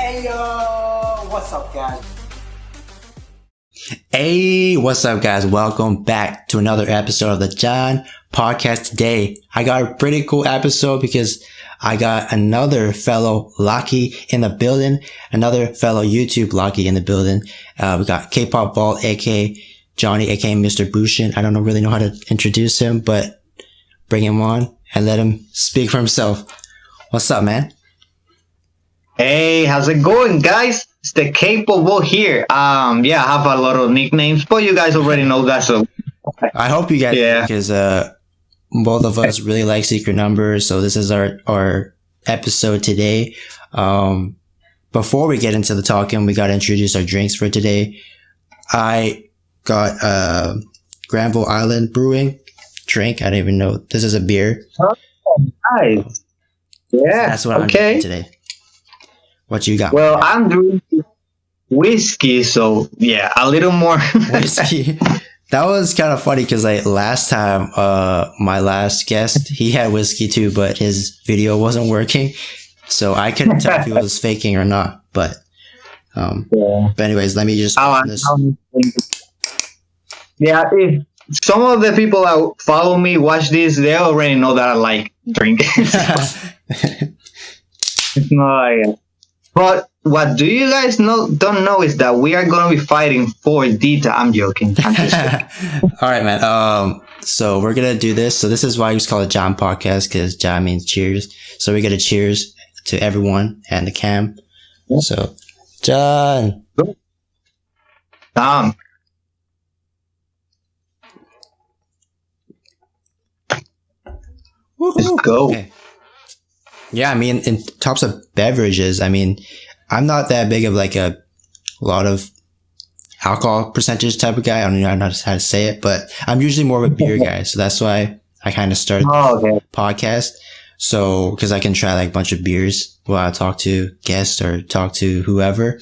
Hey yo, what's up guys? Hey, what's up guys? Welcome back to another episode of the Jjan podcast. Today, I got a pretty cool episode because I got another fellow locky in the building, another fellow YouTube locky in the building. We got Kpop Vault, aka Johnny, aka Mr. Bushin. I don't really know how to introduce him, but bring him on and let him speak for himself. What's up, man? Hey, how's it going, guys? It's the Kpop Vault here. I have a lot of nicknames, but you guys already know that, so I hope you guys do, because both of us really like secret numbers, so this is our episode today. Before we get into the talking, we gotta introduce our drinks for today. I got Granville Island Brewing drink. I don't even know. This is a beer. Oh, nice. Yeah, so that's what I'm drinking today. What you got? Well, I'm drinking whiskey, so yeah, a little more whiskey. That was kind of funny because last time, my last guest, he had whiskey too, but his video wasn't working, so I couldn't tell if he was faking or not. But anyways, let me just. Yeah, if some of the people that follow me watch this, they already know that I like drinking. It's not like. But what do you guys don't know is that we are going to be fighting for Dita. I'm joking. I'm just joking. All right, man. So we're going to do this. So this is why we call it Jjan podcast, because Jjan means cheers. So we're going to cheers to everyone and the cam. So, Jjan. Let's go. Okay. Yeah, I mean, in terms of beverages, I mean, I'm not that big of like a lot of alcohol percentage type of guy. I don't know how to say it, but I'm usually more of a beer guy. So that's why I kind of started this podcast. So, cause I can try like a bunch of beers while I talk to guests or talk to whoever.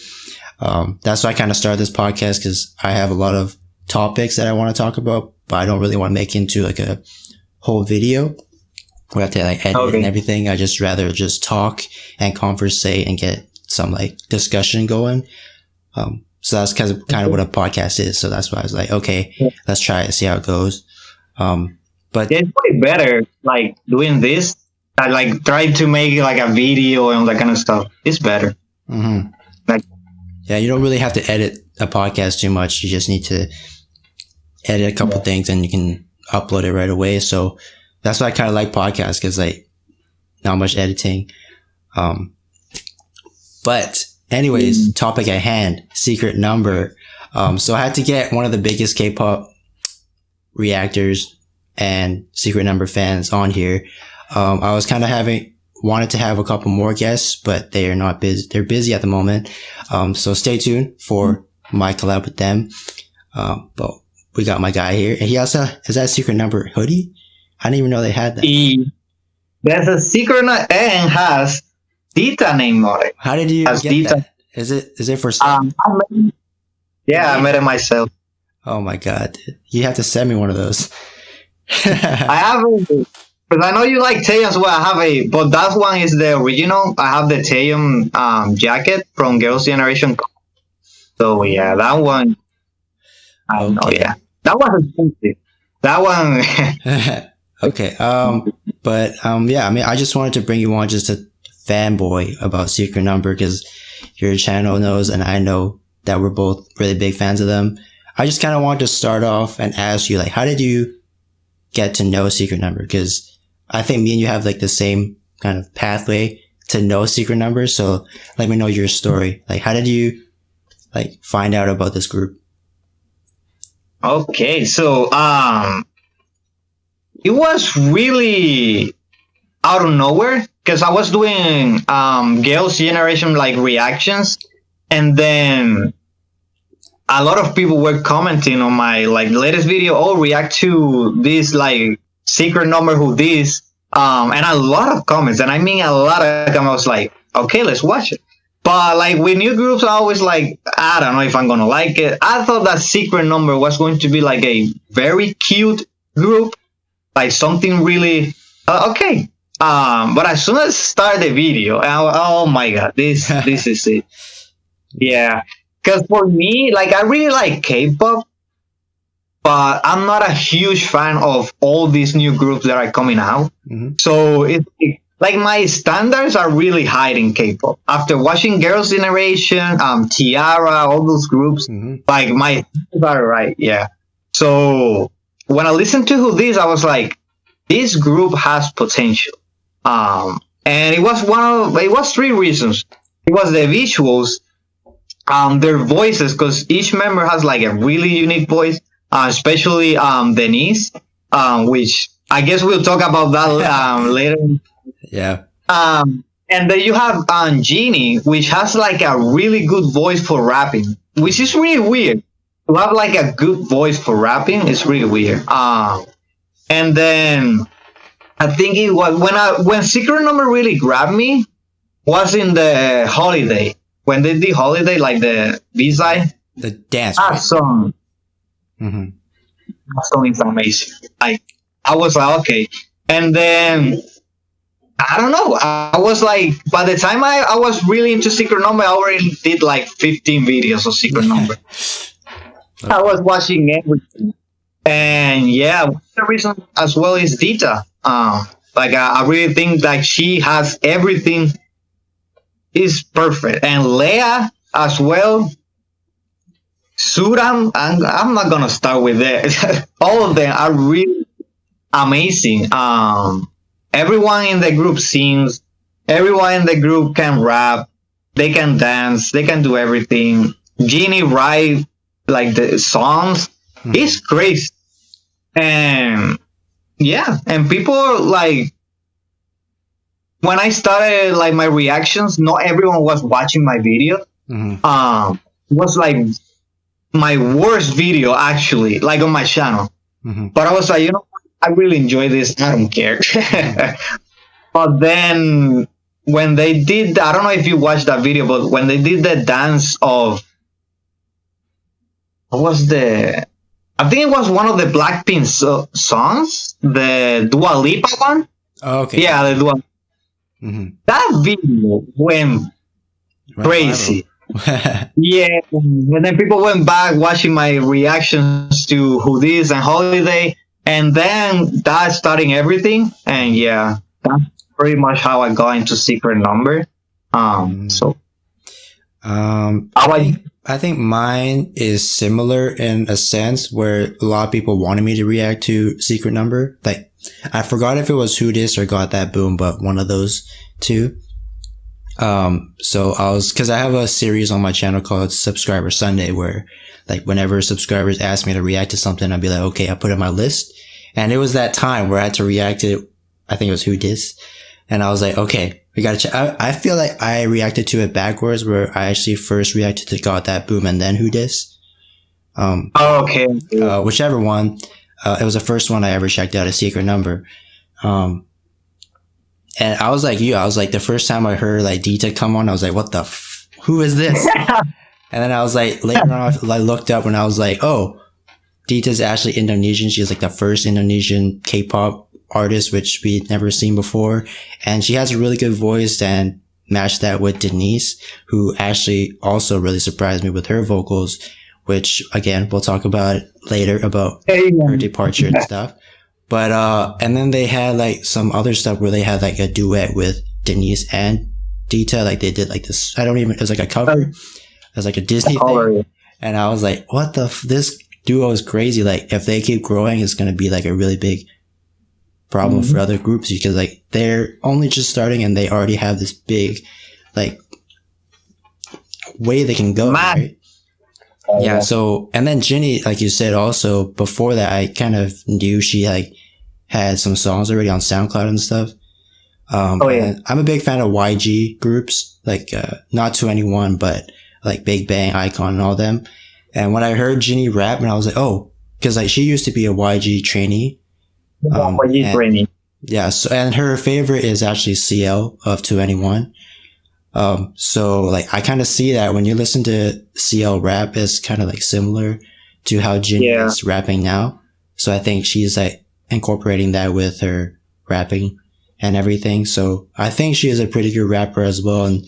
That's why I kind of started this podcast, cause I have a lot of topics that I want to talk about, but I don't really want to make into like a whole video. We have to like edit and everything. I just rather just talk and conversate and get some like discussion going. So that's kind of what a podcast is. So that's why I was like, okay, let's try it, see how it goes. But it's way better like doing this. I like try to make like a video and that kind of stuff. It's better. Mm-hmm. Yeah, you don't really have to edit a podcast too much. You just need to edit a couple things and you can upload it right away. So that's why I kind of like podcasts, because like not much editing. But anyways, topic at hand, secret number. So I had to get one of the biggest K-pop reactors and secret number fans on here. I was kind of wanted to have a couple more guests, but they are not busy. They're busy at the moment. So stay tuned for my collab with them. But we got my guy here, and he also has that secret number hoodie. I didn't even know they had that. There's a secret and has Dita name on it. How did you get Dita? That? Is it for sale? I made it myself. Oh my god. You have to send me one of those. I have because I know you like Taeyong, so I have but that one is the original. I have the Taeyong jacket from Girls' Generation. So yeah, that one. I don't know, yeah. That was expensive. That one. Okay. Yeah, I mean, I just wanted to bring you on just a fanboy about secret number, because your channel knows and I know that we're both really big fans of them. I just kind of wanted to start off and ask you, like, how did you get to know secret number? Because I think me and you have like the same kind of pathway to know secret number. So let me know your story. Like, how did you like find out about this group? Okay, so it was really out of nowhere, because I was doing Girls' Generation like reactions, and then a lot of people were commenting on my like latest video, react to this like secret number who this, and a lot of comments, and I mean a lot of comments. I was like, okay, let's watch it. But like with new groups, I always like, I don't know if I'm gonna like it. I thought that secret number was going to be like a very cute group, like something really okay. But as soon as I started the video, oh my god, this is it. Yeah, because for me, like I really like K-pop, but I'm not a huge fan of all these new groups that are coming out. So like my standards are really high in K-pop. After watching Girls' Generation, Tiara, all those groups, like my standards are right. Yeah. So when I listened to Who This, I was like, this group has potential. And it was three reasons. It was the visuals, their voices, because each member has like a really unique voice, especially Denise, which I guess we'll talk about that later. Yeah. And then you have Jeannie, which has like a really good voice for rapping, which is really weird. To have like a good voice for rapping is really weird. And then I think it was when Secret Number really grabbed me was in the Holiday, when they did Holiday, like the B-side. The dance. That song. Mm-hmm. That song is amazing. Like I was like, okay. And then I don't know. I was like, by the time I was really into Secret Number, I already did like 15 videos of Secret Number. I was watching everything. And yeah, the reason as well is Dita. Like I really think like she has everything is perfect. And Leia as well. Suram, I'm not gonna start with that. All of them are really amazing. Everyone in the group sings. Everyone in the group can rap. They can dance. They can do everything. Jeannie write like the songs. It's crazy. And yeah, and people like when I started like my reactions, not everyone was watching my video. It was like my worst video actually, like on my channel. But I was like, you know, I really enjoy this. I don't care. But then when they did, I don't know if you watched that video, but when they did the dance of, what was I think it was one of the Blackpink songs, the Dua Lipa one. Oh, okay. Yeah, the Dua. That video went crazy. Yeah, and then people went back watching my reactions to Who This and Holiday, and then that starting everything. And yeah, that's pretty much how I got into Secret Number. I think mine is similar in a sense where a lot of people wanted me to react to Secret Number. Like, I forgot if it was Who Dis or Got That Boom, but one of those two. So cause I have a series on my channel called Subscriber Sunday where like whenever subscribers ask me to react to something, I'd be like, okay, I put it on my list. And it was that time where I had to react to, I think it was Who Dis. And I was like, okay, we gotta check. I feel like I reacted to it backwards where I actually first reacted to Got That Boom and then Who Dis. Okay. Whichever one. It was the first one I ever checked out, a Secret Number. And I was like you, I was like, the first time I heard like Dita come on, I was like, what the who is this? And then I was like, later on, I looked up and I was like, oh, Dita's actually Indonesian. She's like the first Indonesian K-pop artist, which we'd never seen before. And she has a really good voice, and match that with Denise, who actually also really surprised me with her vocals, which again, we'll talk about later about her departure and stuff. But, and then they had like some other stuff where they had like a duet with Denise and Dita. Like they did like this, it was like a cover. It was like a Disney thing. And I was like, what this duo is crazy. Like if they keep growing, it's going to be like a really big problem for other groups because like they're only just starting and they already have this big like way they can go. Right? Yeah. So, and then Jenny, like you said, also before that, I kind of knew she like had some songs already on SoundCloud and stuff. And I'm a big fan of YG groups, like, not 2NE1, but like Big Bang, Icon and all them. And when I heard Jenny rap and I was like, oh, cause like she used to be a YG trainee. YG trainee. Yeah. So, and her favorite is actually CL of 2NE1. So like I kind of see that when you listen to CL rap, it's kind of like similar to how Jenny is rapping now. So I think she's like incorporating that with her rapping. and everything. So I think she is a pretty good rapper as well. And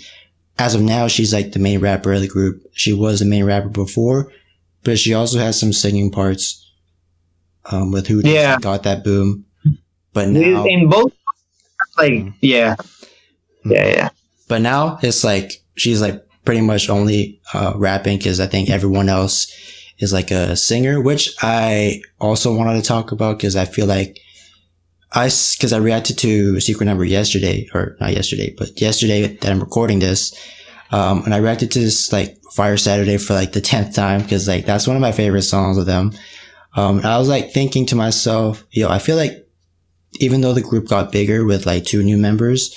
as of now, she's like the main rapper of the group. She was the main rapper before, but she also has some singing parts, with Who Just Got That Boom. But now in both, like, yeah. But now it's like, she's like pretty much only, rapping, cause I think everyone else is like a singer, which I also wanted to talk about, cause I feel like cause I reacted to Secret Number yesterday, or not yesterday, but yesterday that I'm recording this. And I reacted to this like Fire Saturday for like the 10th time, cause like that's one of my favorite songs of them. I was like thinking to myself, I feel like even though the group got bigger with like 2 new members,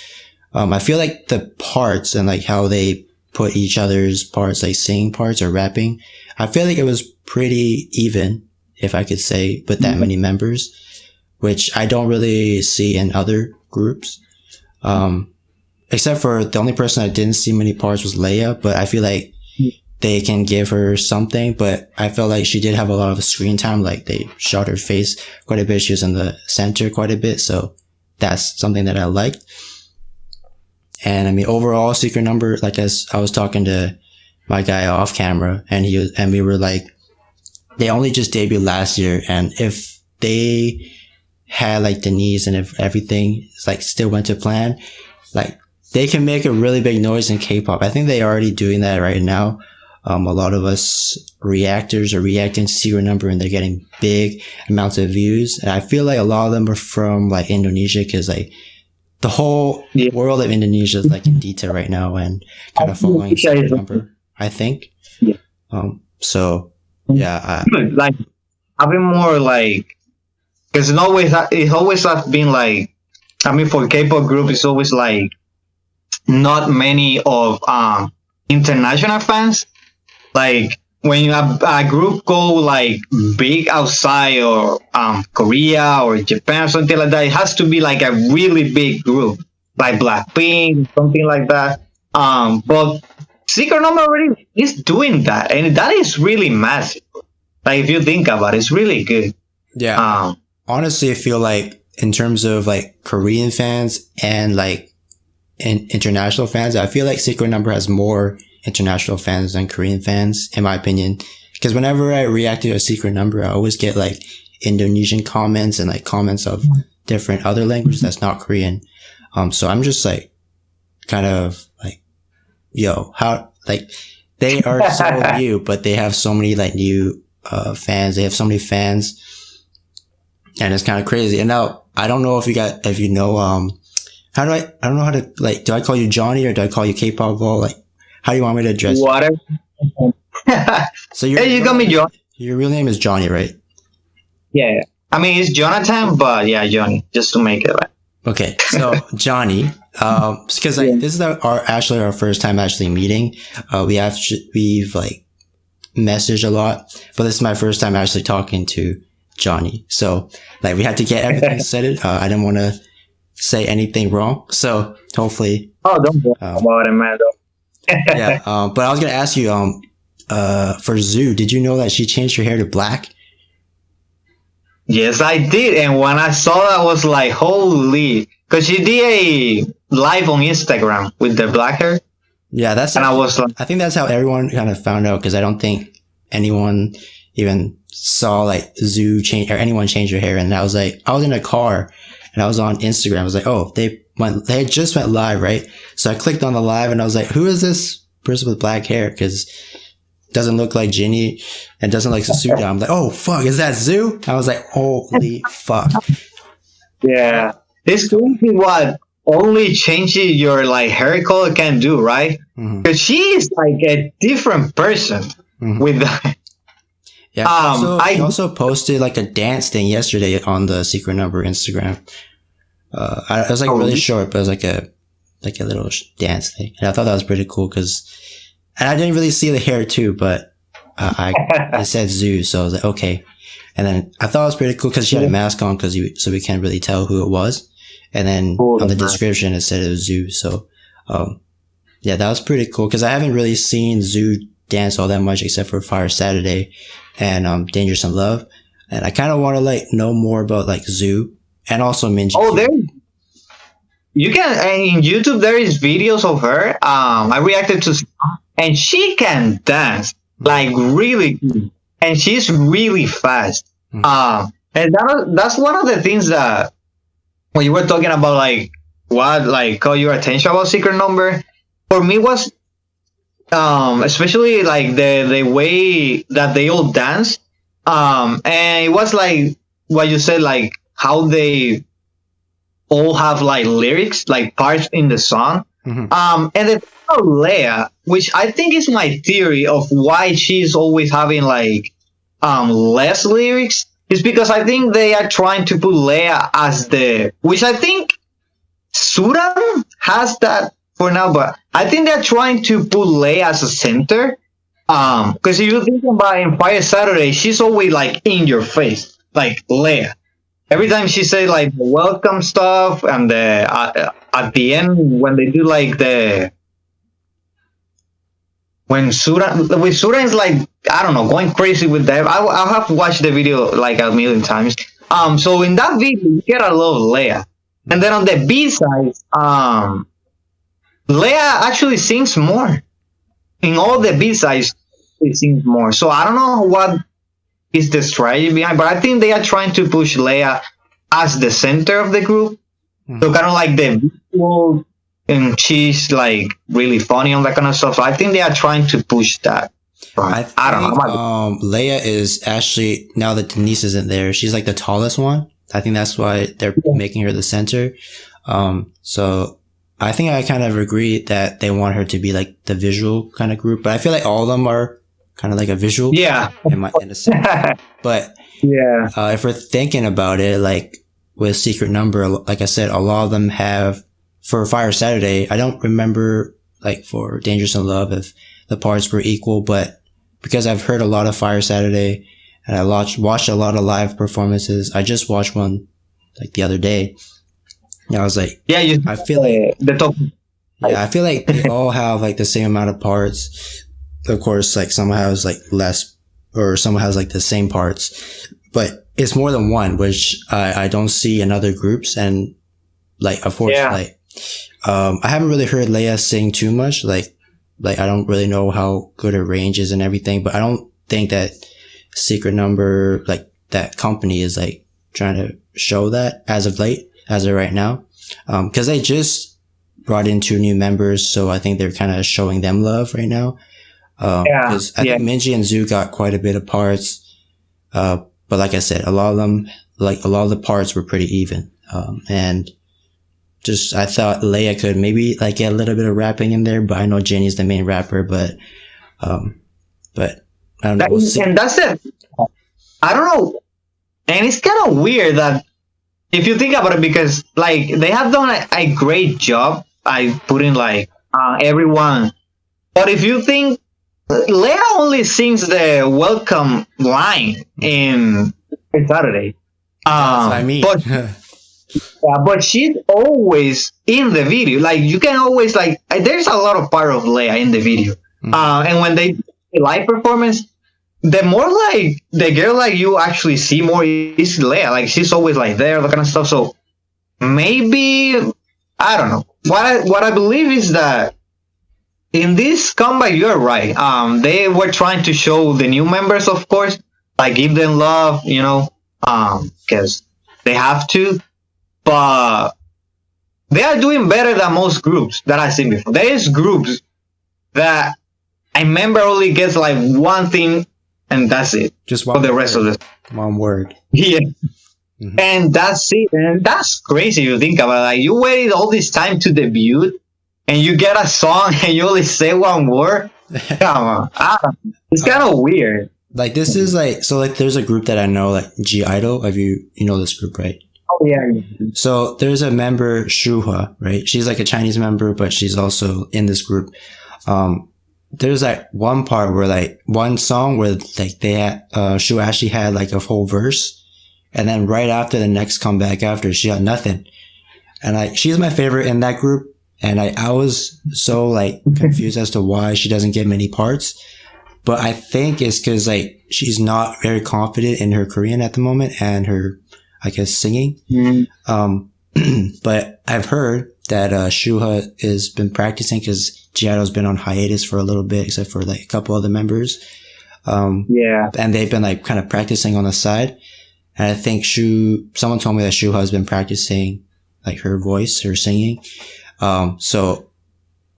I feel like the parts and like how they put each other's parts, like singing parts or rapping, I feel like it was pretty even, if I could say, with that many members, which I don't really see in other groups. Except for the only person I didn't see many parts was Leia, but I feel like they can give her something, but I felt like she did have a lot of screen time. Like they shot her face quite a bit. She was in the center quite a bit. So that's something that I liked. And I mean, overall Secret Number, like as I was talking to my guy off camera and we were like, they only just debuted last year. And if they had like Denise and if everything like still went to plan, like they can make a really big noise in K-pop. I think they're already doing that right now. A lot of us reactors are reacting to Secret Number and they're getting big amounts of views. And I feel like a lot of them are from like Indonesia, cause like the whole world of Indonesia is like in Dita right now and kind of following Secret Number, I think. Yeah. So yeah. Like having more like, cause it always has been like, I mean, for K-pop group, it's always like not many of, international fans. Like when you have a group go like big outside or Korea or Japan or something like that, it has to be like a really big group, like Blackpink, something like that. But Secret Number already is doing that, and that is really massive. Like if you think about it, it's really good. Yeah. Honestly, I feel like in terms of like Korean fans and like international fans, I feel like Secret Number has more international fans than Korean fans, in my opinion. Because whenever I react to a Secret Number, I always get like Indonesian comments and like comments of different other languages that's not Korean. So I'm just like kind of like, how like they are so new, but they have so many like new fans. They have so many fans, and it's kind of crazy. And now I don't know if you know I don't know how to like. Do I call you Johnny or do I call you Kpop Vault? Like, how do you want me to address you? Whatever. So you got me, John. Your real name is Johnny, right? Yeah. I mean, it's Jonathan, but yeah, Johnny, just to make it right. Okay, so Johnny, because like this is actually our first time actually meeting. We've like messaged a lot, but this is my first time actually talking to Johnny. So like we had to get everything set. I didn't want to say anything wrong, so hopefully. Oh, don't worry about it, man. Yeah, but I was gonna ask you, for Zoo, did you know that she changed her hair to black? Yes, I did, and when I saw that, I was like, "Holy!" Because she did a live on Instagram with the black hair. Yeah, I think that's how everyone kind of found out, because I don't think anyone even saw like Zoo change or anyone change her hair. And I was in a car and I was on Instagram. I was like, oh, they had just went live, right? So I clicked on the live and I was like, who is this person with black hair? Because it doesn't look like Ginny and doesn't like Suda. I'm like, oh fuck, is that Zoo? I was like, holy fuck. Yeah. This could be what only changing your like hair color can do, right? Because she is like a different person with that. Yeah. She also posted like a dance thing yesterday on the Secret Number Instagram. It was like really short, but it was like a little dance thing. And I thought that was pretty cool and I didn't really see the hair too, but it said Zoo, so I was like, okay. And then I thought it was pretty cool because she had a mask on so we can't really tell who it was. And then on the description it said it was Zoo. So, yeah, that was pretty cool because I haven't really seen Zoo dance all that much except for Fire Saturday and Dangerous in Love. And I kind of want to like know more about like Zoo and also Minji. you can, and in YouTube there is videos of her. I reacted to some, and she can dance like really good, and she's really fast. And that's one of the things that when you were talking about like what like caught your attention about Secret Number, for me was especially like the way that they all dance. And it was like what you said, like how they all have like lyrics, like parts in the song. And then Leia, which I think is my theory of why she's always having like less lyrics, is because I think they are trying to put Leia as which I think Suran has that for now, but I think they're trying to put Leia as a center. Because if you think about in Fire Saturday, she's always like in your face, like Leia. Every time she say like the welcome stuff, and at the end when they do like when Suran is like, I don't know, going crazy with that. I'll have to watch the video like a million times. So in that video you get a lot of Leia, and then on the B side, Leia actually sings more. In all the B sides, it sings more. So I don't know what is the strategy behind, but I think they are trying to push Leia as the center of the group. So kind of like the visual, and she's like really funny on that kind of stuff. So I think they are trying to push that. I don't know. Leia is actually, now that Denise isn't there, she's like the tallest one. I think that's why they're making her the center. So I think I kind of agree that they want her to be like the visual kind of group, but I feel like all of them are kind of like a visual. Yeah. In a sense. But yeah, if we're thinking about it, like with Secret Number, like I said, a lot of them have, for Fire Saturday, I don't remember like for Dangerous in Love if the parts were equal, but because I've heard a lot of Fire Saturday and I watched a lot of live performances, I just watched one like the other day. And I was like, I feel like the top. Yeah, I feel like they all have like the same amount of parts. Of course, like someone has like less, or someone has like the same parts, but it's more than one, which I don't see in other groups. And like, of course, like, I haven't really heard Leia sing too much. Like I don't really know how good her range is and everything, but I don't think that Secret Number, like that company is like trying to show that as of right now. Cause they just brought in 2 new members. So I think they're kind of showing them love right now. Cause I think Minji and Zhu got quite a bit of parts. But like I said, a lot of the parts were pretty even. And just, I thought Leia could maybe like get a little bit of rapping in there, but I know Jenny's the main rapper, but I don't know. And that's it. I don't know. And it's kind of weird that if you think about it, because like they have done a great job by putting like everyone. But if you think Leia only sings the welcome line in Saturday. That's what I mean. But she's always in the video. Like you can always like, there's a lot of part of Leia in the video. And when they do a live performance, the more like the girl like you actually see more is Leia. Like she's always like there, that kind of stuff. So maybe, I don't know. What I believe is that in this comeback, you're right. They were trying to show the new members, of course, like give them love, you know, because they have to. But they are doing better than most groups that I've seen before. There is groups that I remember only gets like one thing and that's it. Just one for the rest of the one word. Yeah. And that's it. And that's crazy if you think about it. Like you waited all this time to debut and you get a song and you only say one word. Come on. It's kind of weird. Like this is like, so like there's a group that I know, like G Idol. You know this group, right? Oh yeah. So there's a member, Shuhua, right? She's like a Chinese member, but she's also in this group. There's like one part where like one song where like they had, Shu actually had like a whole verse. And then right after the next comeback after, she got nothing. And like, she's my favorite in that group. And I was so like confused as to why she doesn't get many parts. But I think it's cause like she's not very confident in her Korean at the moment and her, I guess, singing. But I've heard that Shuha has been practicing because Giotto's been on hiatus for a little bit, except for like a couple other members. And they've been like kind of practicing on the side. And I think someone told me that Shuha has been practicing like her voice, her singing. So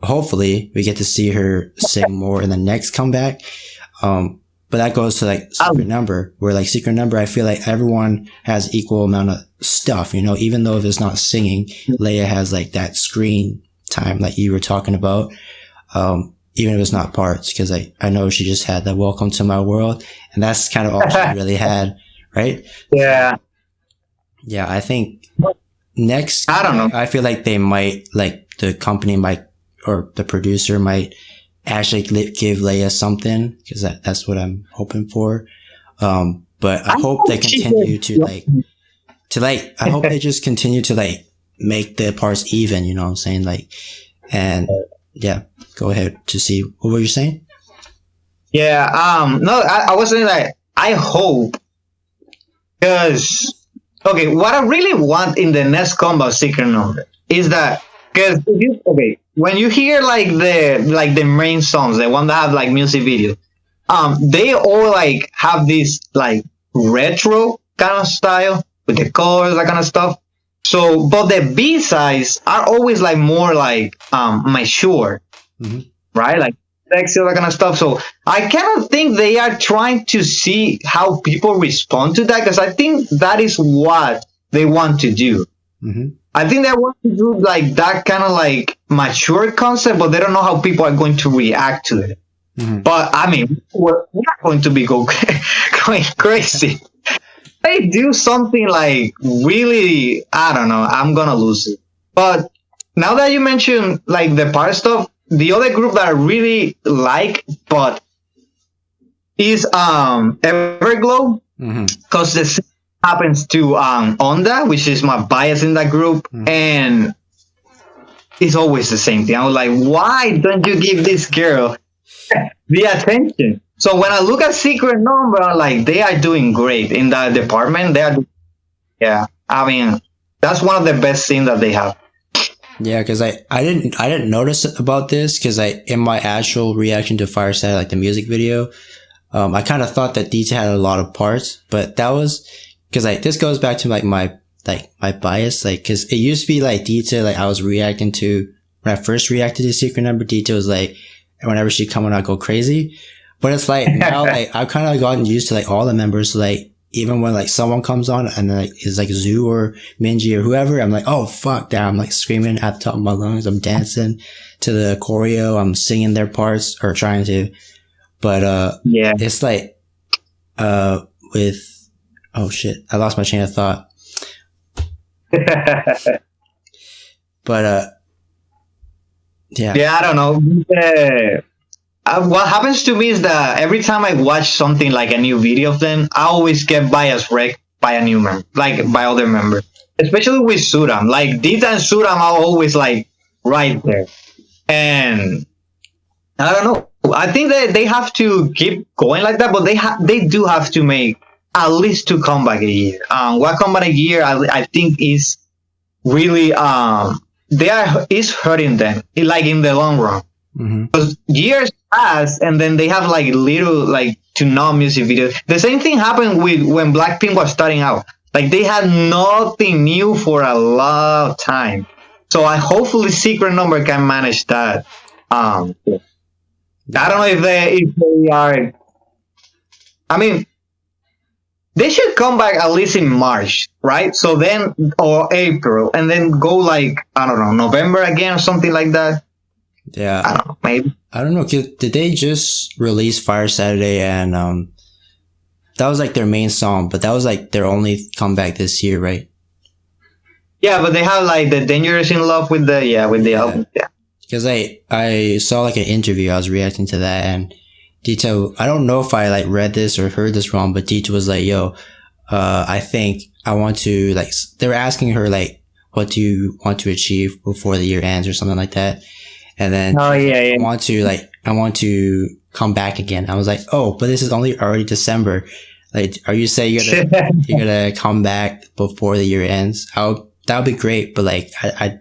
hopefully we get to see her sing more in the next comeback. But that goes to like Secret Number, where like Secret Number, I feel like everyone has equal amount of stuff, you know, even though if it's not singing, Leia has like that screen time like you were talking about. Even if it's not parts, because I know she just had the Welcome to My World, and that's kind of all she really had, right? Yeah. Yeah, I think next, I don't know. I feel like they might, like the company might, or the producer might actually give Leia something, because that's what I'm hoping for. But I hope they continue I hope they just continue to like make the parts even, you know what I'm saying? Like, and yeah, go ahead to see what were you saying? Yeah, no, I was saying that I hope, because, okay, what I really want in the next combo Secret Number is that, because, okay, when you hear like the main songs, the one that have like music videos, they all like have this like retro kind of style with the colors, that kind of stuff. So, but the B-sides are always like more like mature, right? Like sexy, that kind of stuff. So I kind of think they are trying to see how people respond to that, because I think that is what they want to do. I think they want to do like that kind of like mature concept, but they don't know how people are going to react to it. But I mean, we're not going to be going crazy. They do something like really, I don't know, I'm gonna lose it. But now that you mentioned like the part stuff, the other group that I really like, but is Everglow, because the same happens to Onda, which is my bias in that group, and it's always the same thing. I was like, why don't you give this girl the attention? So when I look at Secret Number, I'm like, they are doing great in that department. Yeah, I mean, that's one of the best things that they have. Yeah, because I didn't notice about this, because in my actual reaction to Fireside, like the music video, I kind of thought that Dita had a lot of parts, but that was because this goes back to like my bias, like, because it used to be like Dita, like I was reacting to when I first reacted to Secret Number, Dita was like, whenever she come on, I go crazy. But it's like now, like I've kind of gotten used to like all the members. Like even when like someone comes on and like is like Zoo or Minji or whoever, I'm like, oh fuck that! I'm like screaming at the top of my lungs. I'm dancing to the choreo. I'm singing their parts or trying to. But yeah, it's like with oh shit, I lost my chain of thought. But yeah, I don't know. What happens to me is that every time I watch something like a new video of them, I always get bias wrecked by a new member, like by other members, especially with Suram. Like Dita and Suram are always like right there, and I don't know. I think that they have to keep going like that, but they do have to make at least 2 comeback a year. One comeback a year, I think is really is hurting them, like in the long run. Because years pass and then they have like little like to no music videos. The same thing happened with when Blackpink was starting out. Like they had nothing new for a long time. So I hopefully Secret Number can manage that. I don't know if they are. I mean, they should come back at least in March, right? So then, or April, and then go like, I don't know, November again or something like that. Yeah. I don't know, maybe. I don't know. Did they just release Fire Saturday and that was like their main song, but that was like their only comeback this year, right? Yeah, but they have like the Dangerous in Love with the album. Yeah. Because I saw like an interview, I was reacting to that, and Dita, I don't know if I like read this or heard this wrong, but Dita was like, yo, I think I want to like, they were asking her like, what do you want to achieve before the year ends or something like that? And then I want to come back again. I was like, oh, but this is already December. Like, are you saying you're gonna come back before the year ends? That would be great. But like, I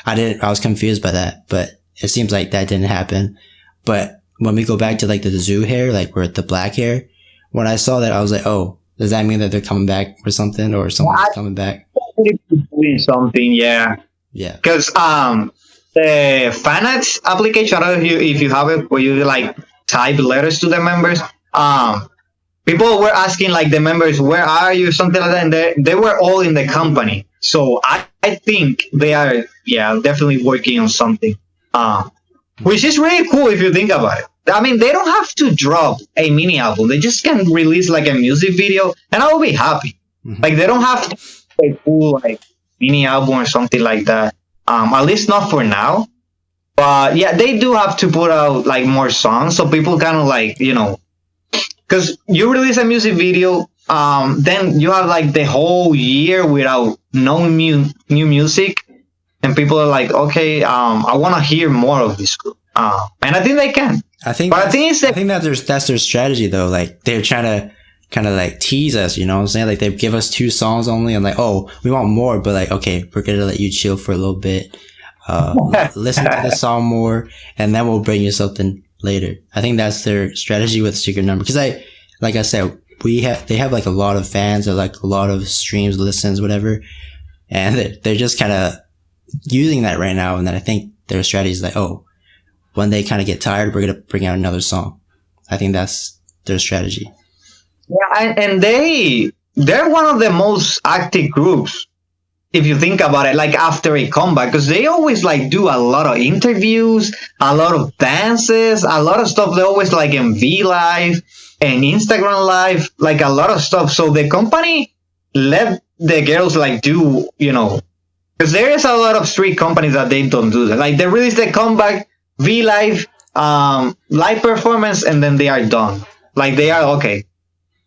I was confused by that, but it seems like that didn't happen. But when we go back to like the zoo hair, like where the black hair, when I saw that, I was like, oh, does that mean that they're coming back or something, or someone's coming back? Doing something, yeah. Yeah. Because the Fanats application, I don't know if you have it, where you like type letters to the members. People were asking like the members, where are you, something like that, and they were all in the company. So I think they are, definitely working on something, which is really cool if you think about it. I mean, they don't have to drop a mini album; they just can release like a music video, and I will be happy. Mm-hmm. Like they don't have to a full like mini album or something like that. At least not for now. But yeah, they do have to put out like more songs, so people kind of like, because you release a music video, then you have like the whole year without no new music, and people are like, okay, I want to hear more of this group, and I think they can. I think that's their strategy though. Like they're trying to kind of like tease us, you know what I'm saying? Like they give us 2 songs only, and like, oh, we want more, but like, okay, we're gonna let you chill for a little bit, listen to the song more, and then we'll bring you something later. I think that's their strategy with Secret Number, because like I said, they have like a lot of fans, or like a lot of streams, listens, whatever, and they're just kind of using that right now. And then I think their strategy is like, oh, when they kind of get tired, we're gonna bring out another song. I think that's their strategy. Yeah, and they're one of the most active groups, if you think about it, like after a comeback, because they always like do a lot of interviews, a lot of dances, a lot of stuff. They're always like in V Live and Instagram Live, like a lot of stuff. So the company let the girls like do, because there is a lot of street companies that they don't do that. Like they release the comeback, V Live, live performance, and then they are done. Like they are okay.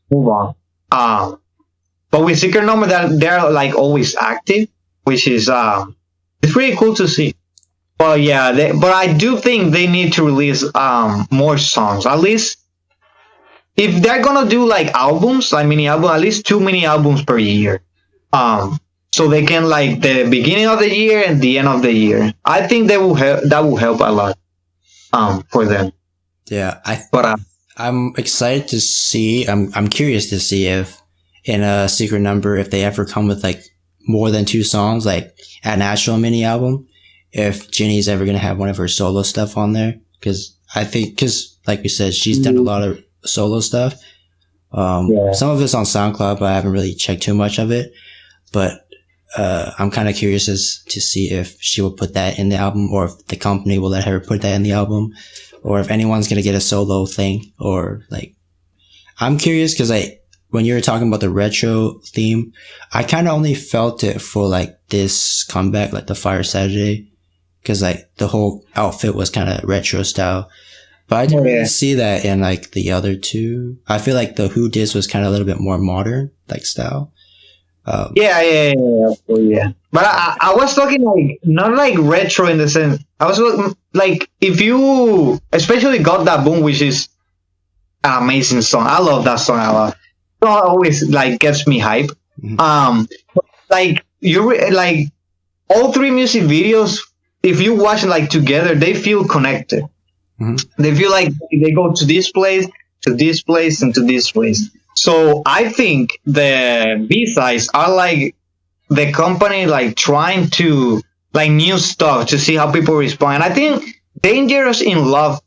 Move on. But with Secret Number, that they're like always active, which is it's pretty cool to see. But yeah, but I do think they need to release more songs. At least if they're gonna do like albums, like mini album, at least 2 mini albums per year. So they can like the beginning of the year and the end of the year. I think that will help a lot for them. Yeah, I'm excited to see. I'm curious to see if in a Secret Number, if they ever come with like more than 2 songs, like an actual mini album, if Jenny's ever gonna have one of her solo stuff on there, because like we said, she's done a lot of solo stuff. Some of it's on SoundCloud, but I haven't really checked too much of it. But I'm kind of curious to see if she will put that in the album, or if the company will let her put that in the album, or if anyone's gonna get a solo thing, or like, I'm curious because when you were talking about the retro theme, I kind of only felt it for like this comeback, like the Fire Saturday, because like the whole outfit was kind of retro style. But I didn't really see that in like the other 2. I feel like the Who Dis was kind of a little bit more modern, like style. Yeah. But I was talking like not like retro in the sense. I was like, if you especially Got That Boom, which is an amazing song. I love that song a lot. It always like gets me hype. Mm-hmm. Like like all 3 music videos, if you watch them like together, they feel connected. Mm-hmm. They feel like they go to this place, to this place, and to this place. So I think the B-sides are like the company like trying to like new stuff to see how people respond. And I think Dangerous in Love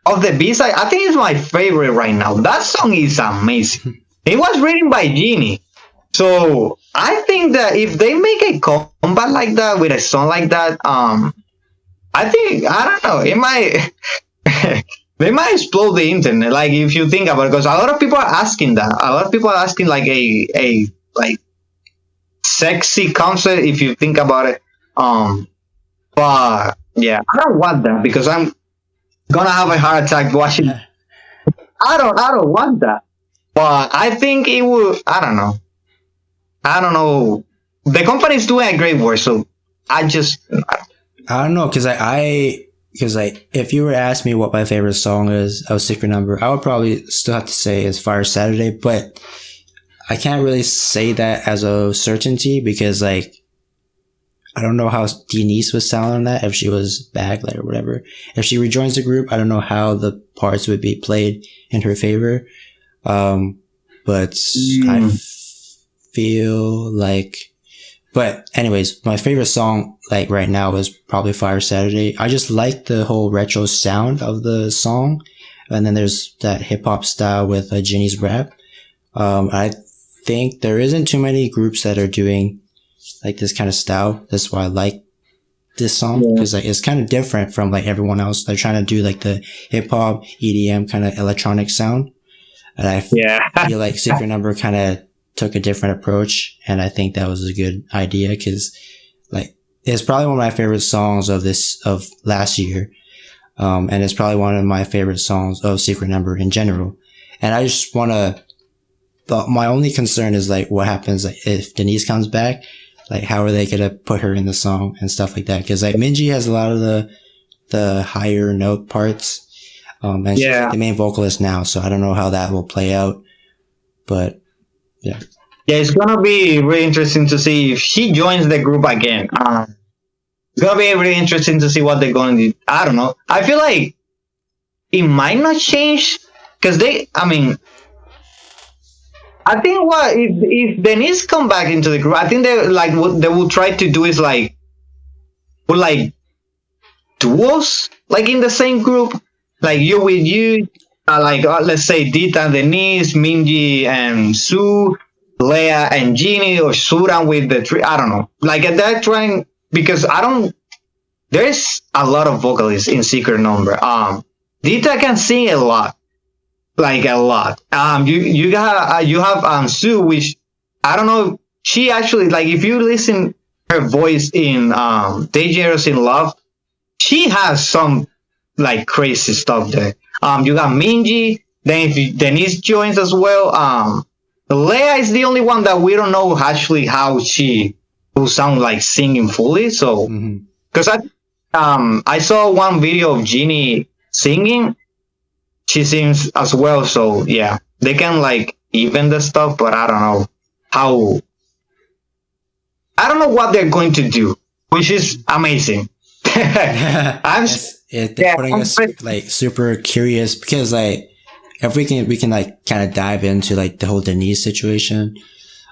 of the B-side, I think it's my favorite right now. That song is amazing. It was written by Genie. So I think that if they make a comeback like that with a song like that, I don't know, it might they might explode the internet. Like if you think about it, because a lot of people are asking that. A lot of people are asking like a like sexy concept if you think about it. But yeah, I don't want that because I'm gonna have a heart attack watching. I don't want that. But I think it will. I don't know. The company's doing a great work, so I don't know, because if you were to ask me what my favorite song is of Secret Number, I would probably still have to say it's Fire Saturday, but I can't really say that as a certainty because like I don't know how Denise was sounding on that, if she was back, like, or whatever. If she rejoins the group, I don't know how the parts would be played in her favor. But I feel like, but anyways, my favorite song, like, right now is probably Fire Saturday. I just like the whole retro sound of the song. And then there's that hip hop style with Ginny's rap. I think there isn't too many groups that are doing like this kind of style. That's why I like this song, because like it's kind of different from like everyone else. They're trying to do like the hip hop EDM kind of electronic sound, and I feel like Secret Number kind of took a different approach, and I think that was a good idea, because like it's probably one of my favorite songs of last year, and it's probably one of my favorite songs of Secret Number in general. And I just want to. But my only concern is like what happens like, if Denise comes back. Like, how are they gonna put her in the song and stuff like that? Because like Minji has a lot of the higher note parts, and she's like the main vocalist now, so I don't know how that will play out. But yeah, it's gonna be really interesting to see if she joins the group again. It's gonna be really interesting to see what they're gonna do. I don't know. I feel like it might not change because I think if Denise come back into the group, I think they like what they will try to do is like put like duos like in the same group, like you with you, let's say Dita and Denise, Minji and Sue, Leia and Jeannie, or Suran with the three. I don't know. Like they're trying because there's a lot of vocalists in Secret Number. Dita can sing a lot. Like a lot. You have Sue, which I don't know. She actually like if you listen her voice in Dangerous in Love, she has some like crazy stuff there. You got Minji. Then if Denise joins as well. Leia is the only one that we don't know actually how she will sound like singing fully. So because I saw one video of Jeannie singing. She sings as well, so yeah, they can like even the stuff, but I don't know I don't know what they're going to do, which is amazing. They're putting us like super curious because like if we can like kind of dive into like the whole Denise situation,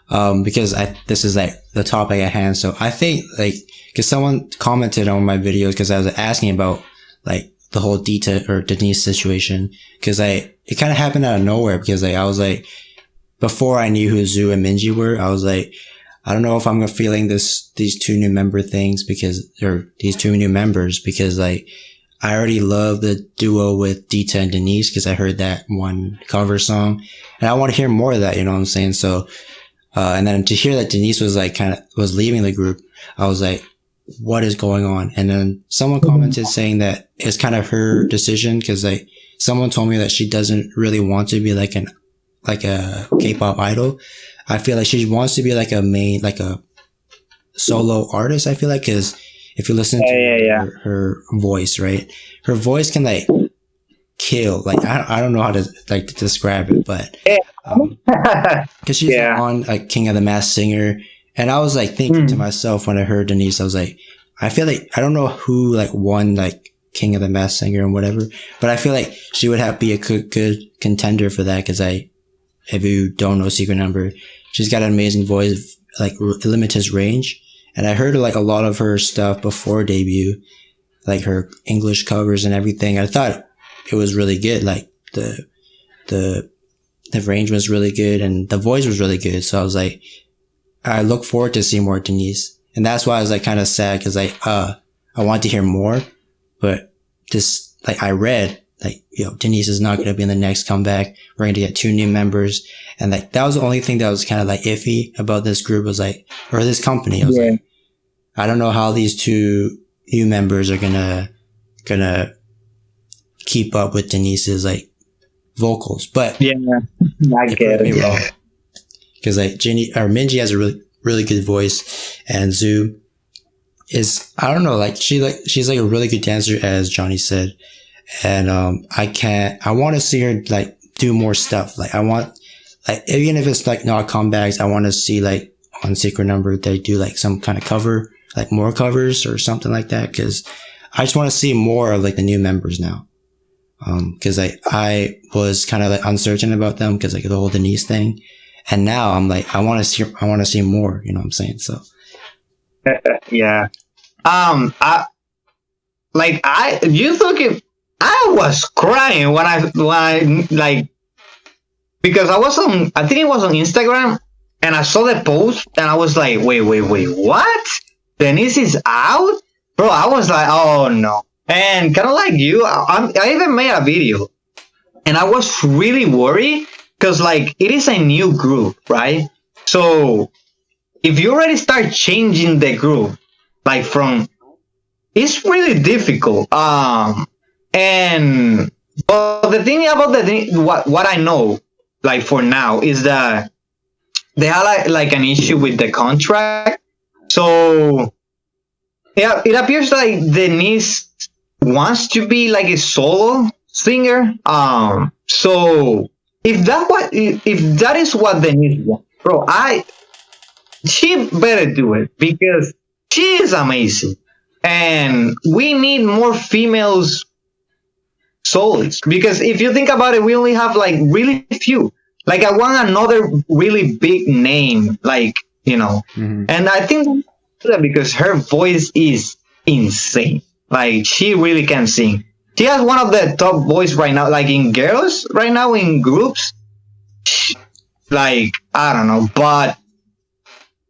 because this is like the topic at hand. So I think like because someone commented on my videos because I was asking about like the whole Dita or Denise situation, because it kind of happened out of nowhere, because like I was like, before I knew who Zhu and Minji were, I was like, I don't know if I'm feeling these two new member things these two new members, because like I already love the duo with Dita and Denise because I heard that one cover song and I want to hear more of that, you know what I'm saying? So, and then to hear that Denise was like was leaving the group, I was like, what is going on? And then someone commented saying that it's kind of her decision because like someone told me that she doesn't really want to be like a K-pop idol. I feel like she wants to be like a solo artist. I feel like because if you listen to her voice, right, her voice can like kill. Like I don't know how to like to describe it, but because she's on like King of the Masked Singer. And I was like thinking to myself when I heard Denise, I was like, I feel like, I don't know who like won like King of the Masked Singer and whatever, but I feel like she would be a good contender for that. Cause if you don't know Secret Number, she's got an amazing voice, like limitless range. And I heard like a lot of her stuff before debut, like her English covers and everything. I thought it was really good. Like the range was really good and the voice was really good. So I was like, I look forward to seeing more Denise. And that's why I was like kind of sad because I want to hear more, but just like I read like, Denise is not going to be in the next comeback. We're going to get 2 new members. And like, that was the only thing that was kind of like iffy about this group was like, or this company. I was like, I don't know how these 2 new members are going to keep up with Denise's like vocals, but I get it. Because like Minji has a really, really good voice, and Zhu is, I don't know, like she's like a really good dancer, as Johnny said. And, I want to see her like do more stuff. Like I want, like, even if it's like not comebacks, I want to see like on Secret Number, they do like some kind of cover like more covers or something like that. Cause I just want to see more of like the new members now. Cause I was kind of like uncertain about them cause like the whole Denise thing. And now I'm like, I want to see more, you know what I'm saying? So. Yeah. I was crying when I like, because I think it was on Instagram and I saw the post and I was like, wait, what? Denise is out? Bro, I was like, oh no. And kind of like you, I even made a video and I was really worried because like it is a new group, right? So if you already start changing the group, like it's really difficult. And but the thing about what I know, like for now, is that they had like an issue with the contract. So yeah, it appears like Denise wants to be like a solo singer. So if that is what Denise wants, bro, she better do it because she is amazing, and we need more females soloists. Because if you think about it, we only have like really few. Like I want another really big name, like and I think that because her voice is insane. Like she really can sing. She has one of the top voice right now, like in girls right now in groups. Like I don't know, but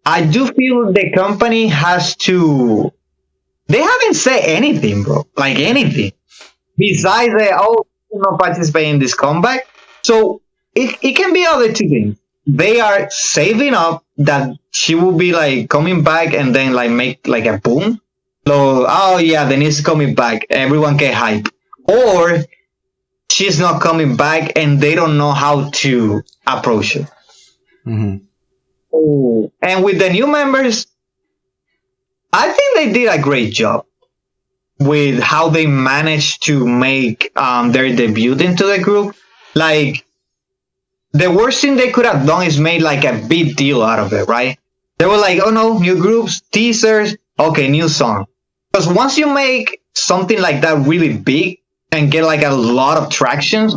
I do feel the company has to. They haven't said anything, bro. Like anything besides not participating in this comeback. So it can be other two things. They are saving up that she will be like coming back and then like make like a boom. So Denise is coming back. Everyone get hype. Or she's not coming back and they don't know how to approach it. Mm-hmm. Oh, and with the new members, I think they did a great job with how they managed to make their debut into the group. Like, the worst thing they could have done is made like a big deal out of it, right? They were like, oh no, new groups, teasers, okay, new song. Because once you make something like that really big and get like a lot of traction,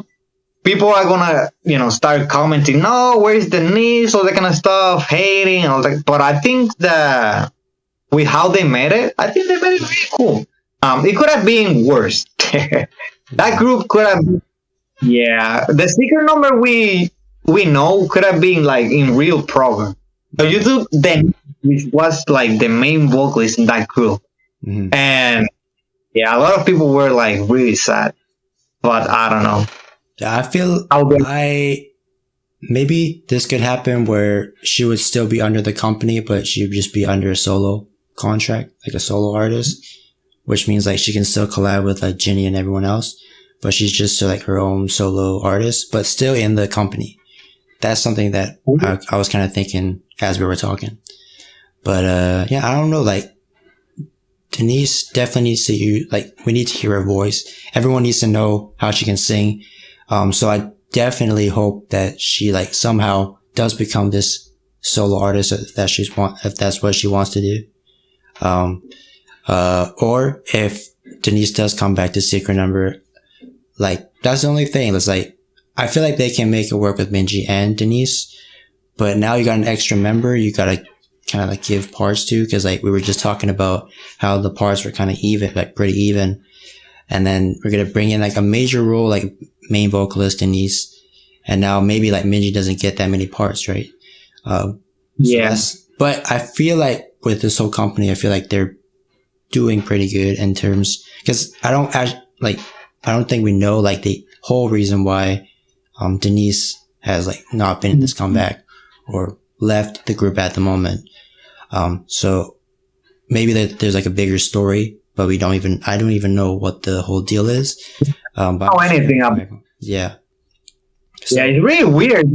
people are gonna, start commenting, no, where's Denise, all that kind of stuff, hating, all that. But I think that with how they made it, I think they made it really cool. It could have been worse. That group could have, the secret number we know could have been like in real program. So you took Denise, which was like the main vocalist in that group. Mm-hmm. And a lot of people were like really sad, but I don't know. I feel maybe this could happen where she would still be under the company, but she would just be under a solo contract, like a solo artist, which means like she can still collab with like Jenny and everyone else, but she's just like her own solo artist, but still in the company. That's something that I was kind of thinking as we were talking. But I don't know, like Denise definitely needs to we need to hear her voice. Everyone needs to know how she can sing. So I definitely hope that she like somehow does become this solo artist if that's what she wants to do. Or if Denise does come back to secret number, like that's the only thing. It's like, I feel like they can make it work with Minji and Denise, but now you got an extra member, you gotta kind of like give parts to, cause like we were just talking about how the parts were kind of even, like pretty even. And then we're going to bring in like a major role, like main vocalist Denise. And now maybe like Minji doesn't get that many parts, right? But I feel like with this whole company, I feel like they're doing pretty good in terms, cause I don't think we know like the whole reason why, Denise has like not been in this comeback or left the group at the moment. So maybe there's like a bigger story, but I don't even know what the whole deal is. Anything about. Yeah. So, it's really weird.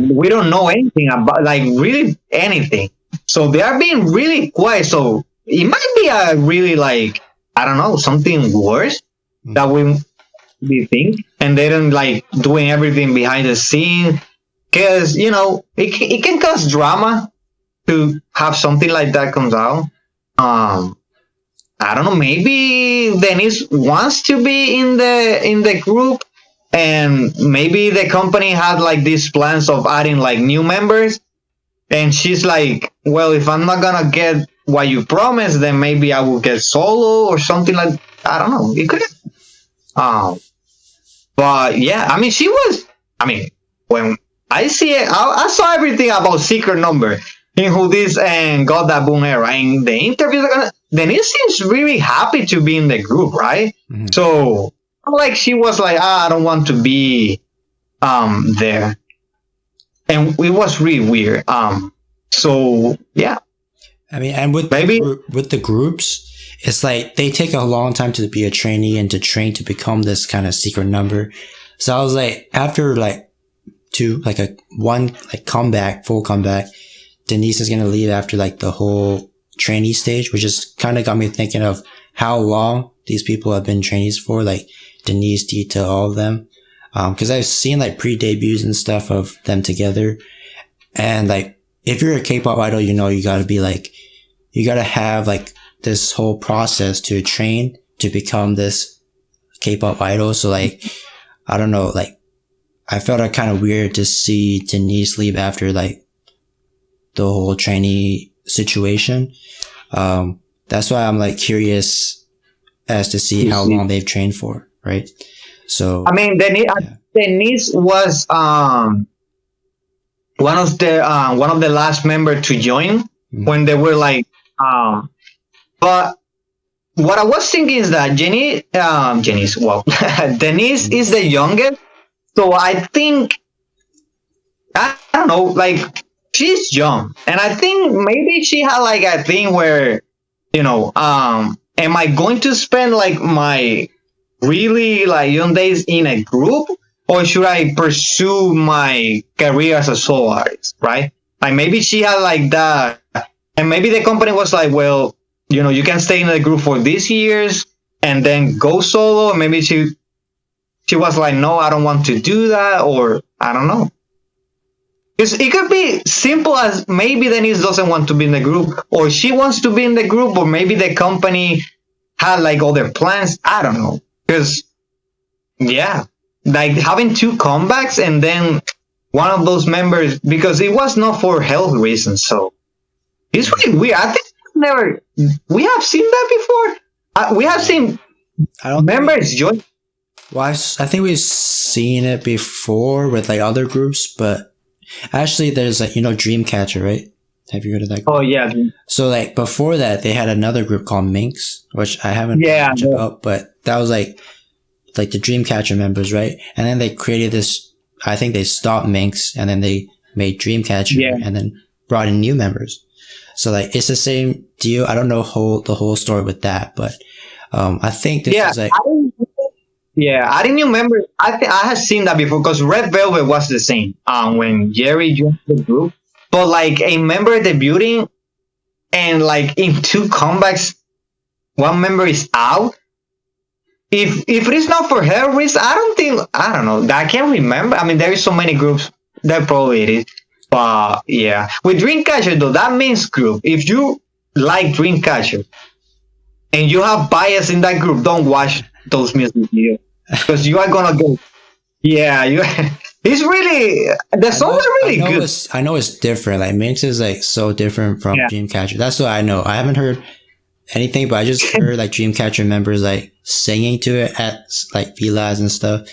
We don't know anything about, like, really anything. So they are being really quiet. So it might be a really, like, I don't know, something worse that we think. And they don't, like, doing everything behind the scene. Because, it can cause drama to have something like that comes out. I don't know, maybe Denise wants to be in the group, and maybe the company had like these plans of adding like new members, and she's like, well, if I'm not gonna get what you promised, then maybe I will get solo or something like, I don't know. It could but yeah, I mean, when I see it, I saw everything about Secret Number in Who This and Got That Boom era. In the interviews, Denise seems really happy to be in the group, right? Mm-hmm. So, like, she was like, I don't want to be there. And it was really weird. So, yeah. I mean, and with the groups, it's like they take a long time to be a trainee and to train to become this kind of secret number. So I was like, after like full comeback, Denise is going to leave after like the whole trainee stage, which just kind of got me thinking of how long these people have been trainees for, like Denise, Dita, all of them. Cause I've seen like pre-debuts and stuff of them together. And like, if you're a K-pop idol, you know, you gotta have like this whole process to train to become this K-pop idol. So like, I don't know, like, I felt it kind of weird to see Denise leave after like the whole trainee situation. That's why I'm like curious as to see how long they've trained for, right? So I mean, Denise was one of the last member to join when they were like but what I was thinking is that Denise is the youngest, so I think I don't know, like, she's young, and I think maybe she had like a thing where, you know, am I going to spend like my really like young days in a group, or should I pursue my career as a solo artist, right? Like, maybe she had like that, and maybe the company was like, well, you know, you can stay in the group for these years and then go solo. Maybe she was like, no, I don't want to do that, or I don't know. It could be simple as maybe Denise doesn't want to be in the group, or she wants to be in the group, or maybe the company had like other plans. I don't know. Because, yeah, like having two comebacks and then one of those members, because it was not for health reasons. So it's really weird. I think we have seen that before. We have seen members join. Well, I think we've seen it before with like other groups, but actually there's like, you know, Dreamcatcher, right? Have you heard of that group? Oh, yeah. So like before that, they had another group called Minx, which I haven't heard much about, but that was like the Dreamcatcher members, right? And then they created this, I think they stopped Minx and then they made Dreamcatcher and then brought in new members. So like, it's the same deal. I don't know the whole story with that, but, I think this is like, I didn't remember. I had seen that before, because Red Velvet was the same, when Jerry joined the group, but like a member debuting and like in two comebacks, one member is out. If it is not for health reasons, I don't know. I can't remember. I mean, there is so many groups. That probably it is. But yeah, with Dreamcatcher though, that means group. If you like Dreamcatcher and you have bias in that group, don't watch those music videos, because you are gonna go. Yeah, it's really, the songs are really good. I know it's different. Like Minx is like so different from Dreamcatcher. That's what I know. I haven't heard anything, but I just heard like Dreamcatcher members like singing to it at like Villas and stuff.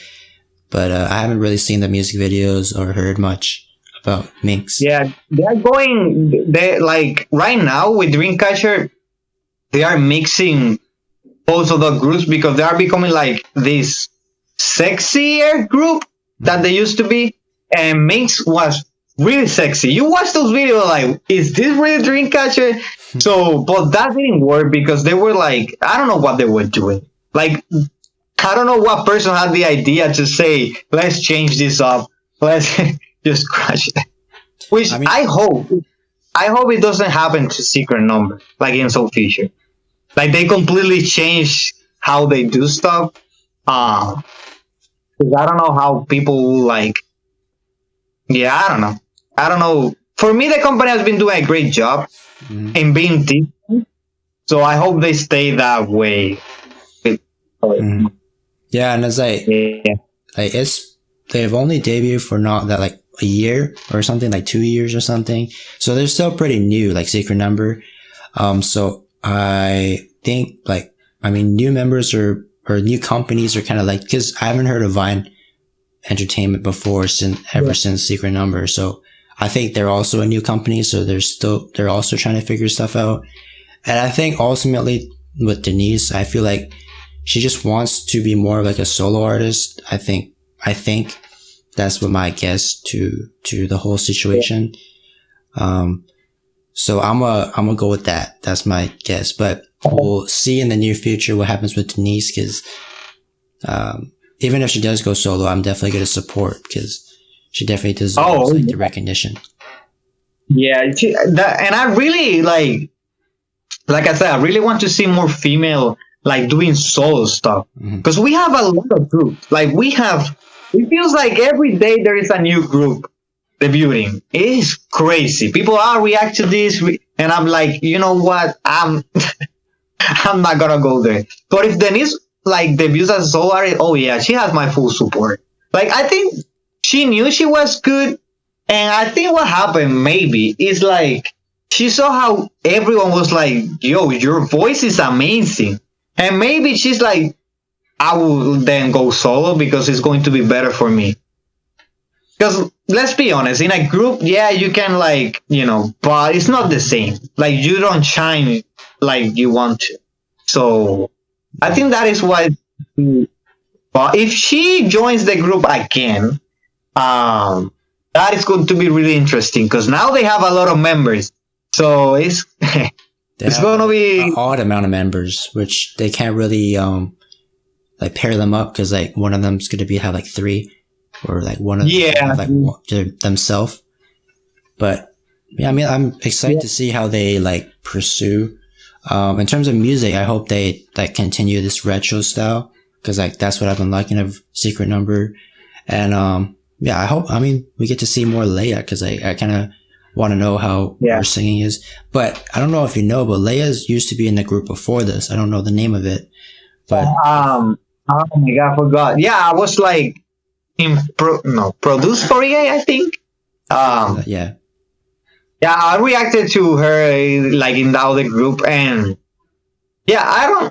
But I haven't really seen the music videos or heard much about Minx. Yeah, they like right now with Dreamcatcher, they are mixing both of the groups, because they are becoming like this sexier group that they used to be. And Minx was really sexy. You watch those videos like, is this really Dreamcatcher? So, but that didn't work, because they were like, I don't know what they were doing. Like, I don't know what person had the idea to say, let's change this up. Let's just crush it. Which I hope it doesn't happen to Secret Number, like in some future. Like they completely change how they do stuff. Because I don't know how people will like. Yeah, I don't know. For me, the company has been doing a great job in being different. So I hope they stay that way. Yeah, and it's like, Yeah. like they've only debuted for not that like a year or something, like 2 years or something. So they're still pretty new, like Secret Number. So I think like, I mean, new members or new companies are kind of like, cause I haven't heard of Vine Entertainment before since Secret Number. So I think they're also a new company. So they're also trying to figure stuff out. And I think ultimately with Denise, I feel like she just wants to be more of like a solo artist. I think that's what my guess to the whole situation. So I'm gonna go with that. That's my guess, but we'll see in the near future what happens with Denise. Cause, even if she does go solo, I'm definitely going to support because she definitely deserves like the recognition. Yeah. And I really like I said, I really want to see more female like doing solo stuff because we have a lot of groups. Like it feels like every day there is a new group debuting. It is crazy. People are react to this, and I'm like, you know what? I'm not gonna go there. But if Denise like debuts as a solo artist, oh yeah, she has my full support. Like I think she knew she was good, and I think what happened maybe is like she saw how everyone was like, yo, your voice is amazing. And maybe she's like, I will then go solo because it's going to be better for me. Because let's be honest, in a group, yeah, you can like, but it's not the same. Like you don't shine like you want to. So I think that is why. But if she joins the group again, that is going to be really interesting because now they have a lot of members. So it's going to be an odd amount of members, which they can't really like pair them up because like one of them's going to have like 3, or like one of them have like themselves. But yeah, I mean, I'm excited to see how they like pursue. In terms of music, I hope they like continue this retro style because like that's what I've been liking of Secret Number, and yeah, I mean we get to see more Leia because I kind of want to know how her singing is. But I don't know if you know, but Leia's used to be in the group before this. I don't know the name of it, but oh my god, I forgot. Yeah, I was like produced for EA, I think. Yeah, I reacted to her like in the other group, and yeah, I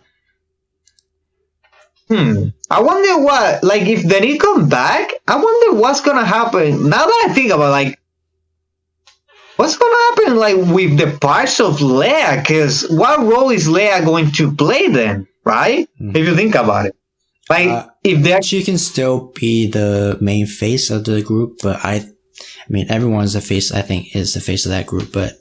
wonder what, like, if Denise come back, I wonder what's gonna happen. Now that I think about like, what's gonna happen like with the parts of Leia? Because what role is Leia going to play then, right? If you think about it, like she can still be the main face of the group, but I mean, everyone's the face. I think is the face of that group. But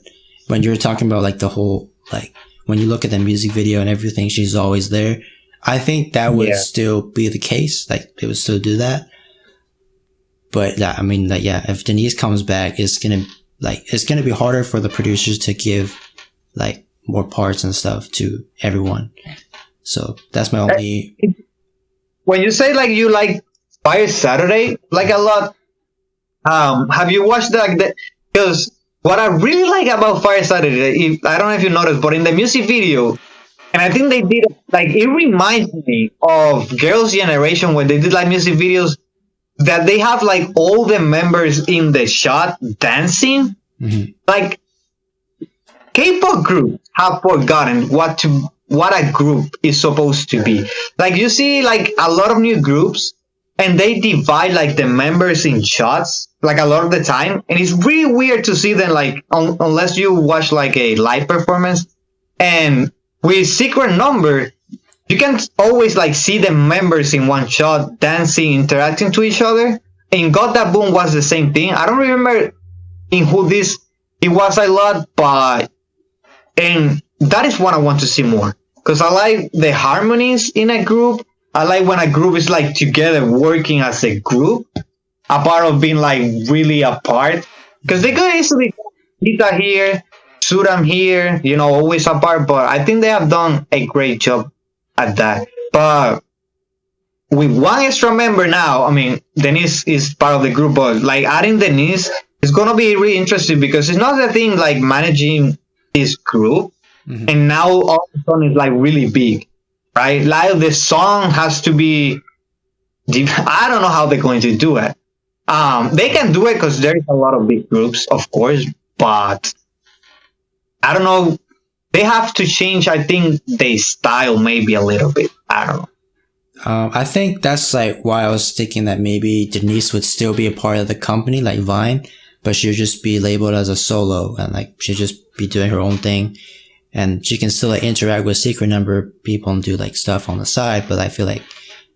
when you're talking about like the whole, like when you look at the music video and everything, she's always there. I think that would still be the case. Like they would still do that. But yeah, I mean, like, yeah, if Denise comes back, it's gonna be harder for the producers to give like more parts and stuff to everyone. So that's my only. When you say like you like Fire Saturday like a lot, have you watched that? Because what I really like about Fire Saturday, I don't know if you noticed, but in the music video, and I think they did like, it reminds me of Girls' Generation when they did like music videos that they have like all the members in the shot dancing. Like K-pop groups have forgotten what a group is supposed to be. Like you see like a lot of new groups and they divide like the members in shots like a lot of the time, and it's really weird to see them like unless you watch like a live performance. And with Secret Number, you can always like see the members in one shot dancing, interacting to each other. In Got That Boom was the same thing. I don't remember in who this it was a lot, but and that is what I want to see more because I like the harmonies in a group. I like when a group is like together working as a group, apart of being like really apart. Because they could easily Dita here, Suram here, always apart. But I think they have done a great job at that. But with one extra member now, I mean, Denise is part of the group, but like adding Denise is gonna be really interesting because it's not the thing like managing this group. and now all of a sudden it's like really big, right? Like the song has to be deep. I don't know how they're going to do it. They can do it because there's a lot of big groups, of course, but I don't know. They have to change, I think, their style maybe a little bit. I don't know. I think that's like why I was thinking that maybe Denise would still be a part of the company, like Vine, but she'll just be labeled as a solo and like she'll just be doing her own thing. And she can still like interact with secret number people and do like stuff on the side. But I feel like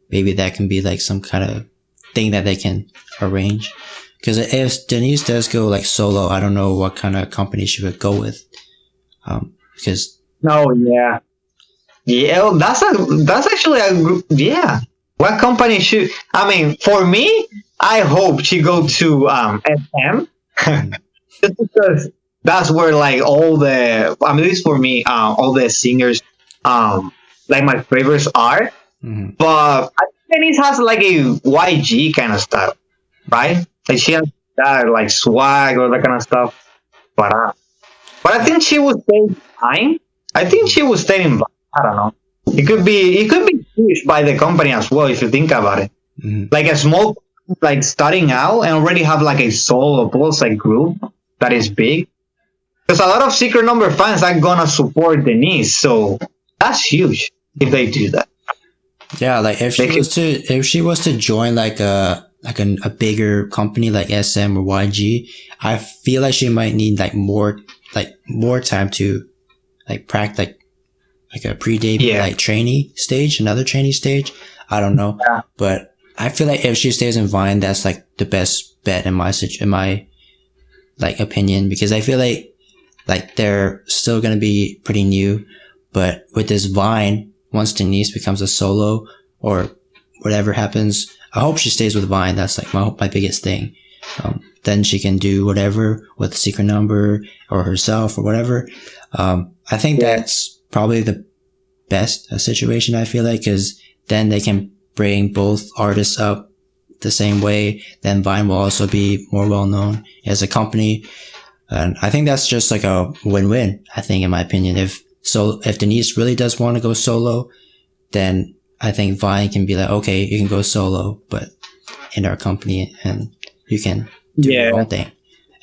maybe that can be like some kind of thing that they can arrange. Because if Denise does go like solo, I don't know what kind of company she would go with. Because yeah, that's actually a group. Yeah, what company should? I mean, for me, I hope she go to SM, just because that's where like all the, I mean, at least for me, all the singers, like my favorites are. But I think Denise has like a YG kind of style, right? Like she has that like swag or that kind of stuff. But I think she would stay fine. I think she would stay in. I don't know. It could be pushed by the company as well if you think about it. Like a small, like starting out and already have like a solo plus like group that is big. Because a lot of secret number fans are gonna support Denise, so that's huge if they do that. Yeah, like if she was to join like a bigger company like SM or YG, I feel like she might need like more time to like practice like a pre-debut like trainee stage, another trainee stage. I don't know, but I feel like if she stays in Vine, that's like the best bet in my like opinion, because I feel like they're still gonna be pretty new, but with this Vine, once Denise becomes a solo or whatever happens, I hope she stays with Vine. That's like my biggest thing. Then she can do whatever with Secret Number or herself or whatever. I think that's probably the best situation, I feel like, because then they can bring both artists up the same way. Then Vine will also be more well known as a company. And I think that's just like a win-win, I think, in my opinion. If Denise really does want to go solo, then I think Vine can be like, okay, you can go solo, but in our company, and you can do your own thing.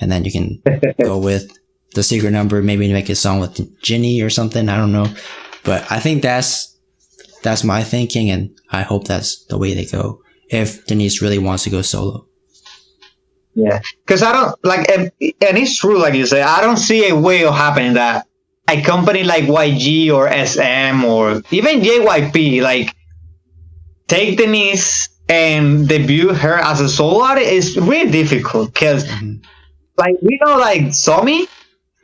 And then you can go with the Secret Number, maybe make a song with Ginny or something. I don't know. But I think that's my thinking, and I hope that's the way they go if Denise really wants to go solo. Yeah, because I don't like, and it's true, like you say, I don't see a way of happening that a company like YG or SM or even JYP like take Denise and debut her as a solo artist is really difficult, because like we know like Somi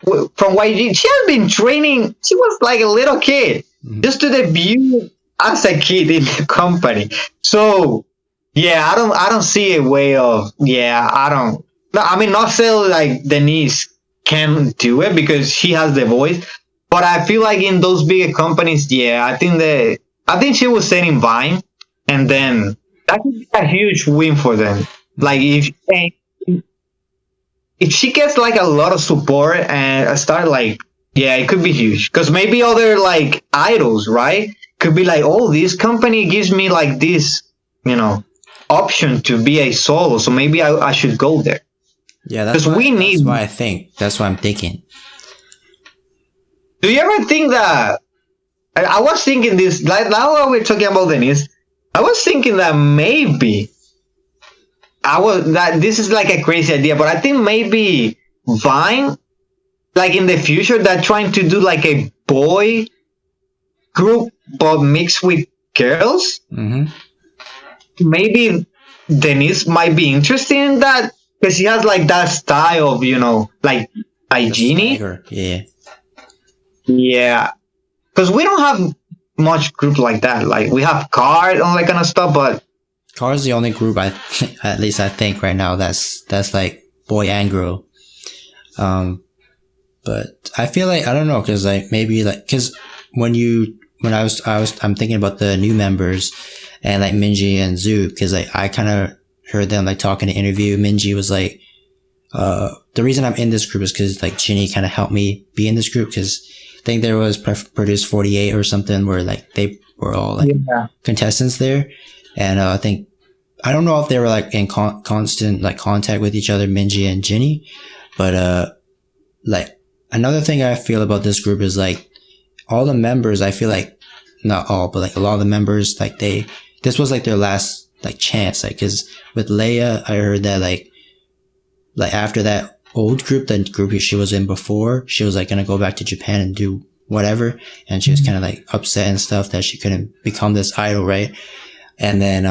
from YG, she has been training. She was like a little kid just to debut as a kid in the company. So yeah, I don't see a way of, not saying like Denise can do it because she has the voice, but I feel like in those bigger companies, I think she was setting Vine, and then that could be a huge win for them. Like if she gets like a lot of support and start like, it could be huge, because maybe other like idols, right, could be like, oh, this company gives me like this, option to be a solo, so maybe I should go there. Yeah, that's why I'm thinking. Do you ever think that? I was thinking this, like now that we're talking about Denise, I was thinking that maybe this is like a crazy idea, but I think maybe Vine, like in the future, they're trying to do like a boy group but mixed with girls. Maybe Denise might be interested in that, because she has like that style of, like a genie. Yeah. Because we don't have much group like that. Like we have Card and all that kind of stuff, but Card's the only group at least I think right now that's like boy and girl. But I feel like, I don't know, because like maybe like, because when I'm thinking about the new members and like Minji and Zoo, because like I kind of heard them like talking in an interview. Minji was like, the reason I'm in this group is because like Ginny kind of helped me be in this group, because think there was Produce 48 or something where like they were all like contestants there. And I don't know if they were like in constant like contact with each other, Minji and Jinny, but like another thing I feel about this group is like all the members, I feel like not all, but like a lot of the members, like this was like their last like chance, like, cause with Leia, I heard that like after that old group, the group she was in before, she was like gonna go back to Japan and do whatever, and she was kind of like upset and stuff that she couldn't become this idol, right? And then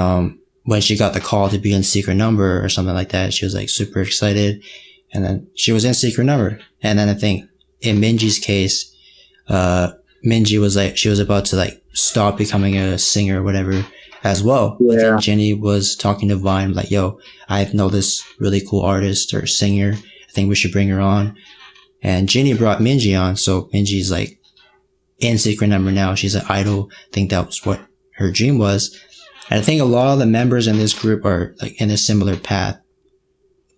when she got the call to be in Secret Number or something like that, she was like super excited, and then she was in Secret Number. And then I think in Minji's case, Minji was like, she was about to like stop becoming a singer or whatever as well. Yeah. But then Jinny was talking to Vine like, yo, I know this really cool artist or singer. I think we should bring her on. And Jinny brought Minji on. So Minji's like in Secret Number now. She's an idol. I think that was what her dream was. And I think a lot of the members in this group are like in a similar path.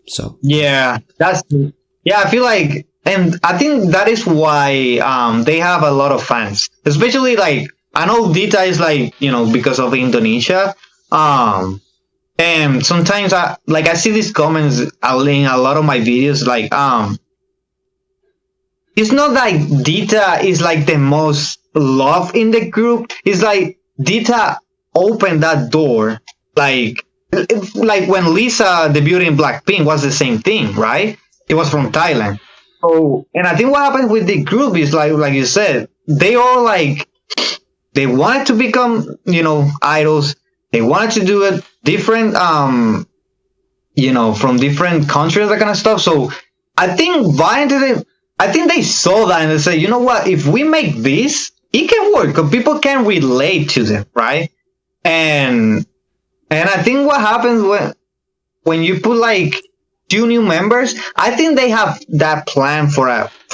So yeah, I feel like, and I think that is why they have a lot of fans, especially like I know Dita is like, you know, because of Indonesia. And sometimes I see these comments in a lot of my videos, like it's not like Dita is like the most loved in the group. It's like Dita opened that door, like when Lisa debuted in Blackpink was the same thing, right? It was from Thailand. So, and I think what happened with the group is like you said, they all like, they wanted to become, you know, idols. They wanted to do it different, you know, from different countries, that kind of stuff. So I think I think they saw that and they said, you know what, if we make this, it can work because people can relate to them, right? And I think what happens when you put like 2 new members, I think they have that plan for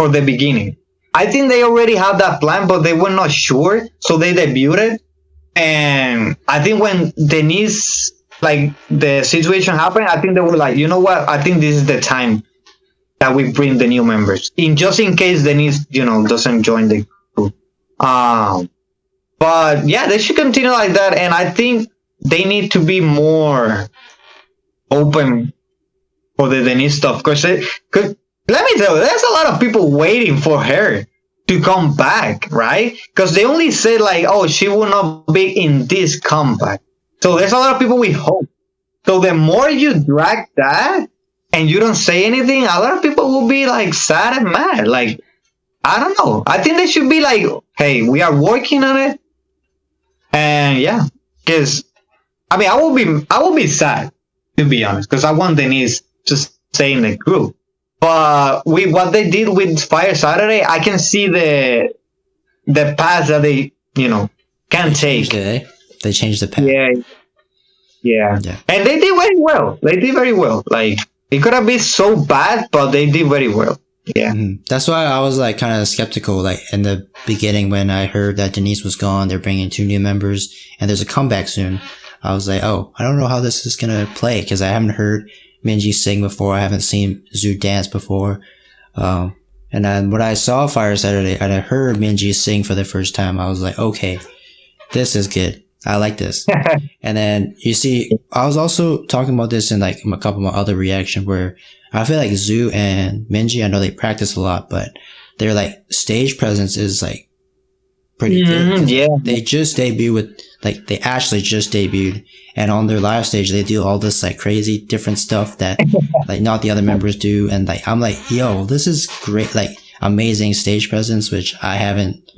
the beginning. I think they already had that plan, but they were not sure, so they debuted. And I think when Denise, like the situation happened, I think they were like, you know what? I think this is the time that we bring the new members just in case Denise, you know, doesn't join the group. But yeah, they should continue like that. And I think they need to be more open for the Denise stuff. Cause let me tell you, there's a lot of people waiting for her to come back, right? Because they only said like, oh, she will not be in this comeback. So there's a lot of people with hope. So the more you drag that and you don't say anything, a lot of people will be like sad and mad. Like, I don't know. I think they should be like, hey, we are working on it. And yeah, because I mean, I will be sad, to be honest, because I want Denise to stay in the group. But with what they did with Fire Saturday, I can see the path that they, you know, can take. They changed the path. Yeah. And they did very well. They did very well. Like, it could have been so bad, but they did very well. Yeah. Mm-hmm. That's why I was like kind of skeptical, like in the beginning when I heard that Denise was gone, they're bringing 2 new members and there's a comeback soon. I was like, oh, I don't know how this is going to play because I haven't heard Minji sing before. I haven't seen Zhu dance before. And then when I saw Fire Saturday and I heard Minji sing for the first time, I was like, okay, this is good. I like this. And then you see, I was also talking about this in like a couple of my other reactions where I feel like Zhu and Minji, I know they practice a lot, but their like stage presence is like pretty good. Yeah. They just debuted with, like, they actually just debuted, and on their live stage, they do all this like crazy different stuff that like not the other members do. And like, I'm like, yo, this is great. Like amazing stage presence, which I haven't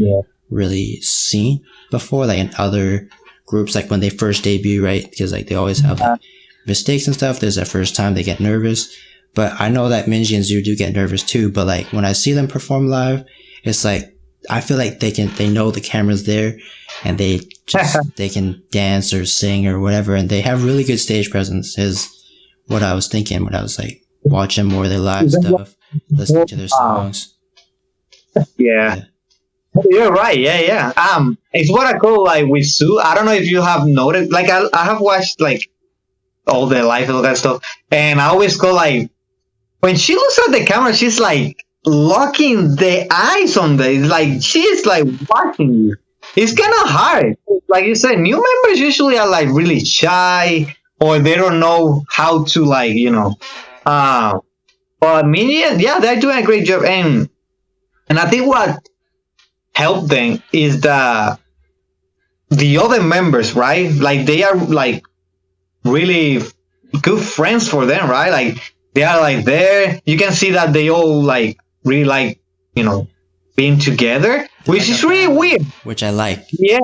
really seen before, like in other groups, like when they first debut, right? Because like they always have like, mistakes and stuff. There's that first time they get nervous. But I know that Minji and Zhu do get nervous too. But like when I see them perform live, it's like, I feel like they know the camera's there and they can dance or sing or whatever. And they have really good stage presence is what I was thinking when I was like watching more of their live stuff, listening to their songs. Yeah. You're right. Yeah. It's what I call like with Sue. I don't know if you have noticed, like I have watched like all the live and all that stuff. And I always go like, when she looks at the camera, she's like locking the eyes on the, like she's like watching you. It's kind of hard. Like you said, new members usually are like really shy or they don't know how to like, but Minion, yeah, they're doing a great job. And I think what helped them is the other members, right? Like they are like really good friends for them, right? Like they are like there. You can see that they all like really like, being together, which is really weird. Which I like. Yeah.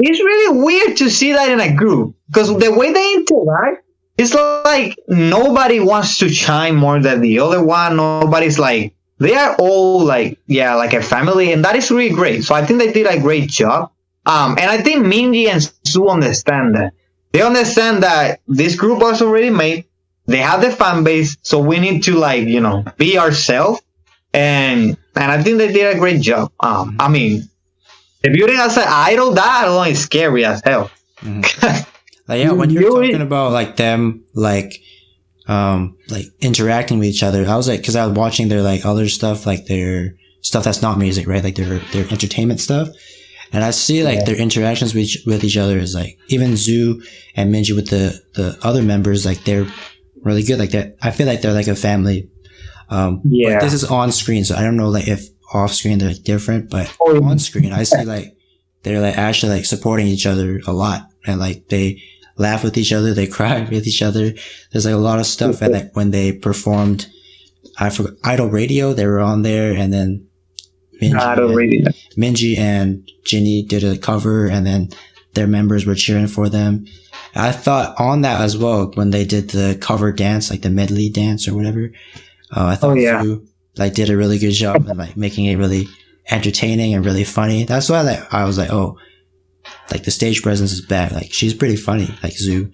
It's really weird to see that in a group because the way they interact, it's like nobody wants to shine more than the other one. Nobody's like, they are all like, yeah, like a family. And that is really great. So I think they did a great job. And I think Minji and Sue understand that. They understand that this group was already made. They have the fan base. So we need to like, be ourselves. And I think they did a great job. I mean, debuting as an idol, that alone is scary as hell. Mm-hmm. Like, yeah, when you're talking about like them, like interacting with each other, I was like, because I was watching their like other stuff, like their stuff that's not music, right? Like their entertainment stuff, and I see like their interactions with each other is like even Zoo and Minji with the other members, like they're really good. Like that, I feel like they're like a family. But this is on screen, so I don't know like if off screen they're different, but on screen I see like they're like actually like supporting each other a lot, and like they laugh with each other, they cry with each other. There's like a lot of stuff. And like when they performed, I forgot, Idol Radio, they were on there, and then Minji and Ginny did a cover, and then their members were cheering for them. I thought on that as well when they did the cover dance, like the medley dance or whatever. I thought you like did a really good job and like making it really entertaining and really funny. That's why like, I was like, oh, like the stage presence is bad. Like she's pretty funny, like Zoo.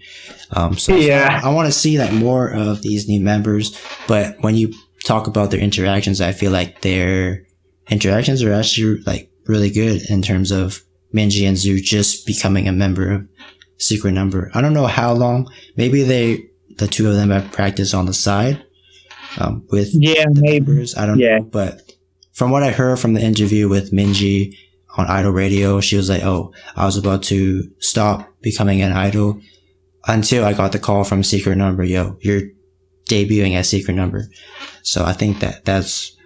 So I want to see like more of these new members. But when you talk about their interactions, I feel like their interactions are actually like really good in terms of Minji and Zoo just becoming a member of Secret Number. I don't know how long. Maybe the two of them have practiced on the side. With the members. I don't know, but from what I heard from the interview with Minji on Idol Radio, she was like, oh, I was about to stop becoming an idol until I got the call from Secret Number. Yo, you're debuting at Secret Number. So I think that's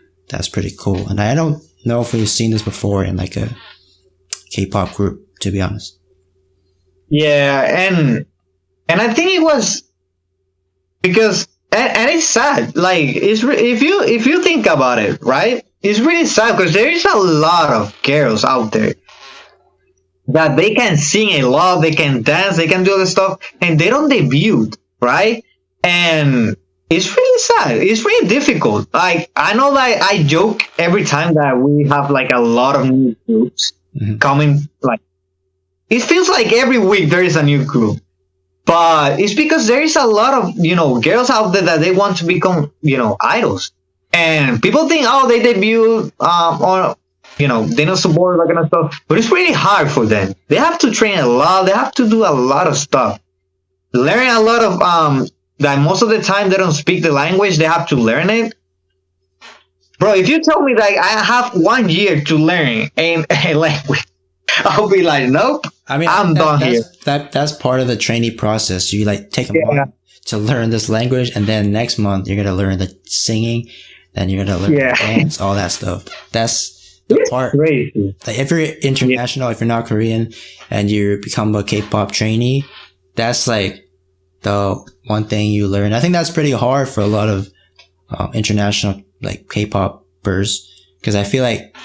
pretty cool. And I don't know if we've seen this before in like a K-pop group, to be honest. Yeah, and I think it was because and it's sad. Like if you think about it, right? It's really sad because there is a lot of girls out there that they can sing a lot, they can dance, they can do all this stuff, and they don't debut, right? And it's really sad. It's really difficult. Like I know that I joke every time that we have like a lot of new groups coming. Like it feels like every week there is a new group. But it's because there is a lot of, girls out there that they want to become, idols. And people think, oh, they debut, or, they don't support that kind of stuff. But it's really hard for them. They have to train a lot. They have to do a lot of stuff. Learn a lot of, that most of the time they don't speak the language. They have to learn it. Bro, if you tell me that I have 1 year to learn a language, I'll be like, nope. I mean, I'm done here. That's part of the trainee process. You like take a month to learn this language, and then next month you're gonna learn the singing, then you're gonna learn the dance, all that stuff. That's the part. Crazy. Like if you're international, if you're not Korean, and you become a K-pop trainee, that's like the one thing you learn. I think that's pretty hard for a lot of international like K-popers, because I feel like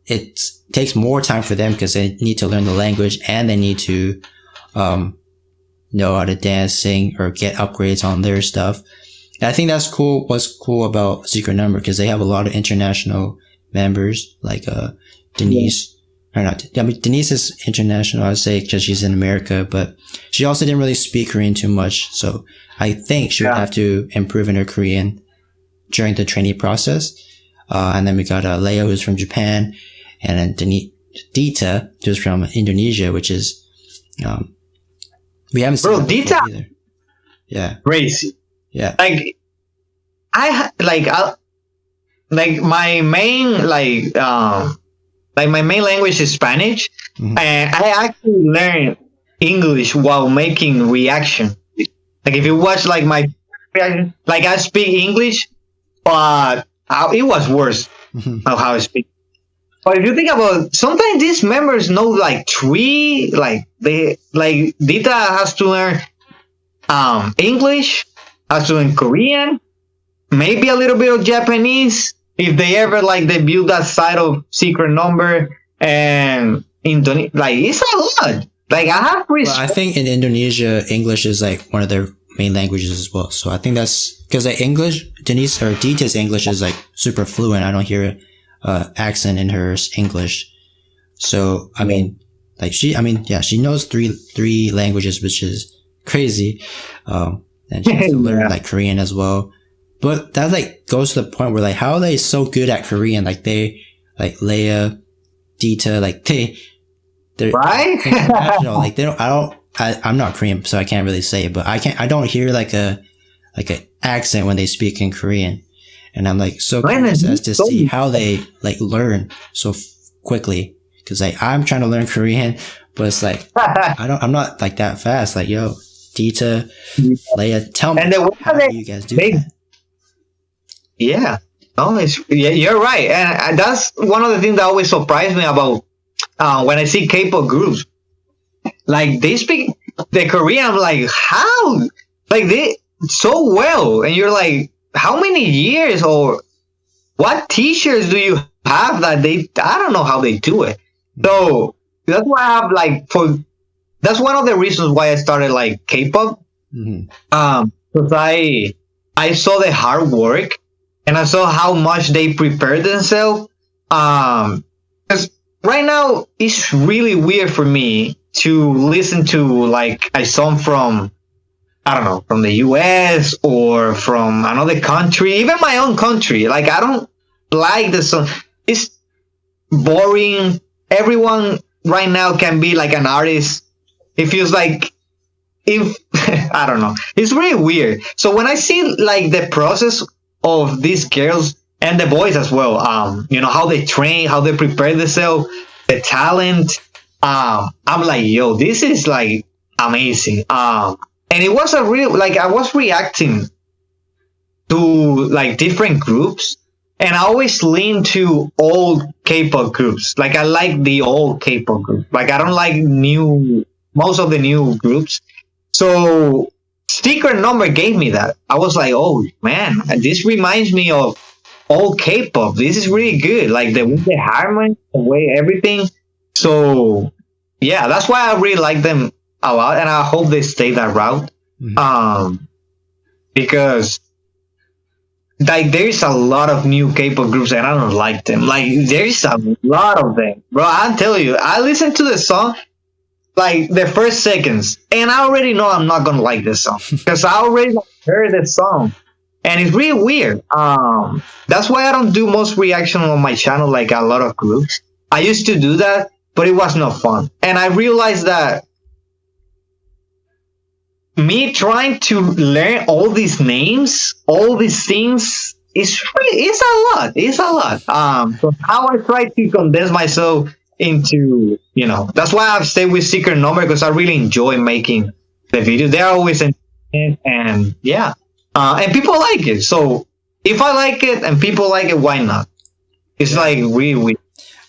it takes more time for them because they need to learn the language and they need to know how to dance, sing, or get upgrades on their stuff. And I think that's cool. What's cool about Secret Number, because they have a lot of international members, like Denise. Or not. I mean, Denise is international, I'd say, because she's in America, but she also didn't really speak Korean too much. So I think she would have to improve in her Korean during the trainee process. And then we got Leo, who's from Japan. And then Dita, who's from Indonesia, which is, we haven't seen Bro, Dita either. Yeah. Crazy. Yeah. Like, like my main my main language is Spanish, and I actually learned English while making reaction. Like if you watch like my reaction, like I speak English, but it was worse of how I speak. But if you think about, sometimes these members know like three, like Dita has to learn English, has to learn Korean, maybe a little bit of Japanese if they ever like debut that side of Secret Number, and Indonesia. Like it's a lot. Like I have well, I think in Indonesia, English is like one of their main languages as well. So I think that's because like English, Denise or Dita's English is like super fluent. I don't hear accent in her English. So I mean, like she knows three languages, which is crazy. And she has to learn like Korean as well. But that like goes to the point where like how are they so good at Korean? Like they like Leia, Dita, like they're right. international. Like they don't. I'm not Korean, so I can't really say it. But I don't hear like a accent when they speak in Korean, and I'm like so curious as to see how they like learn so quickly. Because like I'm trying to learn Korean, but it's like I'm not like that fast. Like yo, Dita, Leia, tell me how do you guys do that? Yeah, no, you're right, and that's one of the things that always surprised me about when I see K-pop groups. Like they speak the Korean, I'm like, how? Like they so well, and you're like, how many years or what t-shirts do you have that I don't know how they do it. So that's why I have that's one of the reasons why I started like K-pop. Because I saw the hard work and I saw how much they prepare themselves. Because right now it's really weird for me to listen to like a song from, I don't know, from the US or from another country, even my own country. Like I don't like the song. It's boring. Everyone right now can be like an artist. It feels like I don't know. It's really weird. So when I see like the process of these girls and the boys as well, how they train, how they prepare themselves, the talent, I'm like, yo, this is like amazing. And it was a real, like I was reacting to like different groups, and I always lean to old K-pop groups. Like I like the old K-pop groups. Like I don't like most of the new groups. So Secret Number gave me that. I was like, oh man, this reminds me of old K-pop. This is really good. Like the harmony, the way everything. So yeah, that's why I really like them a lot, and I hope they stay that route. Because like there's a lot of new K-pop groups and I don't like them. Like there's a lot of them, bro. I'll tell you, I listened to the song like the first seconds, and I already know I'm not gonna like this song because I already heard that song, and it's really weird. That's why I don't do most reaction on my channel like a lot of groups. I used to do that, but it was not fun, and I realized that me trying to learn all these names, all these things, it's a lot. It's a lot. So how I try to condense myself into, that's why I've stayed with Secret Number, because I really enjoy making the videos. They're always entertaining, and yeah, and people like it. So if I like it and people like it, why not? It's like really weird.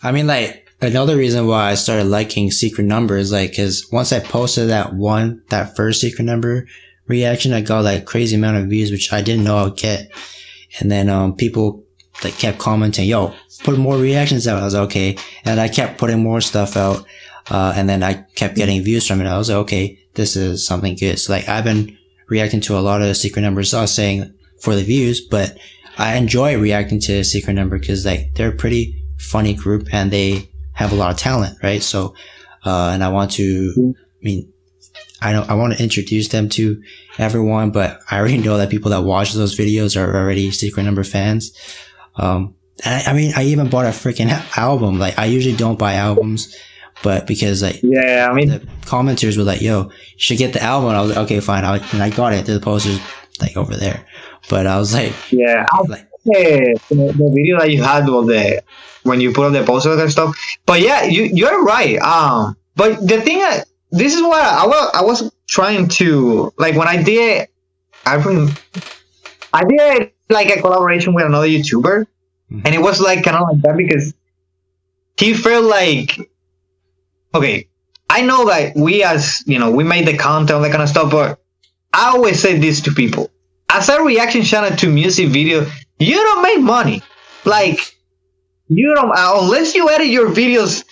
I mean, like another reason why I started liking Secret Number is like, cause once I posted that first Secret Number reaction, I got like a crazy amount of views, which I didn't know I would get. And then, people like kept commenting, yo, put more reactions out. I was like, okay. And I kept putting more stuff out. And then I kept getting views from it. I was like, okay, this is something good. So like I've been reacting to a lot of Secret Numbers. I was saying for the views, but I enjoy reacting to Secret Number because like they're a pretty funny group and they have a lot of talent, right? So, and I want to introduce them to everyone, but I already know that people that watch those videos are already Secret Number fans. And I even bought a freaking album. Like, I usually don't buy albums, but because like, the commenters were like, yo, you should get the album. And I was like, okay, fine. And I got it. The poster's like over there. But I was like, the video that you had of the when you put up the posters and stuff. But yeah, you're right. But the thing, this is what I was trying to like when I did. I did like a collaboration with another YouTuber, and it was like kind of like that because he felt like, okay, I know that we as we made the content, all that kind of stuff, but I always say this to people: as a reaction channel to music video, you don't make money. Like you don't unless you edit your videos,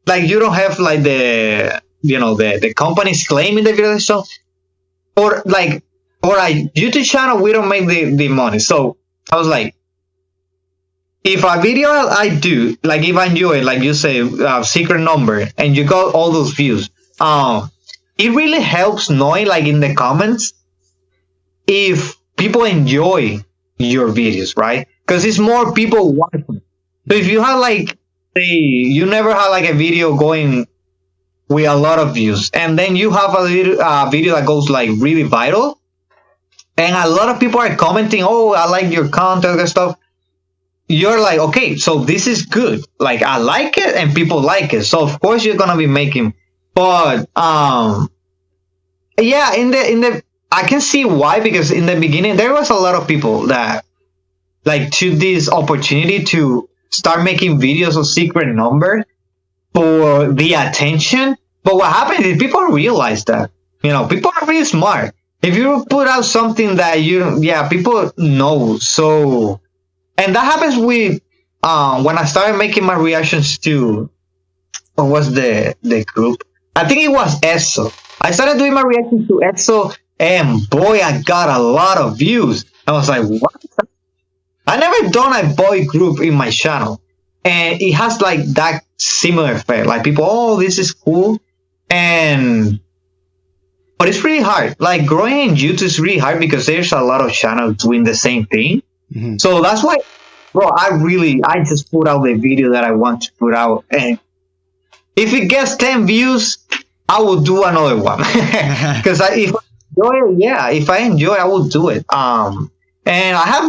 like you don't have like the company's claim in the video stuff, or like. For a YouTube channel, we don't make the money. So I was like, if a video I do, like if I enjoy it, like you say, secret number, and you got all those views, it really helps knowing, like in the comments, if people enjoy your videos, right? Because it's more people watching. So if you have like, say, you never had like a video going with a lot of views, and then you have a video that goes like really viral. And a lot of people are commenting, oh, I like your content and stuff. You're like, okay, so this is good. Like, I like it and people like it. So, of course, you're going to be making. But, yeah, I can see why, because in the beginning, there was a lot of people that, like, took this opportunity to start making videos of secret number for the attention. But what happened is people realize that, people are really smart. If you put out something that people know. So, and that happens with, when I started making my reactions to, what was the group? I think it was EXO. I started doing my reactions to EXO, and boy, I got a lot of views. I was like, what? I never done a boy group in my channel. And it has like that similar effect. Like people, oh, this is cool. But it's really hard. Like growing in YouTube is really hard because there's a lot of channels doing the same thing. Mm-hmm. So that's why, bro, I just put out the video that I want to put out. And if it gets 10 views, I will do another one. Because if I enjoy it, I will do it. And I have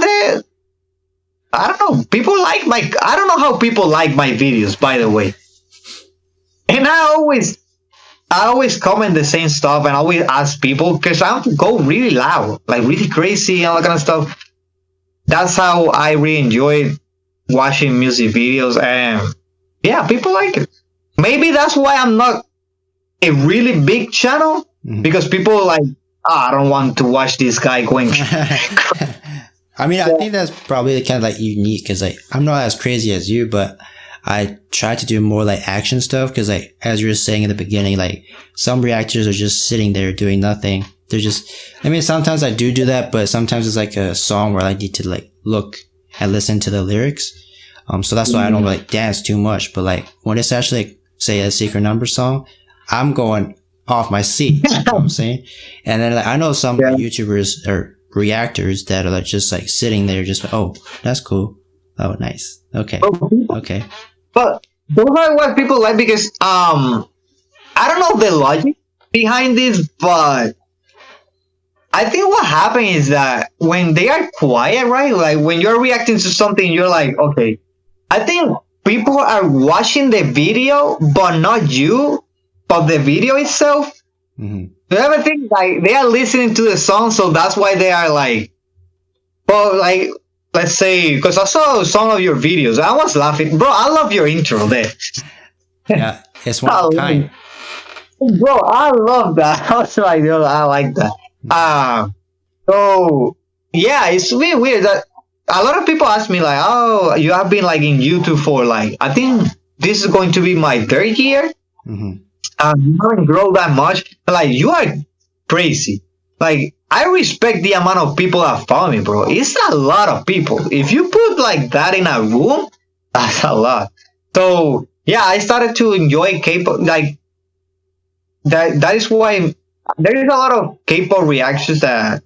I don't know, I don't know how people like my videos, by the way. And I always comment the same stuff and I always ask people because I go really loud, like really crazy and all that kind of stuff. That's how I really enjoy watching music videos, and yeah, people like it. Maybe that's why I'm not a really big channel, because people like, I don't want to watch this guy going. I mean, I think that's probably kind of like unique because like I'm not as crazy as you, but I try to do more like action stuff because like as you were saying in the beginning, like some reactors are just sitting there doing nothing. They're just, I mean, sometimes I do that, but sometimes it's like a song where I need to like look and listen to the lyrics. So that's why I don't like dance too much. But like when it's actually like, say a secret number song, I'm going off my seat. You know what I'm saying? And then like, I know some YouTubers or reactors that are like just like sitting there just like, oh, that's cool. Oh, nice. Okay. Okay. But those are what people like because I don't know the logic behind this, but I think what happened is that when they are quiet, right? Like when you're reacting to something, you're like, okay. I think people are watching the video, but not you, but the video itself. Mm-hmm. You ever think like they are listening to the song, so that's why they are like, well, like, let's say, because I saw some of your videos, I was laughing, bro. I love your intro there. Yeah, it's one of a kind. Bro, I love that. I was like, yo, I like that. So yeah, it's really weird that a lot of people ask me like, oh, you have been like in YouTube for like, I think this is going to be my third year. Mm-hmm. You haven't grown that much. Like, you are crazy. Like, I respect the amount of people that follow me, bro. It's a lot of people. If you put like that in a room, that's a lot. So yeah, I started to enjoy K-pop. Like that is why there is a lot of K-pop reactions that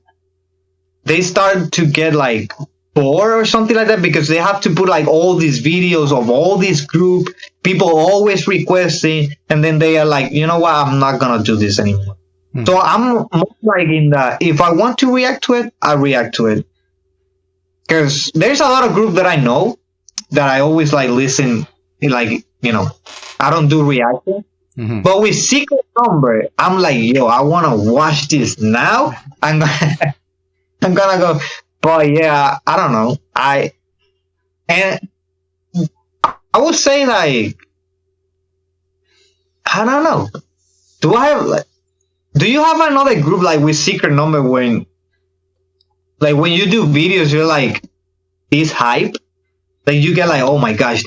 they start to get like bored or something like that because they have to put like all these videos of all this group, people always requesting, and then they are like, you know what, I'm not gonna do this anymore. So I'm more like in that if I want to react to it, I react to it. because there's a lot of groups that I know that I always like listen, like, I don't do reaction. Mm-hmm. But with Secret Number, I'm like, yo, I want to watch this now. I'm gonna go. But yeah, I don't know. I would say, like, I don't know. Do you have another group like with Secret Number when you do videos, you're like this hype? Like you get like, oh my gosh.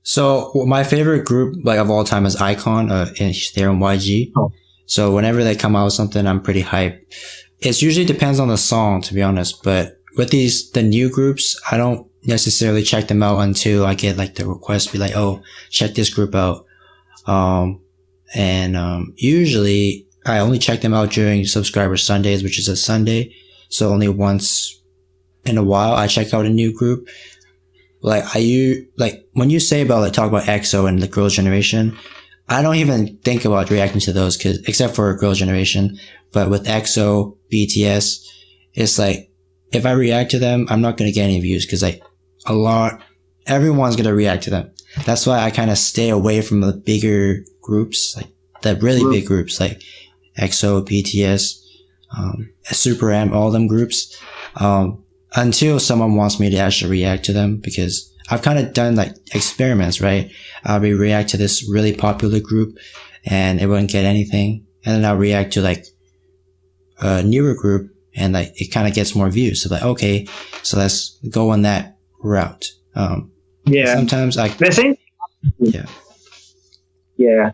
So my favorite group like of all time is Icon. And they're in YG. Oh. So whenever they come out with something, I'm pretty hyped. It usually depends on the song, to be honest. But with the new groups, I don't necessarily check them out until I get like the request, be like, oh, check this group out. Usually I only check them out during Subscriber Sundays, which is a Sunday. So only once in a while I check out a new group. Like when you say about talk about EXO and the Girls' Generation, I don't even think about reacting to those except for Girls' Generation. But with EXO, BTS, it's like, if I react to them, I'm not going to get any views because everyone's going to react to them. That's why I kind of stay away from the bigger groups, like the really big groups like EXO, BTS, Super M, all them groups, until someone wants me to actually react to them, because I've kind of done like experiments, right? I'll react to this really popular group and it wouldn't get anything. And then I'll react to like a newer group and like it kind of gets more views. So like, okay, so let's go on that route. Yeah. Sometimes the same. Yeah. Yeah.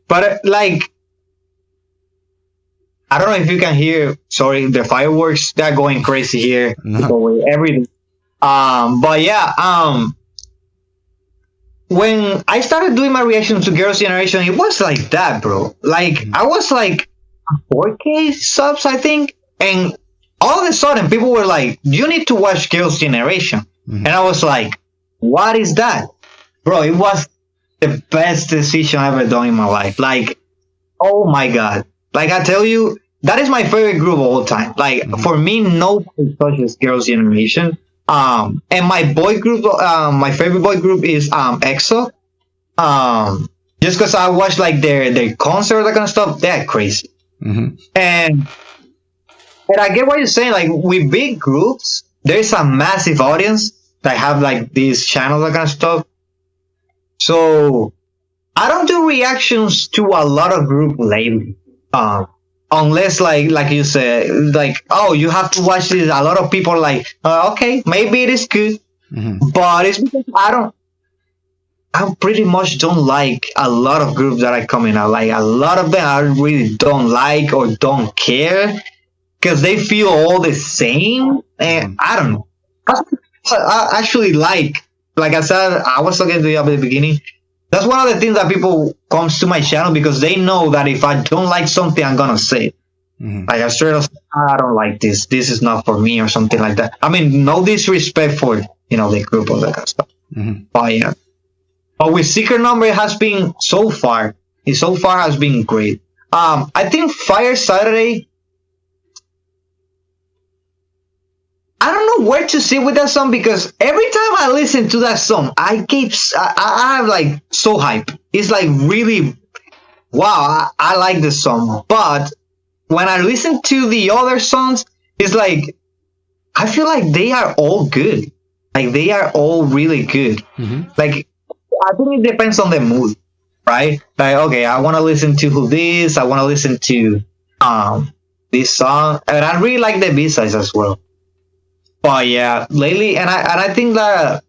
But like, I don't know if you can hear, sorry, the fireworks, they're going crazy here. No. Everything. But yeah, when I started doing my reaction to Girls' Generation, it was like that, bro. Like, I was like 4K subs, I think. And all of a sudden, people were like, you need to watch Girls' Generation. Mm-hmm. And I was like, what is that? Bro, it was the best decision I've ever done in my life. Like, oh my God. Like, I tell you, that is my favorite group of all time. Like, for me, nobody touches Girls' Generation. And my boy group, my favorite boy group is EXO. Just because I watch like their concert, that kind of stuff, they're crazy. Mm-hmm. And I get what you're saying. Like, with big groups, there's a massive audience that have like these channels, that kind of stuff. So I don't do reactions to a lot of group lately. Unless like you said, like, oh, you have to watch this. A lot of people are like, okay, maybe it is good. Mm-hmm. But it's because I pretty much don't like a lot of groups that are coming out. Like, a lot of them I really don't like or don't care because they feel all the same. And I don't know. I actually like I said, I was talking to you at the beginning. That's one of the things that people comes to my channel because they know that if I don't like something, I'm gonna say it. Mm-hmm. Like, I straight up say, I don't like this. This is not for me, or something like that. I mean, no disrespect for the group or that kind of stuff. Mm-hmm. But yeah. But with Secret Number, it has been so far has been great. I think Fire Saturday, I don't know where to sit with that song because every time I listen to that song, I'm like so hype. It's like really, wow, I like this song. But when I listen to the other songs, it's like, I feel like they are all good. Like, they are all really good. Mm-hmm. Like, I think it depends on the mood, right? Like, okay, I want to listen to this. I want to listen to this song. And I really like the B-sides as well. But yeah, lately, and I think that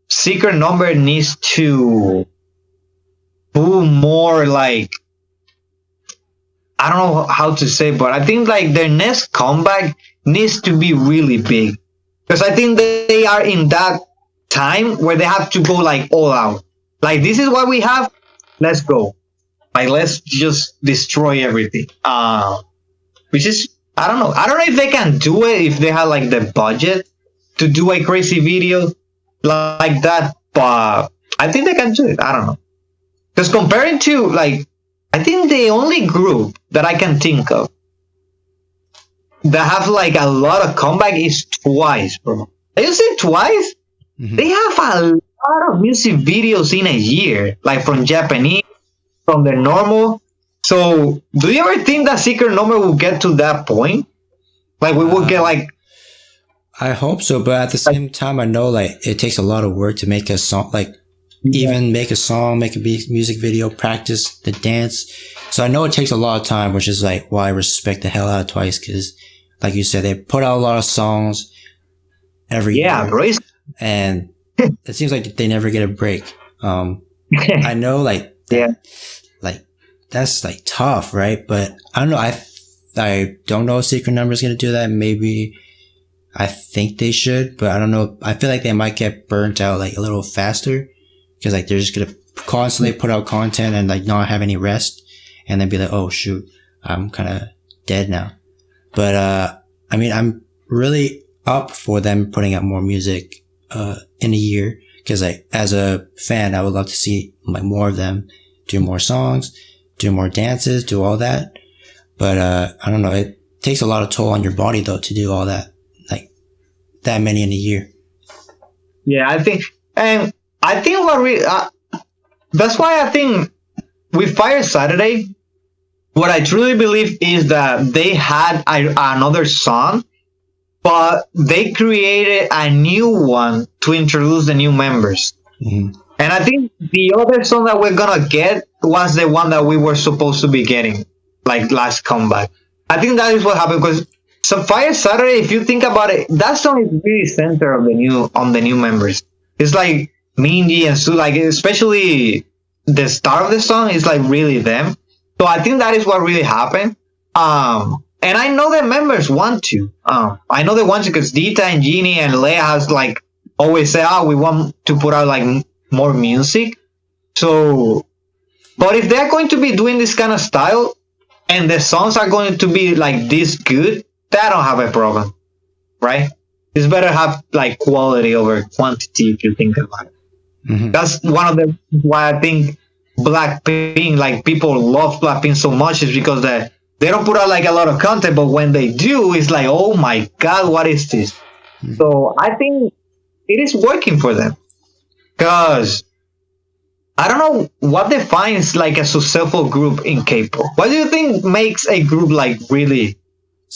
Secret Number needs to do more, like, I don't know how to say, but I think like their next comeback needs to be really big. Because I think they are in that time where they have to go like all out. Like, this is what we have, let's go. Like, let's just destroy everything. Which is, I don't know if they can do it, if they have like the budget to do a crazy video like that, but I think they can do it. I don't know. Because comparing to, like, I think the only group that I can think of that have like a lot of comeback is Twice, bro. you say twice? Mhm. They have a lot of music videos in a year, like from Japanese, from the normal. So, do you ever think that secret number will get to that point? Like, we will get like, I hope so, but at the same time, I know like it takes a lot of work to make a song, like even make a song, make a music video, practice the dance. So I know it takes a lot of time, which is like why I respect the hell out of Twice, because like you said, they put out a lot of songs every year, bro. and it seems like they never get a break. I know like that, like that's like tough, right? But I don't know. I don't know if Secret Number is gonna do that. Maybe. I think they should, but I don't know. I feel like they might get burnt out like a little faster because like they're just gonna constantly put out content and like not have any rest, and then be like, oh shoot, I'm kind of dead now. But I mean, I'm really up for them putting out more music in a year, because like as a fan, I would love to see like more of them do more songs, do more dances, do all that. But I don't know. It takes a lot of toll on your body though to do all that. That many in a year. Yeah, I think what we that's why I think with Fire Saturday, what I truly believe is that they had another song, but they created a new one to introduce the new members. Mm-hmm. And I think the other song that we're gonna get was the one that we were supposed to be getting, like last comeback. I think that is what happened, because so Fire Saturday, if you think about it, that song is really center of the new members. It's like Minji and Sue, like especially the start of the song is like really them. So I think that is what really happened. And I know the members want to. I know they want to because Dita and Jeannie and Leia has like always said, "Oh, we want to put out like more music." So, but if they're going to be doing this kind of style and the songs are going to be like this good, I don't have a problem, right? It's better have like quality over quantity if you think about it. Mm-hmm. That's one of the why I think Blackpink, like people love Blackpink so much, is because they don't put out like a lot of content, but when they do, it's like, oh my god, what is this? Mm-hmm. So I think it is working for them, because I don't know what defines like a successful group in K-pop. What do you think makes a group like really?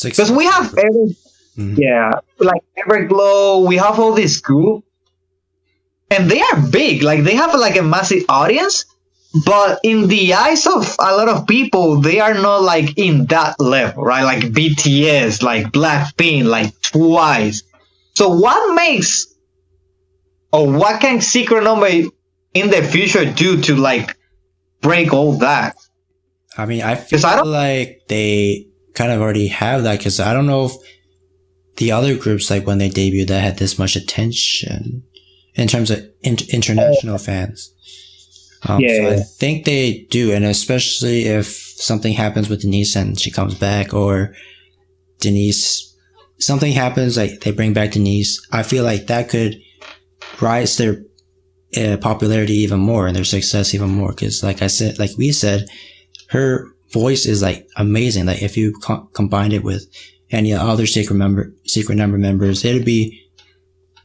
Because we have like Everglow, we have all this group, and they are big. Like they have like a massive audience, but in the eyes of a lot of people, they are not like in that level, right? Like BTS, like Blackpink, like Twice. So what makes, or what can Secret Number in the future do to like break all that? I mean, I feel like they kind of already have that, because I don't know if the other groups, like when they debuted, that had this much attention in terms of international fans. So I think they do, and especially if something happens with Denise and she comes back, or Denise, something happens, like they bring back Denise, I feel like that could rise their popularity even more and their success even more. Because like I said, like we said, her voice is like amazing. Like if you combined it with any other secret number members, it'd be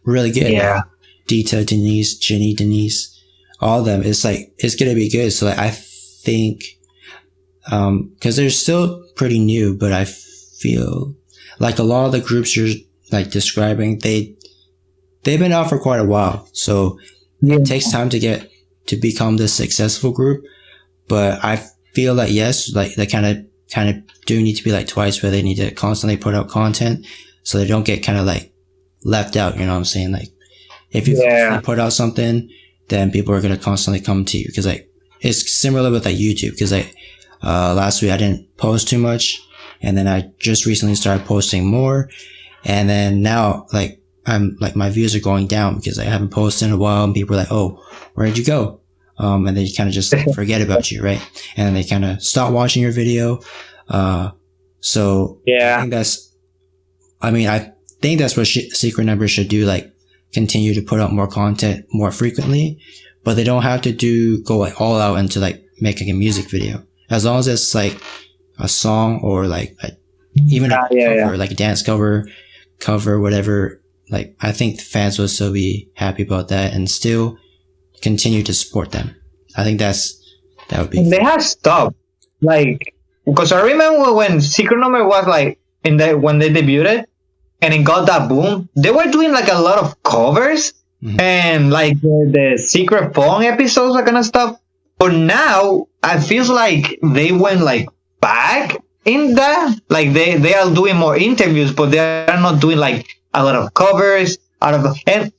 really good. Yeah. Like Dita, Denise, Jenny, Denise, all of them. It's like, it's gonna be good. So like, I think, cause they're still pretty new, but I feel like a lot of the groups you're like describing, they've been out for quite a while. So it takes time to become this successful group. But I feel like, yes, like they kind of do need to be like Twice, where they need to constantly put out content so they don't get kind of like left out. You know what I'm saying? Like if you constantly put out something, then people are going to constantly come to you. Cause like it's similar with like YouTube. Cause like, last week I didn't post too much, and then I just recently started posting more. And then now like I'm like, my views are going down because I haven't posted in a while, and people are like, oh, where'd you go? And they kind of just like, forget about you, right? And then they kind of stop watching your video. So I think that's what Secret Number should do. Like continue to put out more content more frequently, but they don't have to go like all out into like making a music video. As long as it's like a song or like even a cover, like a dance cover, whatever, like, I think fans will still be happy about that and still continue to support them. I think that would be. They have stopped, like, because I remember when Secret Number was like when they debuted and it got that boom, they were doing like a lot of covers and like the Secret Phone episodes, that kind of stuff. But now I feel like they went like back in that, like they are doing more interviews, but they are not doing like a lot of covers and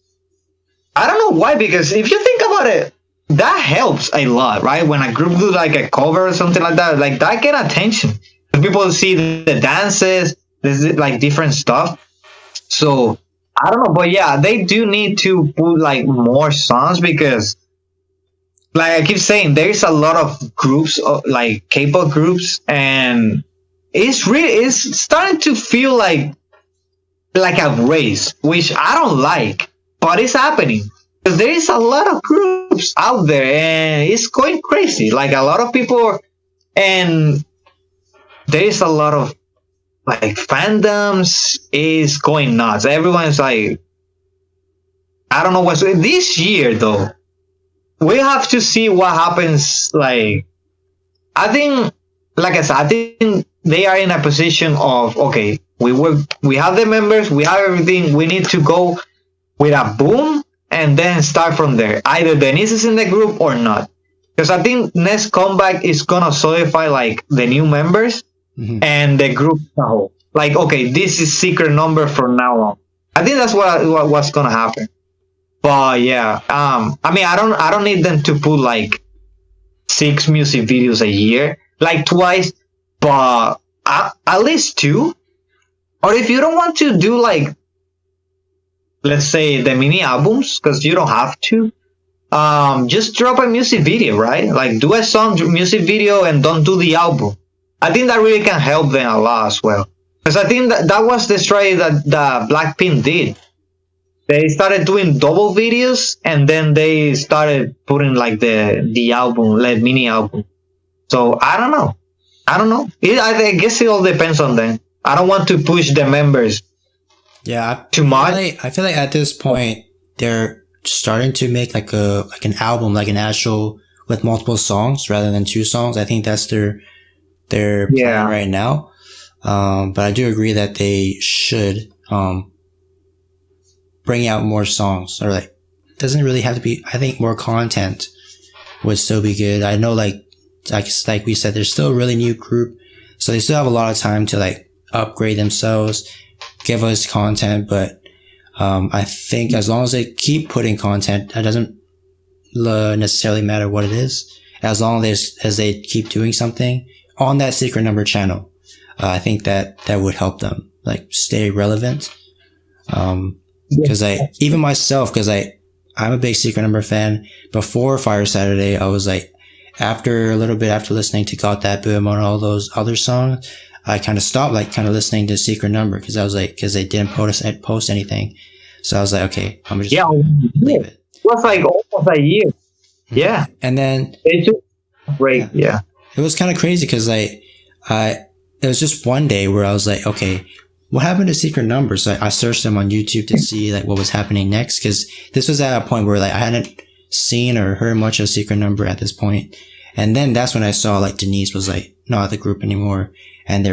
I don't know why, because if you think about it, that helps a lot, right? When a group do like a cover or something like that get attention. People see the dances, there's like different stuff. So I don't know, but yeah, they do need to put like more songs, because like I keep saying, there's a lot of groups, like K-pop groups, and it's starting to feel like a race, which I don't like, but it's happening. Because there is a lot of groups out there and it's going crazy. Like a lot of people, and there is a lot of like fandoms is going nuts. Everyone's like, I don't know what's this year though. We have to see what happens. Like, I think, like I said, I think they are in a position of, okay, we have the members, we have everything. We need to go with a boom and then start from there. Either Denise is in the group or not. Because I think next comeback is gonna solidify like the new members and the group as a whole. Like, okay, this is Secret Number from now on. I think that's what's gonna happen. But yeah, I mean, I don't need them to put like 6 music videos a year, like twice, but at least 2. Or if you don't want to do like, let's say the mini albums, because you don't have to, just drop a music video, right? Like do a song music video and don't do the album. I think that really can help them a lot as well. Because I think that was the strategy that Blackpink did. They started doing double videos and then they started putting like the album, like mini album. So I don't know. I guess it all depends on them. I don't want to push the members. Yeah, too much. I feel like at this point they're starting to make like an album, like an actual with multiple songs rather than 2 songs. I think that's their plan right now. But I do agree that they should bring out more songs, or like, it doesn't really have to be. I think more content would still be good. I know like we said, they're still a really new group, so they still have a lot of time to like upgrade themselves, give us content. But I think as long as they keep putting content, it doesn't necessarily matter what it is, as long as they keep doing something on that Secret Number channel. I think that would help them like stay relevant. Because even myself, because I'm a big Secret Number fan. Before Fire Saturday, I was like, after listening to Got That Boom and all those other songs, I kind of stopped like kind of listening to Secret Number, because I was like, because they didn't post anything. So I was like, okay, I'm just leave it. It was like almost a year. Yeah. And then it's just great. Yeah. It was kind of crazy because it was just one day where I was like, okay, what happened to Secret Number? So I searched them on YouTube to see like what was happening next, because this was at a point where like I hadn't seen or heard much of Secret Number at this point. And then that's when I saw like Denise was like not at the group anymore, and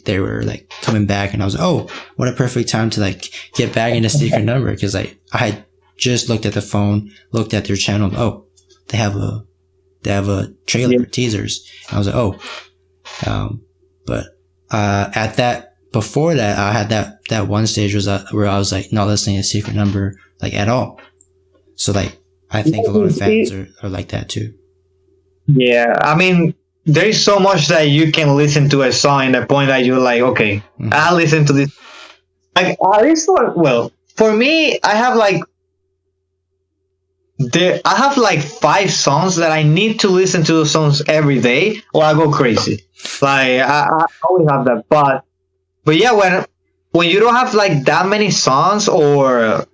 they were like coming back, and I was like, oh, what a perfect time to like get back into Secret Number, because I had just looked at the phone, looked at their channel. Oh, they have a trailer, teasers. And I was like, oh, but at that. Before that, I had that one stage where I was like not listening to Secret Number like at all. So like, I think a lot of fans are like that too. Yeah, I mean, there is so much that you can listen to a song in the point that you're like, okay, I'll listen to this. Like, well, for me, I have like 5 songs that I need to listen to those songs every day, or I go crazy. Like, I always have that, but yeah, when you don't have like that many songs, or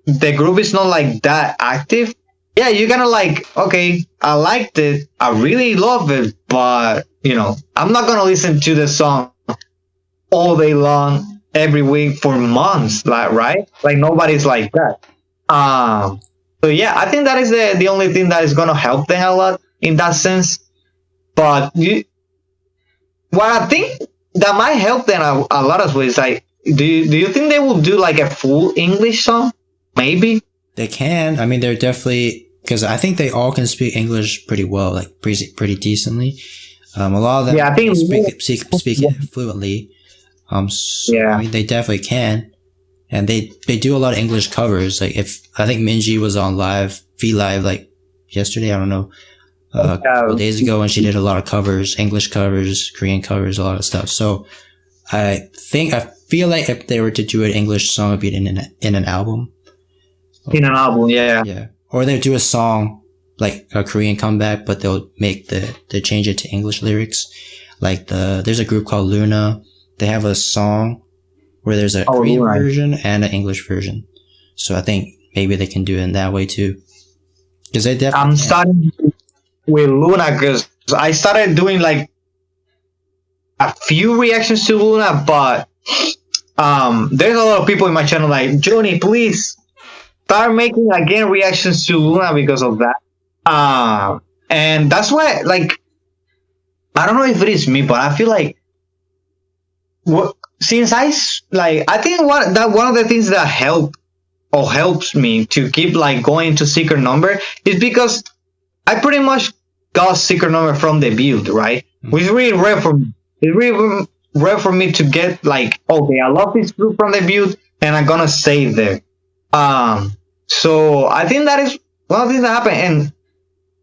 the group is not like that active, yeah, you're gonna like, okay, I liked it, I really love it, but you know, I'm not gonna listen to the song all day long every week for months, like, right? Like nobody's like that. So yeah, I think that is the only thing that is gonna help them a lot in that sense. But what I think that might help them a lot as well is like, do you think they will do like a full English song? Maybe They can. I mean, they're definitely, because I think they all can speak English pretty well, like pretty decently. A lot of them I think speak it fluently. I mean, they definitely can, and they do a lot of English covers. Like I think Minji was on V Live like yesterday. I don't know, a couple days ago, and she did a lot of covers, English covers, Korean covers, a lot of stuff. So I feel like if they were to do an English song, it'd be in an album. In an album, yeah. Yeah. Or they do a song like a Korean comeback, but they'll make they change it to English lyrics. Like there's a group called Luna. They have a song where there's a Korean version and an English version. So I think maybe they can do it in that way too. Because they definitely. I'm starting with Luna because I started doing like a few reactions to Luna, but there's a lot of people in my channel like, Johnny, please start making again reactions to Luna because of that. And that's why, like, I don't know if it is me, but I feel like since I think one of the things that helps me to keep like going to Secret Number is because I pretty much got Secret Number from the build, right? Mm-hmm. Which is really rare for me. It's really rare for me to get like, okay, I love this group from the build and I'm gonna stay there. So I think that is one of the things that happened.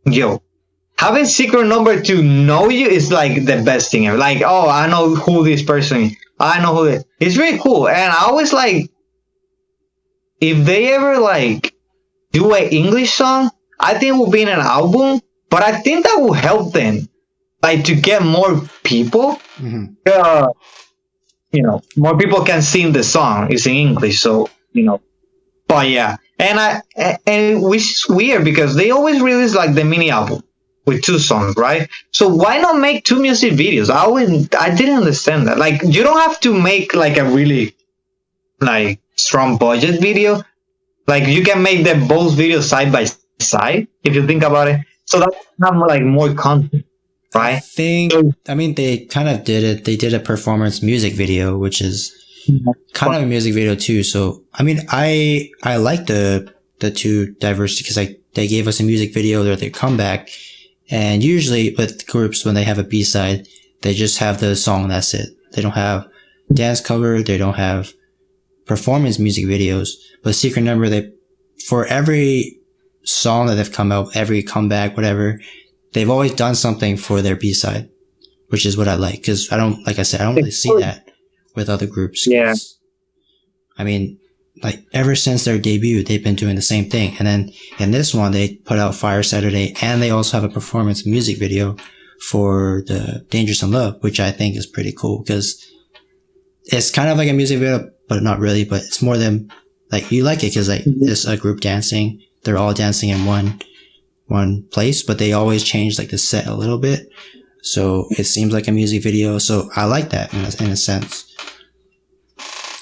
And having Secret Number to know you is like the best thing ever. Like, oh, I know who this person is. I know who it's really cool. And I always like, if they ever like do an English song, I think it will be in an album, but I think that will help them like to get more people. Mm-hmm. More people can sing the song. It's in English, so but yeah. And which is weird because they always release like the mini album with 2 songs, right? So why not make 2 music videos? I didn't understand that. Like, you don't have to make like a really like strong budget video. Like, you can make the both videos side by side if you think about it. So that's like more content, right? I mean, they kind of did it. They did a performance music video, which is kind of a music video too. So I mean, I like the 2 diversity because they gave us a music video, they're their comeback, and usually with groups when they have a B-side, they just have the song, that's it. They don't have dance cover, they don't have performance music videos. But Secret Number, for every song that they've come out, every comeback, whatever, they've always done something for their B-side, which is what I like, because I don't really see that with other groups. Yeah. I mean, like, ever since their debut, they've been doing the same thing. And then in this one, they put out Fire Saturday, and they also have a performance music video for the Dangerous in Love, which I think is pretty cool because it's kind of like a music video, but not really. But it's more than like, you like it because like there's a group dancing. They're all dancing in one place, but they always change like the set a little bit. So it seems like a music video. So I like that in a sense.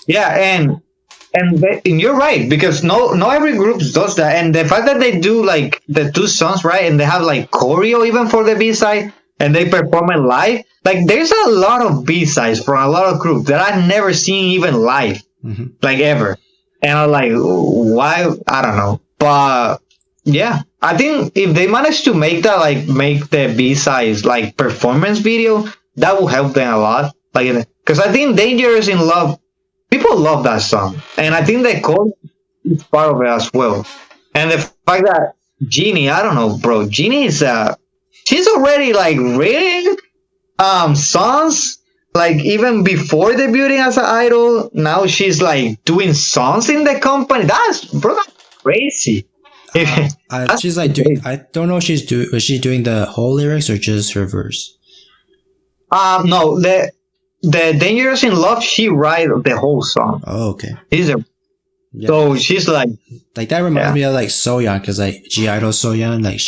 Yeah, and you're right, because no every group does that, and the fact that they do like the 2 songs, right, and they have like choreo even for the B-side, and they perform it live. Like, there's a lot of B-sides from a lot of groups that I've never seen even live, like ever. And I'm like, why? I don't know, but yeah, I think if they manage to make that, like make the B-sides like performance video, that will help them a lot. Like, because I think Dangerous in Love, people love that song, and I think the chorus is part of it as well. And the fact that Jeannie, I don't know, bro, Jeannie is she's already like writing songs like even before debuting as an idol. Now she's like doing songs in the company. That's crazy. She's like doing. I don't know. Was she doing the whole lyrics or just her verse? No, the Dangerous in Love, she write the whole song. Oh, okay. So she's like that reminds me of like Soyeon, because like G-Idol Soyeon, like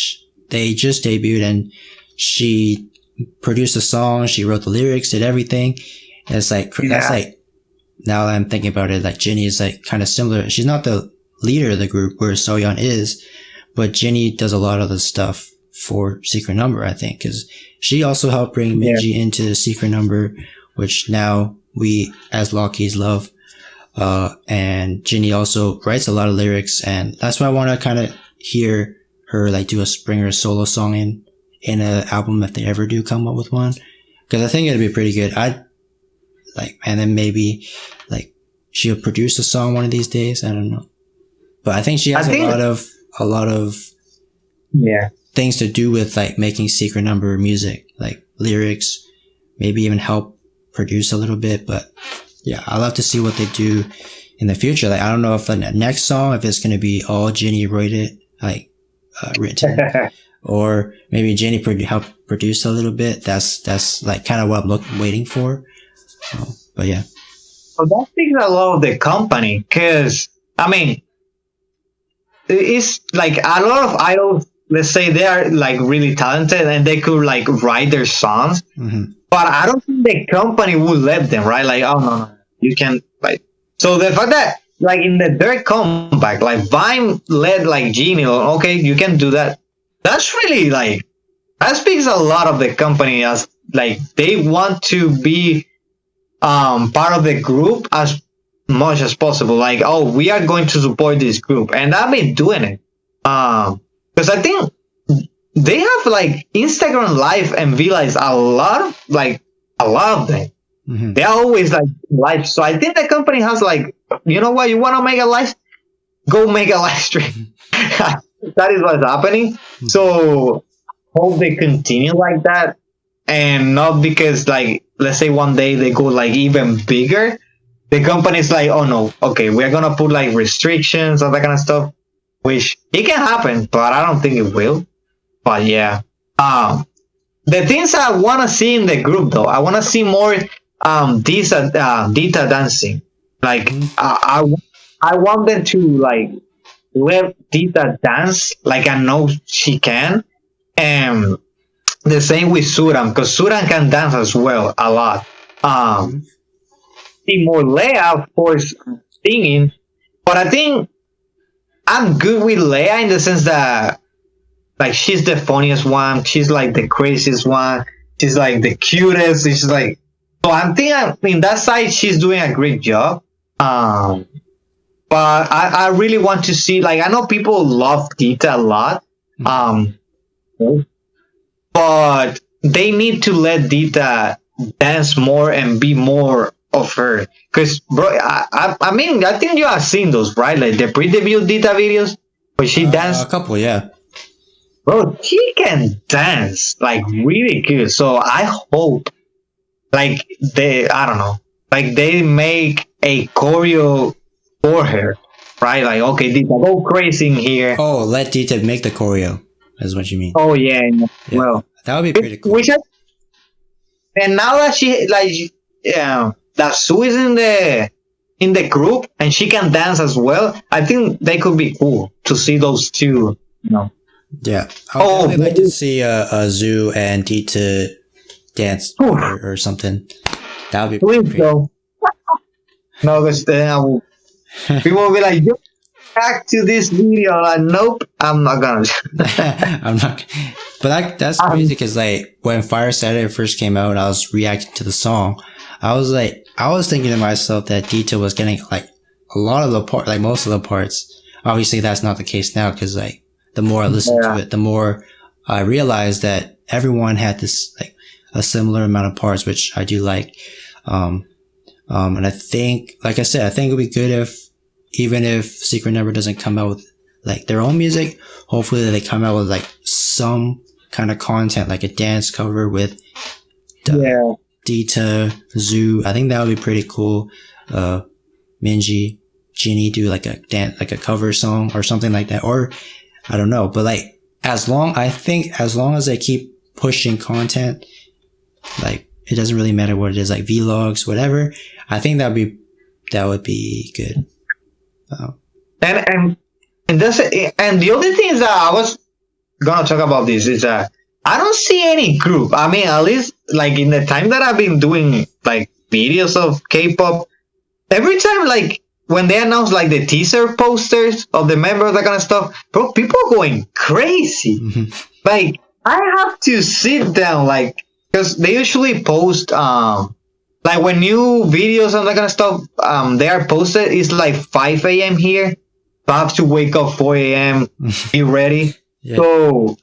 they just debuted and she produced a song, she wrote the lyrics, did everything. And it's like that's like now that I'm thinking about it, like Jennie is like kind of similar. She's not the leader of the group where Soyeon is, but Jennie does a lot of the stuff for Secret Number, I think, because she also helped bring Minji into Secret Number, which now we as lockeys love. And Jennie also writes a lot of lyrics, and that's why I want to kind of hear her like do bring her solo song in an album if they ever do come up with one, because I think it'd be pretty good. And then maybe like she'll produce a song one of these days. I don't know, but I think she has a lot of things to do with like making Secret Number music, like lyrics, maybe even help produce a little bit. But yeah, I'll have to see what they do in the future. Like, I don't know if the next song, if it's going to be all Jennie written, or maybe Jennie help produce a little bit. That's like kind of what I'm waiting for. But yeah. Well, that speaks a lot of the company, because I mean, it's like a lot of idols, let's say they are like really talented and they could like write their songs, but I don't think the company would let them, right? Like, oh no, you can't, like. So the fact that like in their comeback, like Vine let like Jennie, okay, you can do that. That's really like, that speaks a lot of the company, as like they want to be part of the group as much as possible. Like, oh, we are going to support this group, and I've been doing it. Because I think they have like Instagram Live and V-Lives a lot of them. They're always like live. So I think the company has like, you know what, you want to make a live? Go make a live stream. That is what's happening. So hope they continue like that, and not because like, let's say one day they go like even bigger, the company's like, oh no, okay, we're gonna put like restrictions and that kind of stuff, which it can happen, but I don't think it will. But yeah, the things I want to see in the group though, I want to see more Dita dancing. Like I want them to like let Dita dance like I know she can, and the same with Suran, because Suran can dance as well a lot. See more Leia, of course, singing, but I think I'm good with Leia in the sense that like she's the funniest one, she's like the craziest one, she's like the cutest. She's like, so I think in that side she's doing a great job. But I really want to see, like, I know people love Dita a lot, but they need to let Dita dance more and be more of her. Because, bro, I mean, I think you have seen those, right? Like the pre-debut Dita videos where she danced. A couple, yeah. Bro, she can dance like really good. So I hope, like, I don't know, like they make a choreo for her, right? Like, okay, Dita, go crazy in here. Oh, let Dita make the choreo, is what you mean. Oh, yeah. Well, that would be pretty cool. And now that she, like, that Sue is in the group and she can dance as well, I think they could be cool to see those two, you know. Yeah. I would like to see Zoo and Dita dance or something. That would be please great. No, because then people will be like, back to this video. Like, nope, I'm not gonna. I'm not. But that's crazy because like when Fire Saturday first came out, I was reacting to the song. I was thinking to myself that Dita was getting like a lot of the part, like most of the parts. Obviously, that's not the case now because like the more I listen to it, the more I realized that everyone had this like a similar amount of parts, which I do like. And I think, like I said, I think it'd be good if, even if Secret Number doesn't come out with like their own music, hopefully they come out with like some kind of content, like a dance cover with Dita, Zoo. I think that would be pretty cool. Minji, Jennie do like a dance, like a cover song or something like that. Or I don't know, but like as long as they keep pushing content, like it doesn't really matter what it is, like vlogs, whatever. I think that would be good. And the other thing is that I was gonna talk about this is that I don't see any group. I mean, at least like in the time that I've been doing like videos of K-pop, every time, like, when they announce like the teaser posters of the members, that kind of stuff, bro, people are going crazy. Like, I have to sit down, like, because they usually post, like, when new videos and that kind of stuff, they are posted, it's like 5 a.m. here. So I have to wake up 4 a.m., be ready. Yeah. So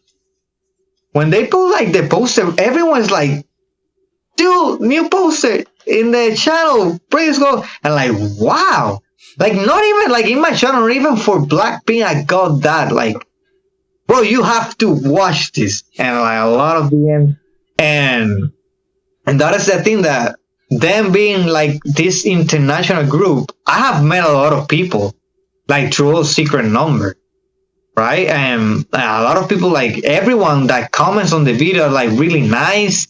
when they post like the poster, everyone's like, dude, new poster in the channel, praise God. And like, wow. Like, not even like in my channel, or even for Blackpink, I got that. Like, bro, you have to watch this. And like a lot of DMs. And that is the thing, that them being like this international group, I have met a lot of people like through a secret number, right? And a lot of people, like everyone that comments on the video, are like really nice.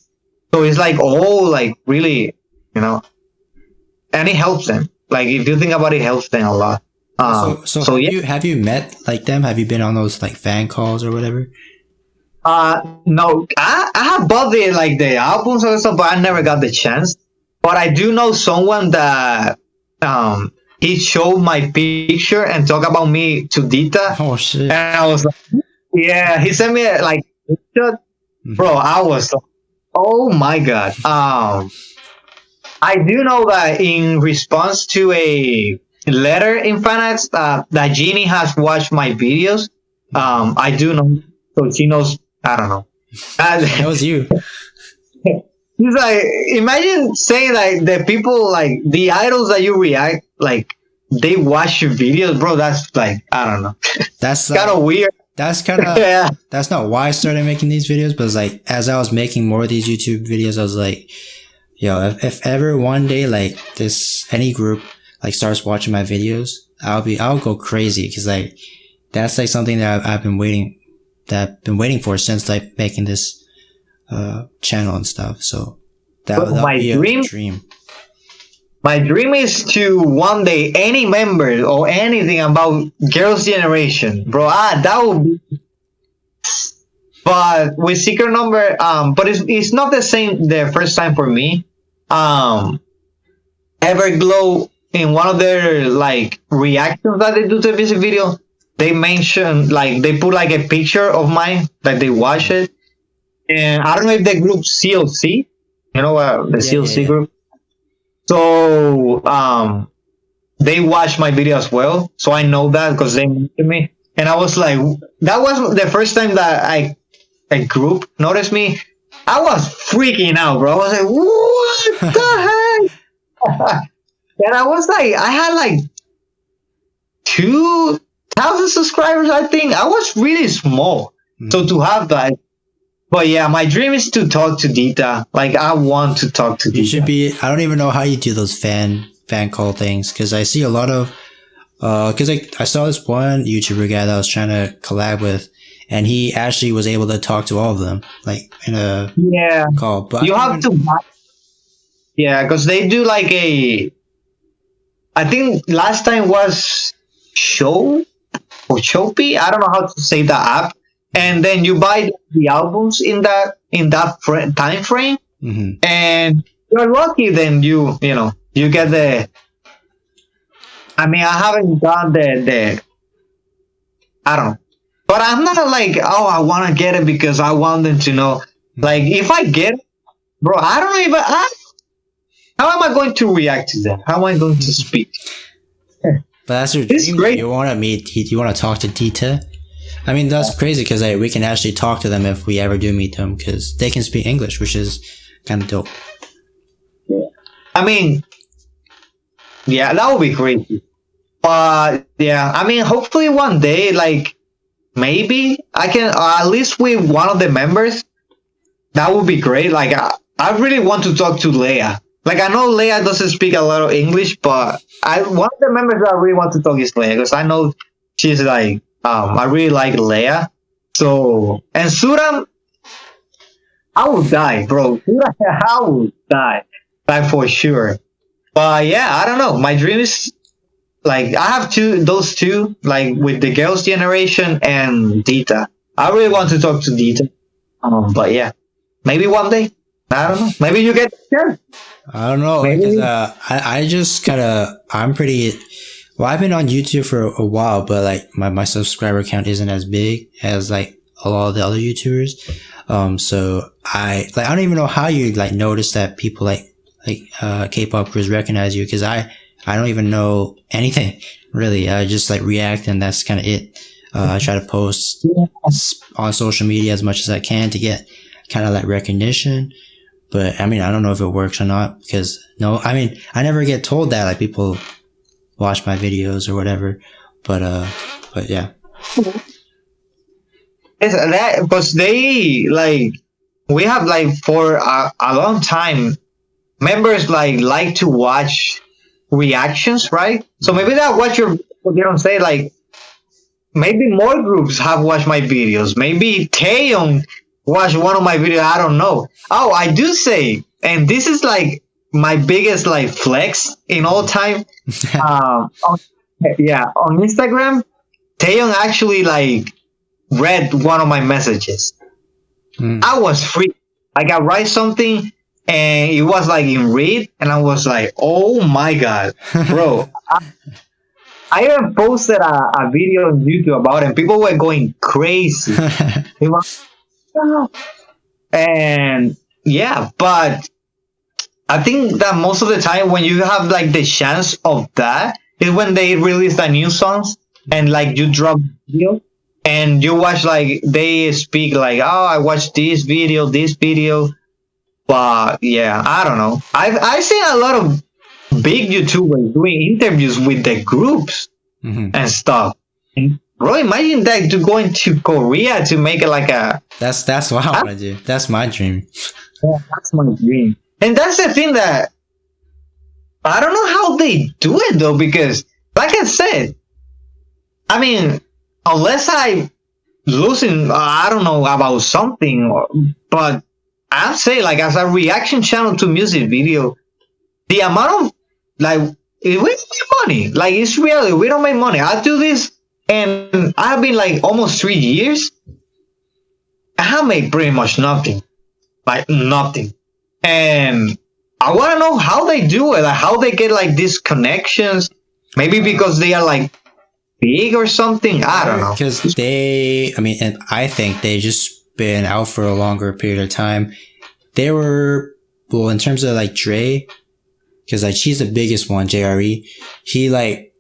So it's like all like really, you know, and it helps them. Like, if you think about it, helps them a lot. So have you met like them? Have you been on those like fan calls or whatever? No, I have bought the albums and stuff, but I never got the chance. But I do know someone that he showed my picture and talked about me to Dita. Oh shit! And I was like, yeah, he sent me like picture. Bro, I was like, oh my god. I do know that in response to a letter in Fanatics, that Jeannie has watched my videos. I do know, so she knows. I don't know. That was you. He's like, imagine saying like the people, like the idols that you react, like they watch your videos, bro. That's like, I don't know. That's kind of weird. That's kind of yeah. That's not why I started making these videos, but it's like as I was making more of these YouTube videos, I was like, yo, if ever one day like any group like starts watching my videos, I'll go crazy, because like that's like something that I've been waiting for since like making this channel and stuff. So that would be a dream. My dream is to one day, any member or anything about Girls' Generation, bro. That would be. But with Secret Number, but it's not the same the first time for me. Everglow, in one of their like reactions that they do to the music video, they mention, like, they put like a picture of mine, like they watch it. And I don't know if the group CLC, you know, the CLC group. So, they watch my video as well. So I know that because they mentioned me. And I was like, that was the first time that a group noticed me. I was freaking out, bro. I was like, what the heck? And I was like, I had like 2,000 subscribers, I think. I was really small. So to have that. But yeah, my dream is to talk to Dita. Like, I want to talk to Dita. You should be. I don't even know how you do those fan call things, because I see a lot of. Because I saw this one YouTuber guy that I was trying to collab with, and he actually was able to talk to all of them, like in a call. But you have to. Yeah, because they do like I think last time was Show or Shopee. I don't know how to say the app. And then you buy the albums in that time frame, and you're lucky. Then you get the. I mean, I haven't done the. I don't know, but I'm not like, oh, I want to get it because I want them to know. Like, if I get it, bro, I don't even. How am I going to react to them? How am I going to speak? But that's your dream. Great. You want to meet. You want to talk to Dita. I mean, that's crazy, because we can actually talk to them if we ever do meet them, because they can speak English, which is kind of dope. Yeah. I mean, yeah, that would be crazy. But yeah, I mean, hopefully one day, like, maybe I can, at least with one of the members, that would be great. Like, I really want to talk to Leia. Like, I know Leia doesn't speak a lot of English, but one of the members that I really want to talk is Leia, because I know she's like, I really like Leia. So, and Suram, I will die, bro. Suram, I will die. Like, for sure. But yeah, I don't know. My dream is, like, I have those two, like, with the Girls' Generation and Dita. I really want to talk to Dita. But yeah, maybe one day. I don't know. Maybe you get scared. I don't know, Maybe. because I just I'm pretty. Well, I've been on YouTube for a while, but like my subscriber count isn't as big as like a lot of the other YouTubers. So I don't even know how you like notice that people like K-pop crews recognize you, because I don't even know anything really. I just like react, and that's kind of it. I try to post on social media as much as I can to get kind of like recognition. But I mean, I don't know if it works or not, because I never get told that like people watch my videos or whatever. But yeah. It's that because they like we have like for a long time members like to watch reactions, right? So maybe that what you don't say like maybe more groups have watched my videos. Maybe Taeyong watched one of my videos. I don't know. Oh, I do say, and this is like my biggest like flex in all time. On Instagram, Taeyong actually like read one of my messages. I was free. Like I write something and it was like in read, and I was like, oh my god, bro. I even posted a video on YouTube about it, and people were going crazy. And yeah, but I think that most of the time when you have like the chance of that is when they release the new songs and like you drop video and you watch like they speak like, oh, I watched this video. But yeah, I don't know. I've seen a lot of big YouTubers doing interviews with the groups and stuff. And bro, imagine that to going to Korea to make it like a. That's what I want to do. That's my dream. Yeah, that's my dream. And that's the thing that I don't know how they do it though, because like I said, I mean, unless I losing, I don't know about something, but I'd say like as a reaction channel to music video, the amount of like we don't make money. Like it's really we don't make money. I do this, and I've been like almost 3 years. I have made pretty much nothing, like nothing. And I want to know how they do it, like how they get like these connections. Maybe because they are like big or something. I don't know. Because and I think they just been out for a longer period of time. They were, well, in terms of like Dre, because like she's the biggest one, JRE. He's like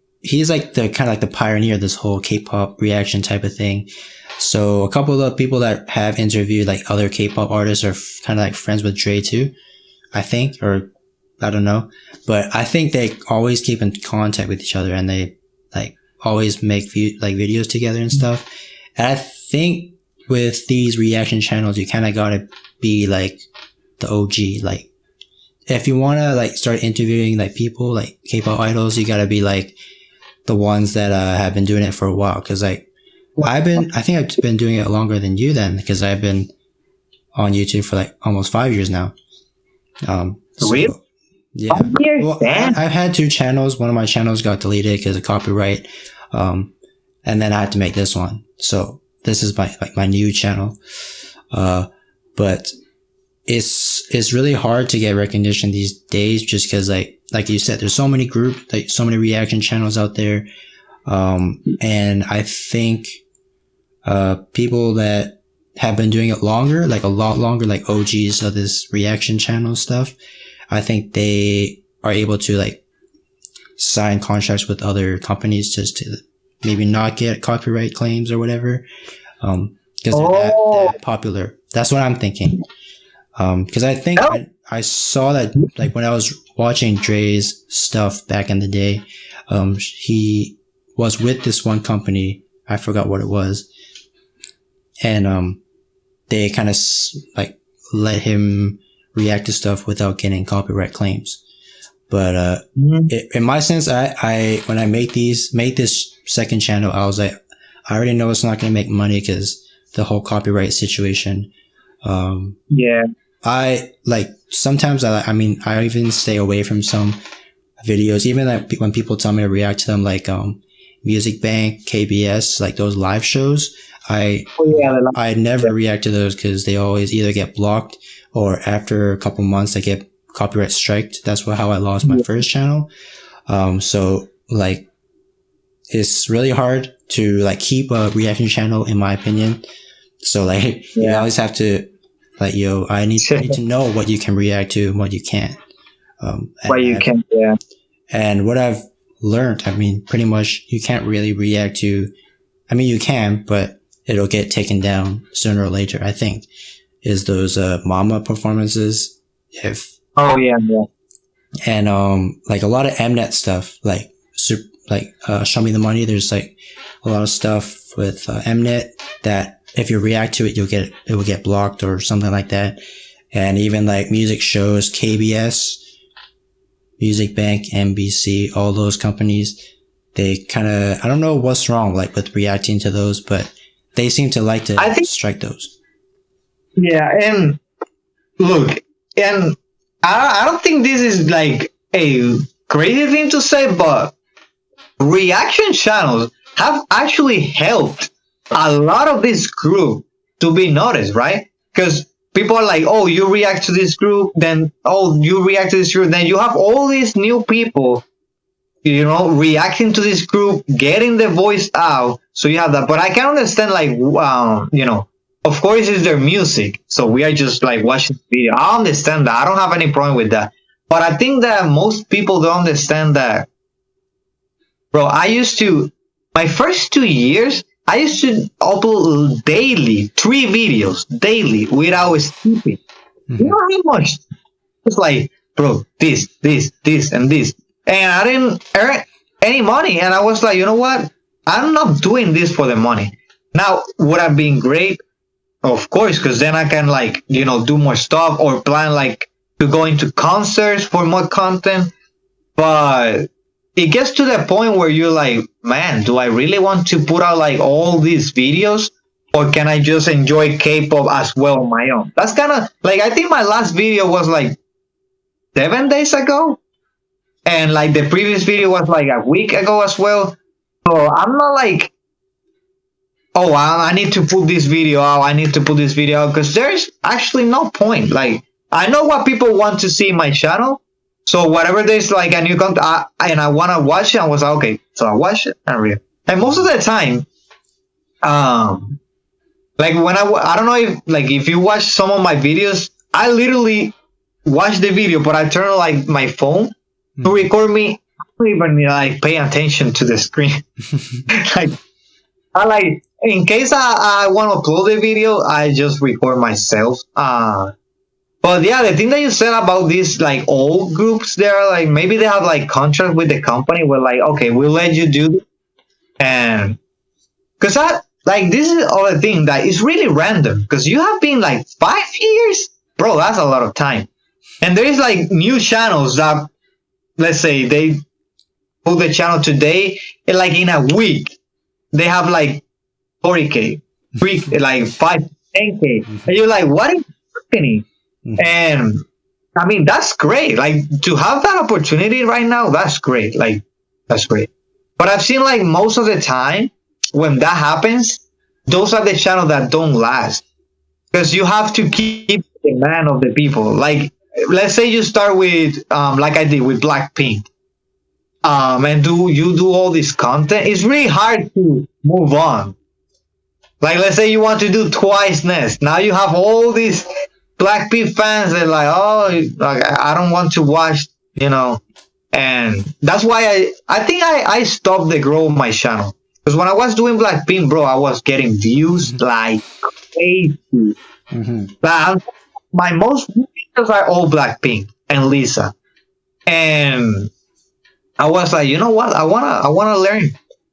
the kind of like the pioneer of this whole K-pop reaction type of thing. So a couple of people that have interviewed like other K-pop artists are kind of like friends with Dre too, I think, or I don't know. But I think they always keep in contact with each other, and they like always make videos together and stuff. And I think with these reaction channels, you kind of gotta be like the OG. Like if you want to like start interviewing like people like K-pop idols, you gotta be like the ones that have been doing it for a while. Cause like I think I've been doing it longer than you then, because I've been on YouTube for like almost 5 years now. Really? Yeah. Well, I've had 2 channels. One of my channels got deleted because of copyright. And then I had to make this one. So this is my new channel. But it's really hard to get recognition these days, just because like you said, there's so many groups, like so many reaction channels out there. And I think, people that have been doing it longer, like a lot longer, like OGs of this reaction channel stuff, I think they are able to like sign contracts with other companies just to maybe not get copyright claims or whatever. Because they're that popular. That's what I'm thinking. Because I think I saw that like when I was watching Dre's stuff back in the day, he was with this one company. I forgot what it was. And, they kind of like let him react to stuff without getting copyright claims. But, in my sense, when I make this second channel, I was like, I already know it's not going to make money because the whole copyright situation. I like sometimes I even stay away from some videos, even like when people tell me to react to them, like, Music Bank, KBS, like those live shows. I never react to those because they always either get blocked or after a couple months they get copyright striked. That's how I lost my first channel. So like it's really hard to like keep a reaction channel in my opinion. So like you always have to like, I need to know what you can react to and what you can't. And what I've learned, I mean, pretty much you can't really react to, I mean, you can, but it'll get taken down sooner or later, I think, is those, mama performances. And, like a lot of Mnet stuff, like, Show Me the Money. There's like a lot of stuff with, Mnet that if you react to it, it will get blocked or something like that. And even like music shows, KBS, Music Bank, NBC, all those companies, they kind of, I don't know what's wrong, like with reacting to those, but they seem to like to strike those. Yeah. And look, and I don't think this is like a crazy thing to say, but reaction channels have actually helped a lot of this group to be noticed, right? Because people are like, oh, you react to this group, then, oh, you react to this group, then you have all these new people, reacting to this group, getting the voice out. So you have that. But I can understand, like, of course it's their music. So we are just like watching the video. I understand that. I don't have any problem with that. But I think that most people don't understand that. Bro, my first 2 years, I used to upload daily, 3 videos daily without skipping. You know how much? It's like, bro, this, and this. And I didn't earn any money. And I was like, you know what? I'm not doing this for the money. Now, would have been great? Of course, because then I can like, do more stuff or plan like to go into concerts for more content. But it gets to the point where you're like, man, do I really want to put out like all these videos, or can I just enjoy K-pop as well on my own? That's kind of like, I think my last video was like 7 days ago, and like the previous video was like a week ago as well. So I'm not like, oh, I need to put this video out, because there's actually no point. Like, I know what people want to see in my channel. So whatever there's like a new content, and I want to watch it, I was like, okay, so I watch it and read. And most of the time, like when I don't know if you watch some of my videos, I literally watch the video, but I turn like my phone to record me. I don't even like pay attention to the screen. Like, in case I want to upload the video, I just record myself. But yeah, the thing that you said about these like old groups, they're like, maybe they have like contract with the company where like, okay, we'll let you do this. And because this is all the thing that is really random, because you have been like 5 years, bro, that's a lot of time. And there is like new channels that, let's say they put the channel today, and like in a week, they have like 40K, like 5, 10K. And you're like, what is happening? And I mean, that's great. Like, to have that opportunity right now, that's great. Like, that's great. But I've seen like most of the time when that happens, those are the channels that don't last, because you have to keep the demand of the people. Like, let's say you start with, like I did with Blackpink, and you do all this content. It's really hard to move on. Like, let's say you want to do Twice Nest. Now you have all these Blackpink fans that are like, oh, like, I don't want to watch, and that's why I think I stopped the growth of my channel, because when I was doing Blackpink, bro, I was getting views like crazy. My most videos are all Blackpink and Lisa, and I was like, you know what, I wanna learn,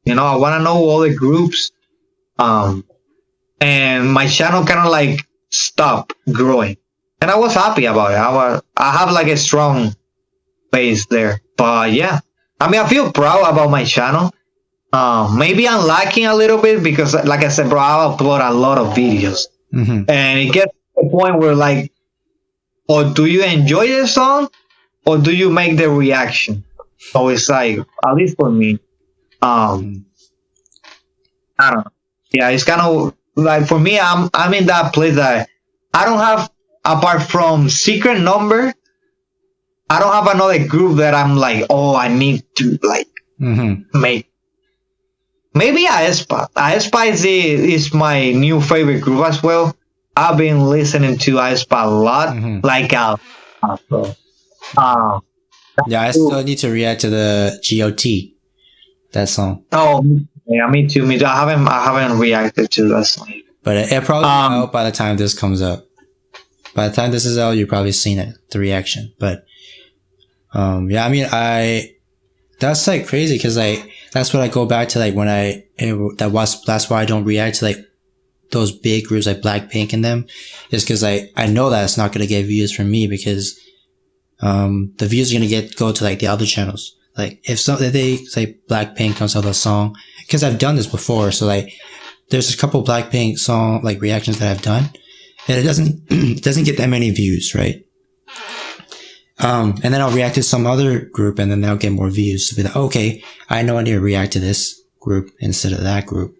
I wanna know all the groups, and my channel kind of like stopped growing, and I was happy about it. I have like a strong base there. But yeah, I mean, I feel proud about my channel. Maybe I'm lacking a little bit because, like I said, bro, I upload a lot of videos, and it gets to the point where like, or do you enjoy the song, or do you make the reaction? So it's like, at least for me, I don't know. Yeah, it's kind of like for me, I'm in that place that I don't have, apart from Secret Number, I don't have another group that I'm like, oh, I need to like make. Maybe aespa. Aespa is my new favorite group as well. I've been listening to aespa a lot. Like, yeah, I still need to react to the GOT, that song. Oh, yeah, me too. I haven't reacted to that song. But it probably be out by the time this comes out. By the time this is out, you've probably seen it, the reaction. But yeah, I mean, that's like crazy because like that's what I go back to, like when that's why I don't react to like those big groups like Blackpink and them, is because I know that it's not gonna get views from me because the views are gonna go to like the other channels. Like if they say Blackpink comes out with a song, because I've done this before, so like there's a couple Blackpink song like reactions that I've done, and it doesn't get that many views, right? And then I'll react to some other group, and then they'll get more views. To be like, okay, I know I need to react to this group instead of that group.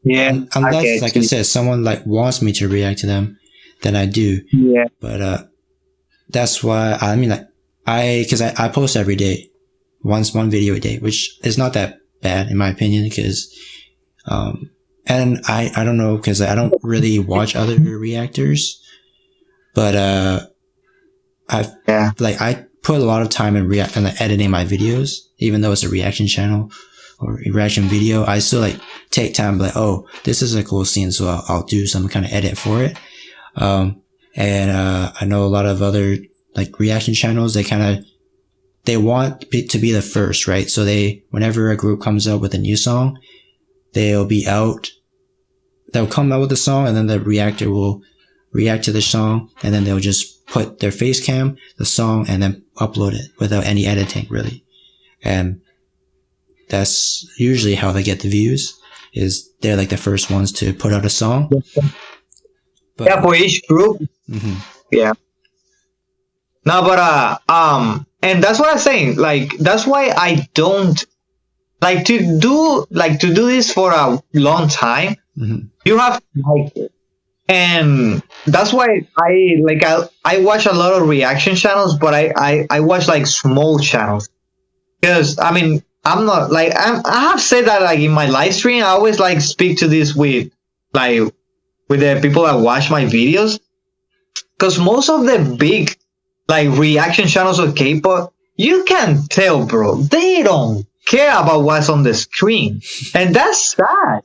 Yeah, unless, like I said, someone like wants me to react to them, then I do. Yeah, but that's why I mean, like because I post every day, one video a day, which is not that bad in my opinion, because and I don't know, because I don't really watch other reactors, but I put a lot of time in editing my videos, even though it's a reaction channel or a reaction video. I still like take time, like, oh, this is a cool scene, so I'll do some kind of edit for it. And I know a lot of other like reaction channels, they want to be the first, right? So whenever a group comes out with a new song, they'll come out with the song, and then the reactor will react to the song, and then they'll just put their face cam, the song, and then upload it without any editing, really. And that's usually how they get the views, is they're like the first ones to put out a song. But, yeah, for each group. Yeah. No, but and that's what I'm saying. Like, that's why I don't like to do this for a long time. You have to like it. And that's why I watch a lot of reaction channels, but I watch like small channels, because I mean, I'm not like, I have said that like in my live stream, I always like speak to this with the people that watch my videos, because most of the big like reaction channels of K-pop, you can tell, bro, they don't care about what's on the screen, and that's sad.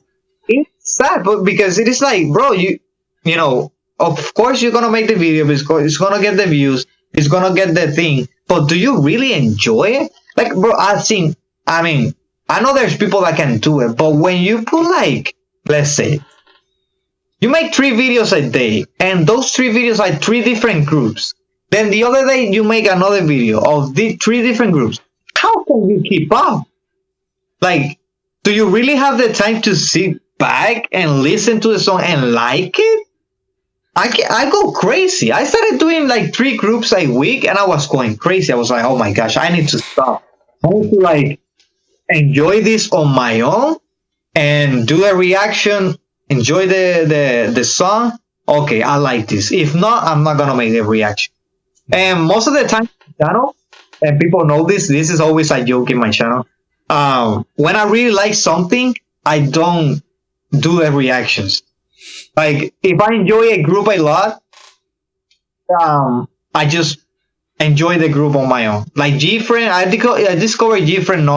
It's sad, but because it is like, bro, you know, of course you're gonna make the video, it's gonna get the views, it's gonna get the thing, but do you really enjoy it? Like, bro, I mean, I know there's people that can do it, but when you put like, let's say, you make 3 videos a day, and those 3 videos are 3 different groups, then the other day you make another video of the 3 different groups, how can you keep up? Like, do you really have the time to sit back and listen to the song and like it? I go crazy. I started doing like 3 groups a week, and I was going crazy. I was like, oh my gosh, I need to stop. I need to like enjoy this on my own and do a reaction, enjoy the song. Okay, I like this. If not, I'm not gonna make the reaction. And most of the time, channel, and people know this is always a joke in my channel. When I really like something, I don't do the reactions. Like, if I enjoy a group a lot, I just enjoy the group on my own. Like Gfriend, I discovered Gfriend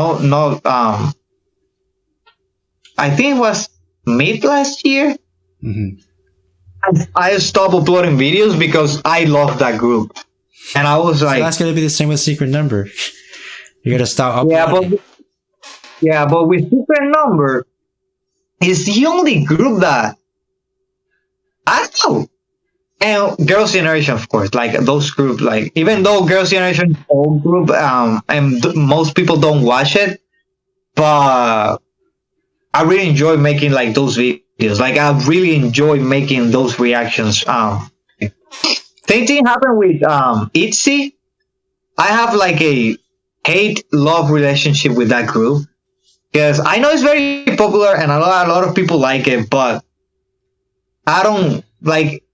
I think it was mid last year. I stopped uploading videos because I love that group, and I was like, so that's gonna be the same with Secret Number. You gotta stop uploading. But with Secret Number, it's the only group that I don't know. And Girls' Generation, of course, like those groups, like even though Girls' Generation is an old group, and most people don't watch it, but I really enjoy making like those videos. Like, I really enjoy making those reactions. Same thing happened with ITZY. I have like a hate-love relationship with that group, because I know it's very popular and a lot of people like it, but I don't like.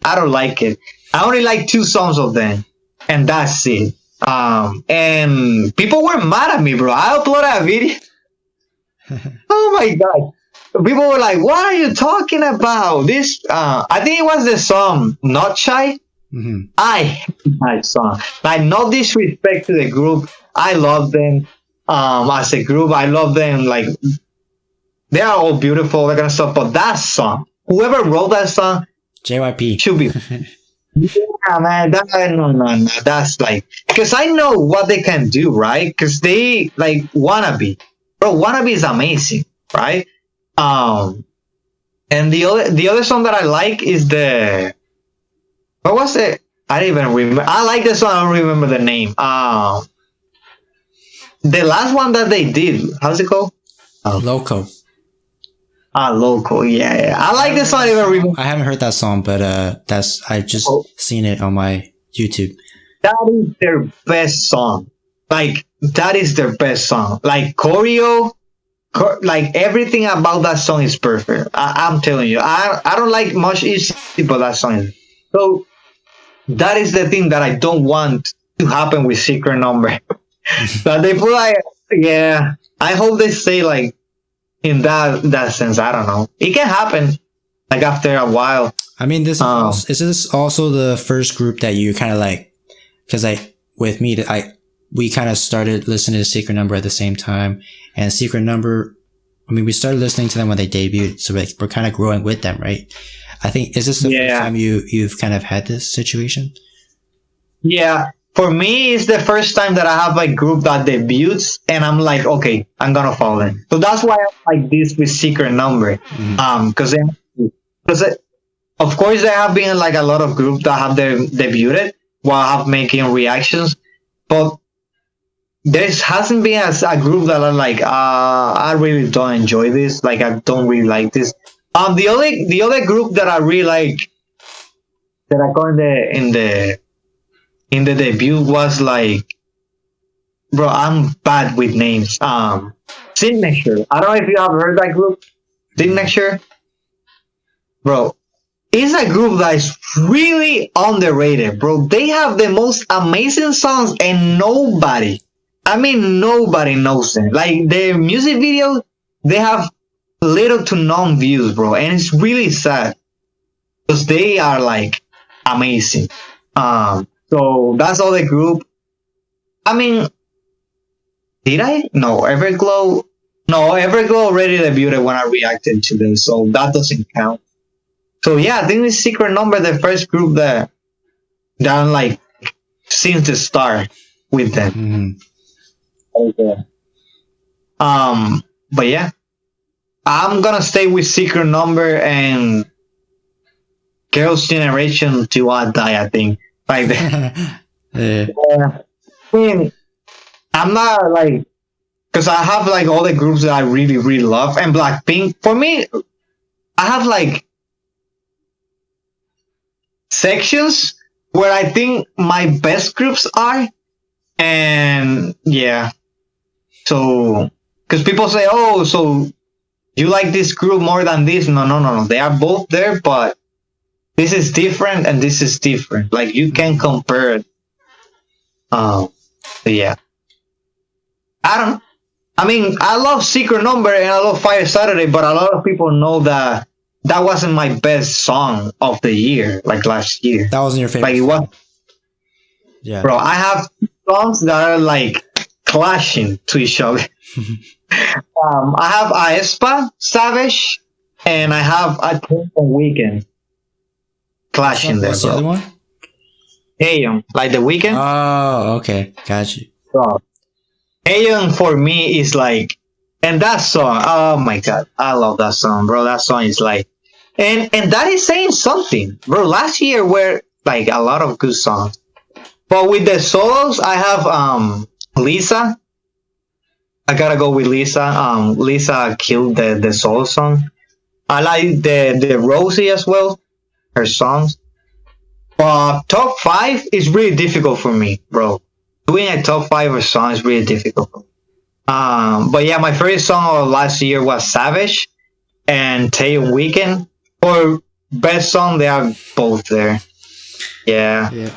I don't like it. I only like 2 songs of them, and that's it. And people were mad at me, bro. I uploaded a video. Oh my god! People were like, "What are you talking about?" This, I think it was the song "Not Shy." Mm-hmm. I hate that song. Like, no disrespect to the group. I love them. As a group, I love them. Like, they are all beautiful, that kind of stuff. But that song, whoever wrote that song, JYP should be. Yeah, man. No. That's like, because I know what they can do, right? Because they like Wannabe, bro. Wannabe is amazing, right? And the other song that I like is the, what was it? I don't even remember. I like the song. I don't remember the name. The last one that they did, how's it called? Loco. Local. Yeah. I like the song. I don't even remember. I haven't heard that song, but I just seen it on my YouTube. That is their best song. Like, that is their best song. Like, choreo, like everything about that song is perfect. I'm telling you. I don't like much each, but that song is. So that is the thing that I don't want to happen with Secret Number. That they put like, yeah. I hope they stay like in that sense. I don't know. It can happen like after a while. I mean, is this also the first group that you kind of like? Because with me, we kind of started listening to Secret Number at the same time, and Secret Number, I mean, we started listening to them when they debuted, so we're kind of growing with them, right? I think, is this the first time you've kind of had this situation? Yeah, for me, it's the first time that I have a group that debuts, and I'm like, okay, I'm gonna follow them. So that's why I like this with Secret Number, because of course there have been like a lot of groups that have debuted while I have making reactions, but there hasn't been a group that I'm like, I really don't enjoy this. Like, I don't really like this. The other group that I really like that I got in the debut was like, bro, I'm bad with names. Signature. I don't know if you have heard that group. Signature. Bro, it's a group that is really underrated, bro. They have the most amazing songs and nobody knows them. Like, their music video, they have little to none views, bro. And it's really sad because they are like amazing. So that's all the group. I mean, did I? No, Everglow. No, Everglow already debuted when I reacted to them, so that doesn't count. So yeah, I think it's Secret Number, the first group that I'm like since the start with them. Mm-hmm. Okay. But yeah, I'm gonna stay with Secret Number and Girls' Generation till I die. I think like that. Yeah. I mean, I'm not like, because I have like all the groups that I really really love, and Blackpink for me, I have like sections where I think my best groups are, and yeah. So, because people say, oh, so you like this group more than this? No. They are both there, but this is different and this is different. Like, you can compare it. Yeah. I don't know. I mean, I love Secret Number and I love Fire Saturday, but a lot of people know that that wasn't my best song of the year, like last year. That wasn't your favorite. Like, what? Yeah. Bro, I have songs that are like clashing to each other. I have aespa, Savage, and I have a Weekend clashing there. What's the other one? Aeon, like the Weekend. Oh, okay, got you. So, Aeon for me is like, and that song, oh my god, I love that song, bro. That song is like, and that is saying something, bro. Last year were like a lot of good songs, but with the solos, I have Lisa. I gotta go with Lisa. Lisa killed the solo song. I like the Rosie as well, her songs. But top 5 is really difficult for me, bro. Doing a top 5 of songs is really difficult for me. But yeah, my favorite song of last year was Savage and Taeyong Weekend. For best song, they are both there. Yeah. Yeah.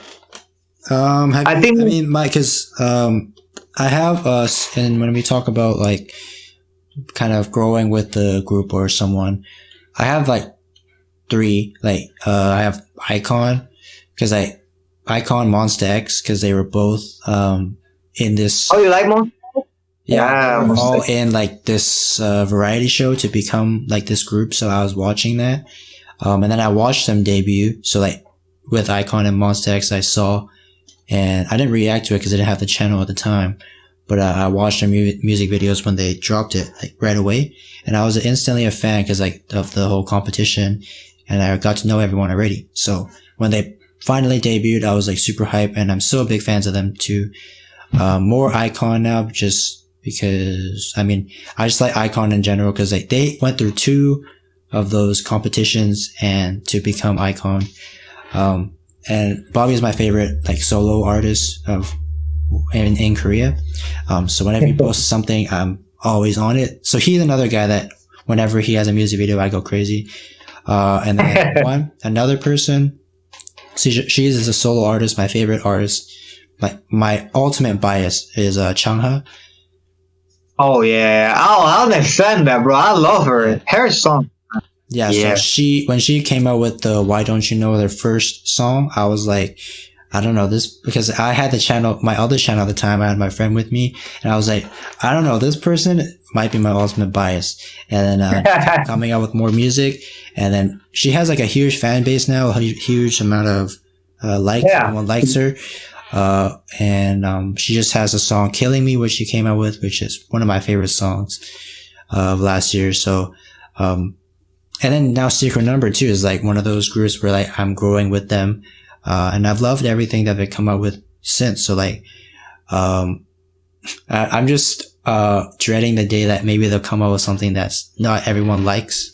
I have us, and when we talk about like kind of growing with the group or someone, I have like three. Like I have Icon because Icon Monster X because they were both in this. Oh, you like Monster? Yeah, they were all in like this variety show to become like this group. So I was watching that, and then I watched them debut. So like with Icon and Monster X, I saw. And I didn't react to it because I didn't have the channel at the time. But I watched their music videos when they dropped it, like right away. And I was instantly a fan because like of the whole competition. And I got to know everyone already. So when they finally debuted, I was like super hyped. And I'm still big fans of them too. More Icon now just because, I mean, I just like Icon in general because like they went through 2 of those competitions and to become Icon. And Bobby is my favorite, like, solo artist in Korea. So whenever he posts something, I'm always on it. So he's another guy that whenever he has a music video, I go crazy. And then another person, she is a solo artist, my favorite artist. Like, my ultimate bias is, Changha. Oh, yeah. I understand that, bro. I love her. Her song. Yeah, so when she came out with the Why Don't You Know, their first song, I was like, I don't know this, because I had the channel, my other channel at the time, I had my friend with me, and I was like, I don't know, this person might be my ultimate bias. And then, coming out with more music, and then she has like a huge fan base now, a huge amount of, likes, everyone likes her. And she just has a song, Killing Me, which she came out with, which is one of my favorite songs of last year. So, and then now Secret Number 2 is like one of those groups where like I'm growing with them. And I've loved everything that they've come out with since. So like, I'm just, dreading the day that maybe they'll come out with something that's not everyone likes.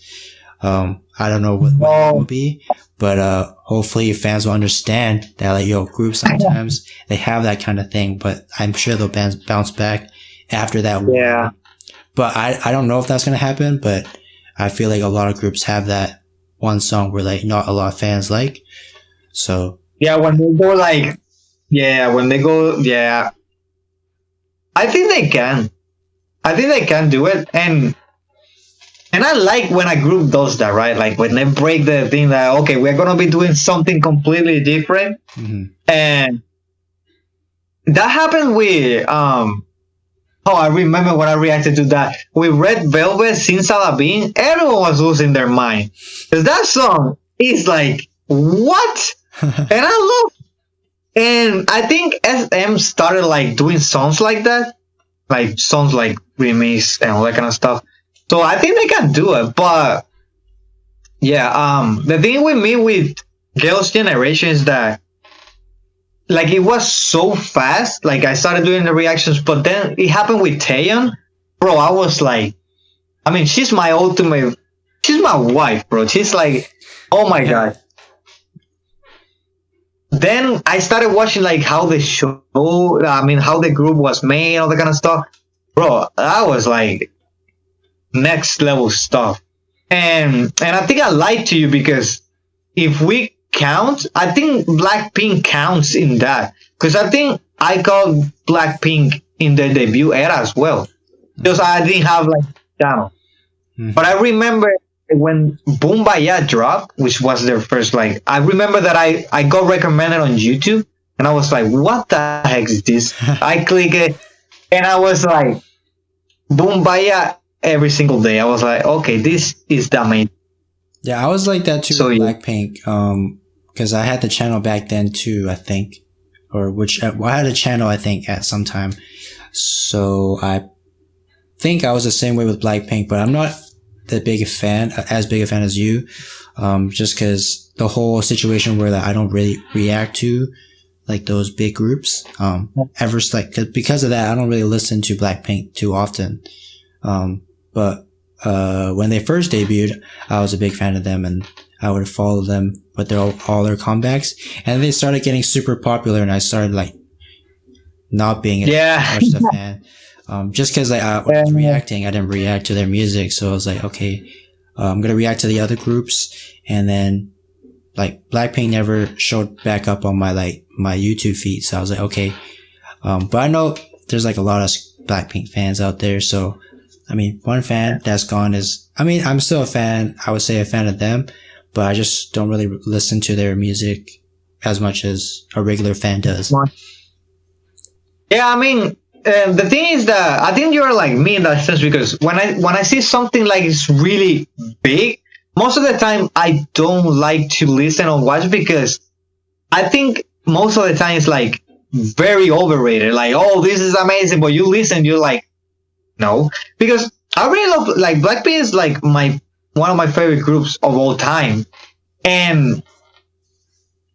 I don't know what it will be, but, hopefully fans will understand that like, groups sometimes they have that kind of thing, but I'm sure they'll bounce back after that. Yeah. But I don't know if that's going to happen, but I feel like a lot of groups have that one song where like not a lot of fans like. So yeah, when they go like, I think they can. I think they can do it, and I like when a group does that, right? Like when they break the thing that okay, we're gonna be doing something completely different, and that happened with Oh, I remember when I reacted to that. With Red Velvet, Sin Salabin, everyone was losing their mind. Because that song is like, what? And I love it. And I think SM started like doing songs like that. Like songs like remix and all that kind of stuff. So I think they can do it. But yeah, the thing with me with Girls' Generation is that like it was so fast. Like I started doing the reactions, but then it happened with Taeyeon. Bro, I was like, I mean, she's my ultimate, she's my wife, bro. She's like, oh my God. Then I started watching like how the show, I mean, how the group was made, all that kind of stuff. Bro, that was like next level stuff. And I think I lied to you because if we count, I think Blackpink counts in that. Because I think I called Blackpink in their debut era as well. Because I didn't have like channel. But I remember when Boom Baya dropped, which was their first like, I remember that I got recommended on YouTube and I was like, what the heck is this? I click it and I was like, Boom Baya every single day. I was like, okay, this is the main. Yeah, I was like that too with Blackpink. Because I had the channel back then too, I think. Or I had a channel, I think, at some time. So I think I was the same way with Blackpink, but I'm not as big a fan as you. Just because the whole situation where I don't really react to like those big groups. Because of that, I don't really listen to Blackpink too often. But when they first debuted, I was a big fan of them and I would follow them with all their comebacks, and they started getting super popular, and I started like not being as much a fan. Just because I was reacting, I didn't react to their music, so I was like, okay, I'm gonna react to the other groups, and then like Blackpink never showed back up on my YouTube feed, so I was like, okay. But I know there's like a lot of Blackpink fans out there, so I mean, one fan that's gone is, I mean, I'm still a fan. I would say a fan of them, but I just don't really listen to their music as much as a regular fan does. Yeah, I mean, the thing is that I think you're like me in that sense, because when I see something like it's really big, most of the time I don't like to listen or watch, because I think most of the time it's like very overrated. Like, oh, this is amazing, but you listen, you're like, no, because I really love, like, Blackpink is like one of my favorite groups of all time, and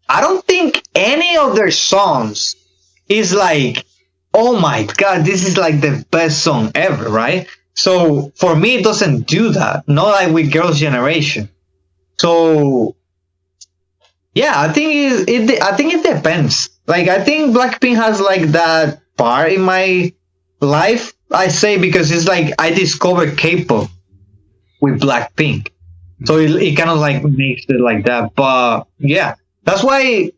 I don't think any of their songs is like, oh my god, this is like the best song ever, right? So for me, it doesn't do that. Not like with Girls' Generation. So yeah, I think it depends. Like, I think Blackpink has like that part in my life, I say, because it's like I discovered K-pop with Blackpink, so it kind of like makes it like that. But yeah, that's why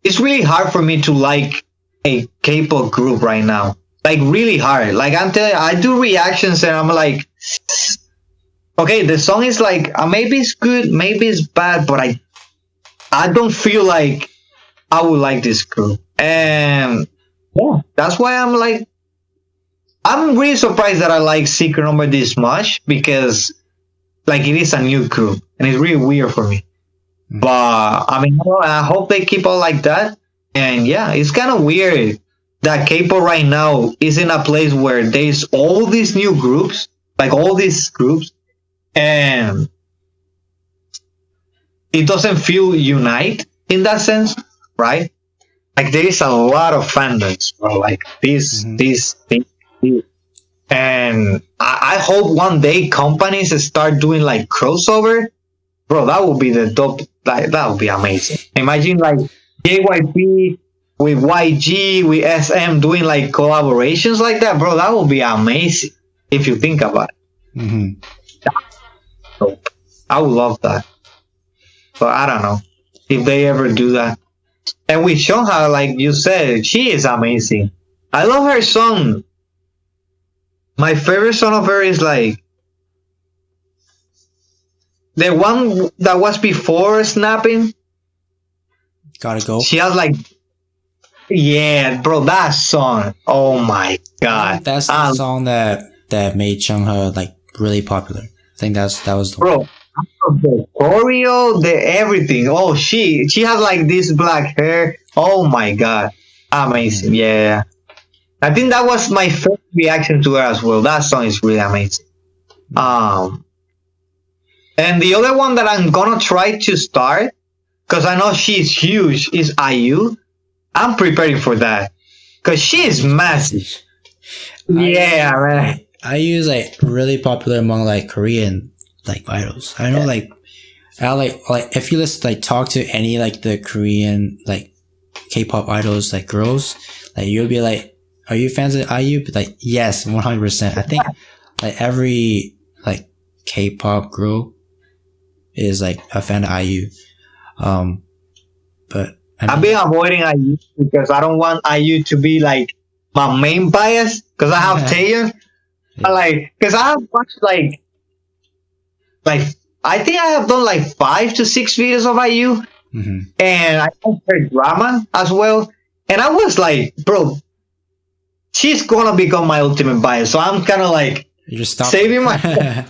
it's really hard for me to like a K-pop group right now. Like, really hard. Like, I'm telling you, I do reactions and I'm like, okay, the song is like, maybe it's good, maybe it's bad, but I don't feel like I would like this group. And yeah, that's why I'm like, I'm really surprised that I like Secret Number this much, because like it is a new group and it's really weird for me. But I mean, I hope they keep on like that. And yeah, it's kind of weird that K-pop right now is in a place where there's all these new groups, like all these groups, and it doesn't feel unite in that sense, right? Like, there is a lot of fandoms, bro. Like this. And I hope one day companies start doing like crossover, bro. That would be the dope. Like, that would be amazing. Imagine like JYP with YG with SM doing like collaborations like that, bro. That would be amazing if you think about it. Dope. I would love that, but I don't know if they ever do that. And with Shonha, like you said, she is amazing. I love her song. My favorite song of her is like the one that was before Snapping. Gotta Go. She has like, yeah, bro, that song. Oh my god, That's the song that made Chungha like really popular. I think that was the bro. The choreo, the everything. Oh, she has like this black hair. Oh my god, amazing. Yeah, I think that was my first reaction to her as well. That song is really amazing. And the other one that I'm gonna try to start, because I know she's huge, is IU. I'm preparing for that, because she is massive. Yeah, man. IU is like really popular among like Korean like idols. I know, like I like if you listen, like talk to any like the Korean like K-pop idols, like girls, like you'll be like, are you fans of IU? But like, yes, 100%. I think like every like K-pop girl is like a fan of IU. But I mean, I've been avoiding IU because I don't want IU to be like my main bias, because I have Taeyeon. Like, because I have watched like I think I have done like 5 to 6 videos of IU, and I heard drama as well. And I was like, bro, she's gonna become my ultimate bias. So I'm kind of like saving my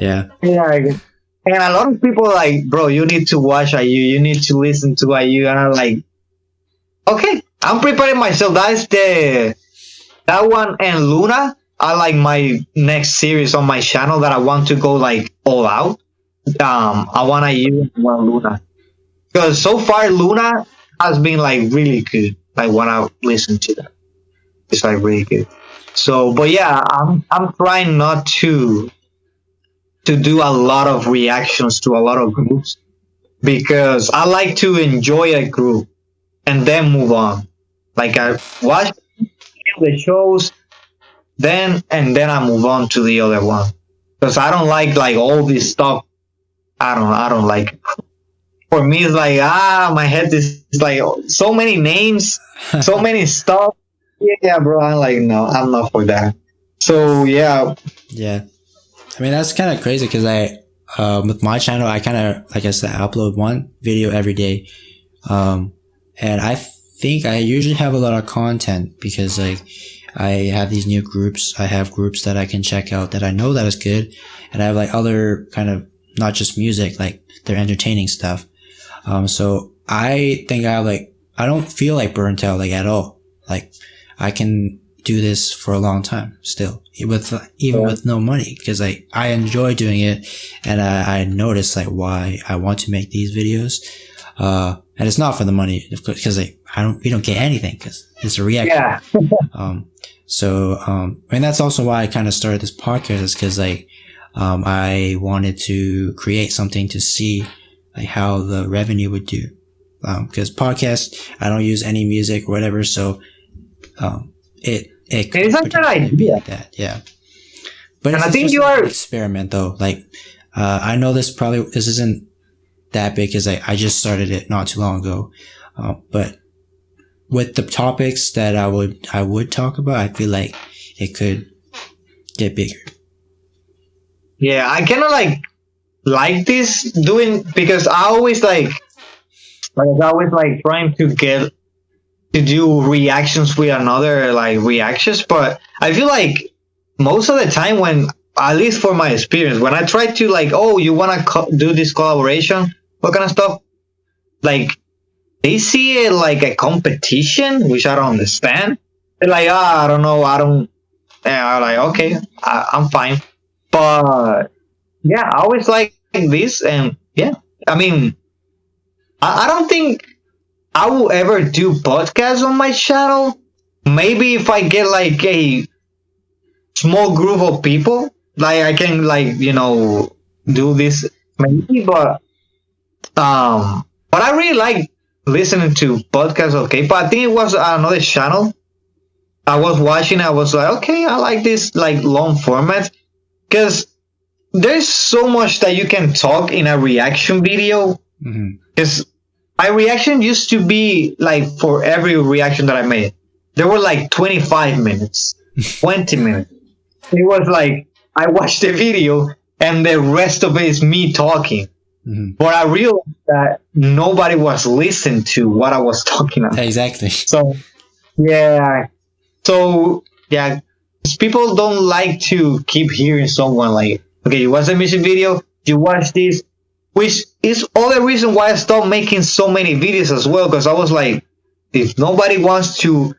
yeah. And a lot of people are like, bro, you need to watch IU, you need to listen to IU, and I'm like, okay, I'm preparing myself. That one and Luna are like my next series on my channel that I want to go like all out. I want IU and I want Luna, because so far Luna has been like really good. Like when I listen to that, it's like really good. So, but yeah, I'm trying not to do a lot of reactions to a lot of groups, because I like to enjoy a group and then move on. Like, I watch the shows, then I move on to the other one. because I don't like all this stuff. I don't like it. For me, it's like, my head is like so many names, so many stuff. Yeah, bro. I'm like, no, I'm not for that. So, yeah. Yeah. I mean, that's kind of crazy because with my channel, I kind of, like I said, I upload one video every day. And I think I usually have a lot of content because like I have these new groups. I have groups that I can check out that I know that is good. And I have like other kind of, not just music, like they're entertaining stuff. So I think I don't feel like burnt out like at all. Like I can do this for a long time still with no money because I enjoy doing it. And I notice like why I want to make these videos. And it's not for the money, of course, because we don't get anything because it's a reaction. Yeah. And that's also why I kind of started this podcast is because I wanted to create something to see like how the revenue would do. Cause podcast, I don't use any music or whatever. So, it is a good idea. Like that. Yeah. But and I think you are an experiment though. Like, I know this isn't that big because I just started it not too long ago. But with the topics that I would talk about, I feel like it could get bigger. Yeah, I kind of like this doing because I always trying to get to do reactions with another reactions, but I feel like most of the time when, at least for my experience, when I try to you want to do this collaboration, what kind of stuff, they see it like a competition, which I don't understand. They're like, I don't know, and I'm like, okay, I'm fine. But yeah, I always like this, and yeah, I mean, I don't think I will ever do podcasts on my channel. Maybe if I get a small group of people, I can do this maybe. But I really like listening to podcasts. Okay, but I think it was another channel I was watching. I was like, okay, I like this long format because there's so much that you can talk in a reaction video. Because my reaction used to be for every reaction that I made, there were 25 minutes, 20 minutes. It was I watched the video and the rest of it is me talking. But I realized that nobody was listening to what I was talking about. Exactly. So, yeah. People don't like to keep hearing someone okay, you watch a music video, you watch this, which is all the reason why I stopped making so many videos as well, because I was like, if nobody wants to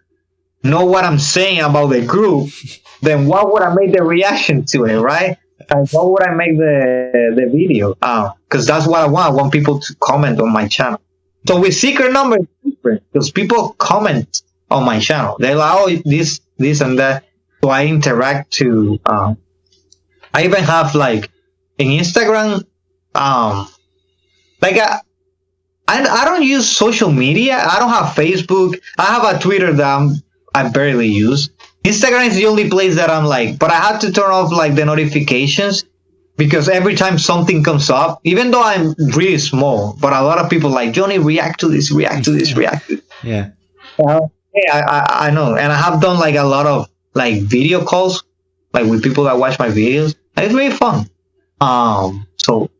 know what I'm saying about the group, then why would I make the reaction to it, right? And why would I make the video? Because that's what I want. I want people to comment on my channel. So with Secret Number, it's different, because people comment on my channel. They're like, oh, this and that. So I interact to... I even have in Instagram, I don't use social media. I don't have Facebook. I have a Twitter that I barely use. Instagram is the only place that I'm but I have to turn off the notifications, because every time something comes up, even though I'm really small, but a lot of people Johnny, react to this, react to this, react to this. Yeah. I know. And I have done a lot of video calls with people that watch my videos. And it's really fun. So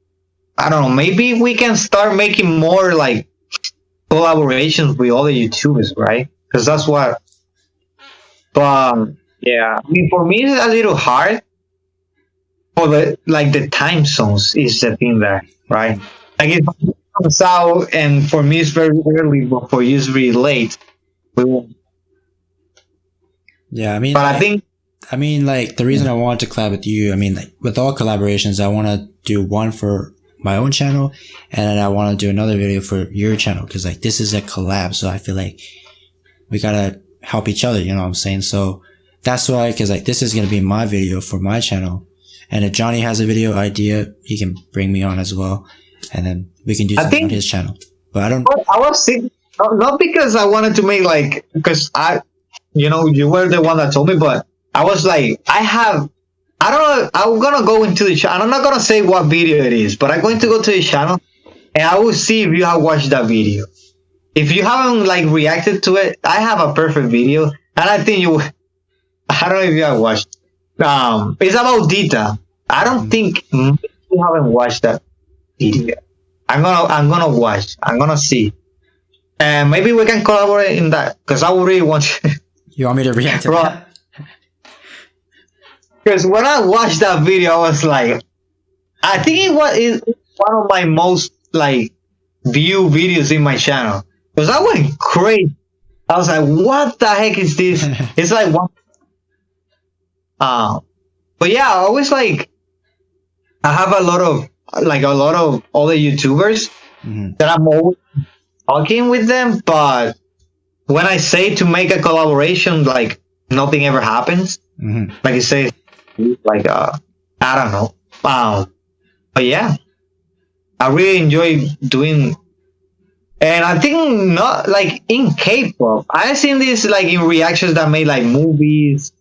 I don't know, maybe we can start making more collaborations with other YouTubers, right? Because that's what. But yeah, I mean, for me it's a little hard. For the time zones is the thing there, right? It comes out, and for me it's very early, but for you it's really late. Yeah, I mean, but I think. I mean, the reason I wanted to collab with you, I mean, with all collaborations, I want to do one for my own channel, and then I want to do another video for your channel, because this is a collab, so I feel we gotta help each other, you know what I'm saying? So that's why, because this is gonna be my video for my channel, and if Johnny has a video idea, he can bring me on as well, and then we can do something on his channel. But I was thinking, not because I wanted to make because you were the one that told me, but I was I have I don't know. I'm gonna go into the channel. I'm not gonna say what video it is, but I'm going to go to the channel and I will see if you have watched that video. If you haven't like reacted to it, I have a perfect video, and I think you. I don't know if you have watched. It's about Dita. I don't think you haven't watched that video. I'm gonna watch. I'm gonna see, and maybe we can collaborate in that because I would really want to. You want me to react to that? Because when I watched that video, I was like, I think it was one of my most like view videos in my channel. Because I went crazy. I was like, what the heck is this? It's like one. But yeah, I always like, I have a lot of other YouTubers that I'm always talking with them, but when I say to make a collaboration, like nothing ever happens. Like you say, like I don't know. But yeah, I really enjoy doing, and I think not like in K-pop. I've seen this like in reactions that made like movies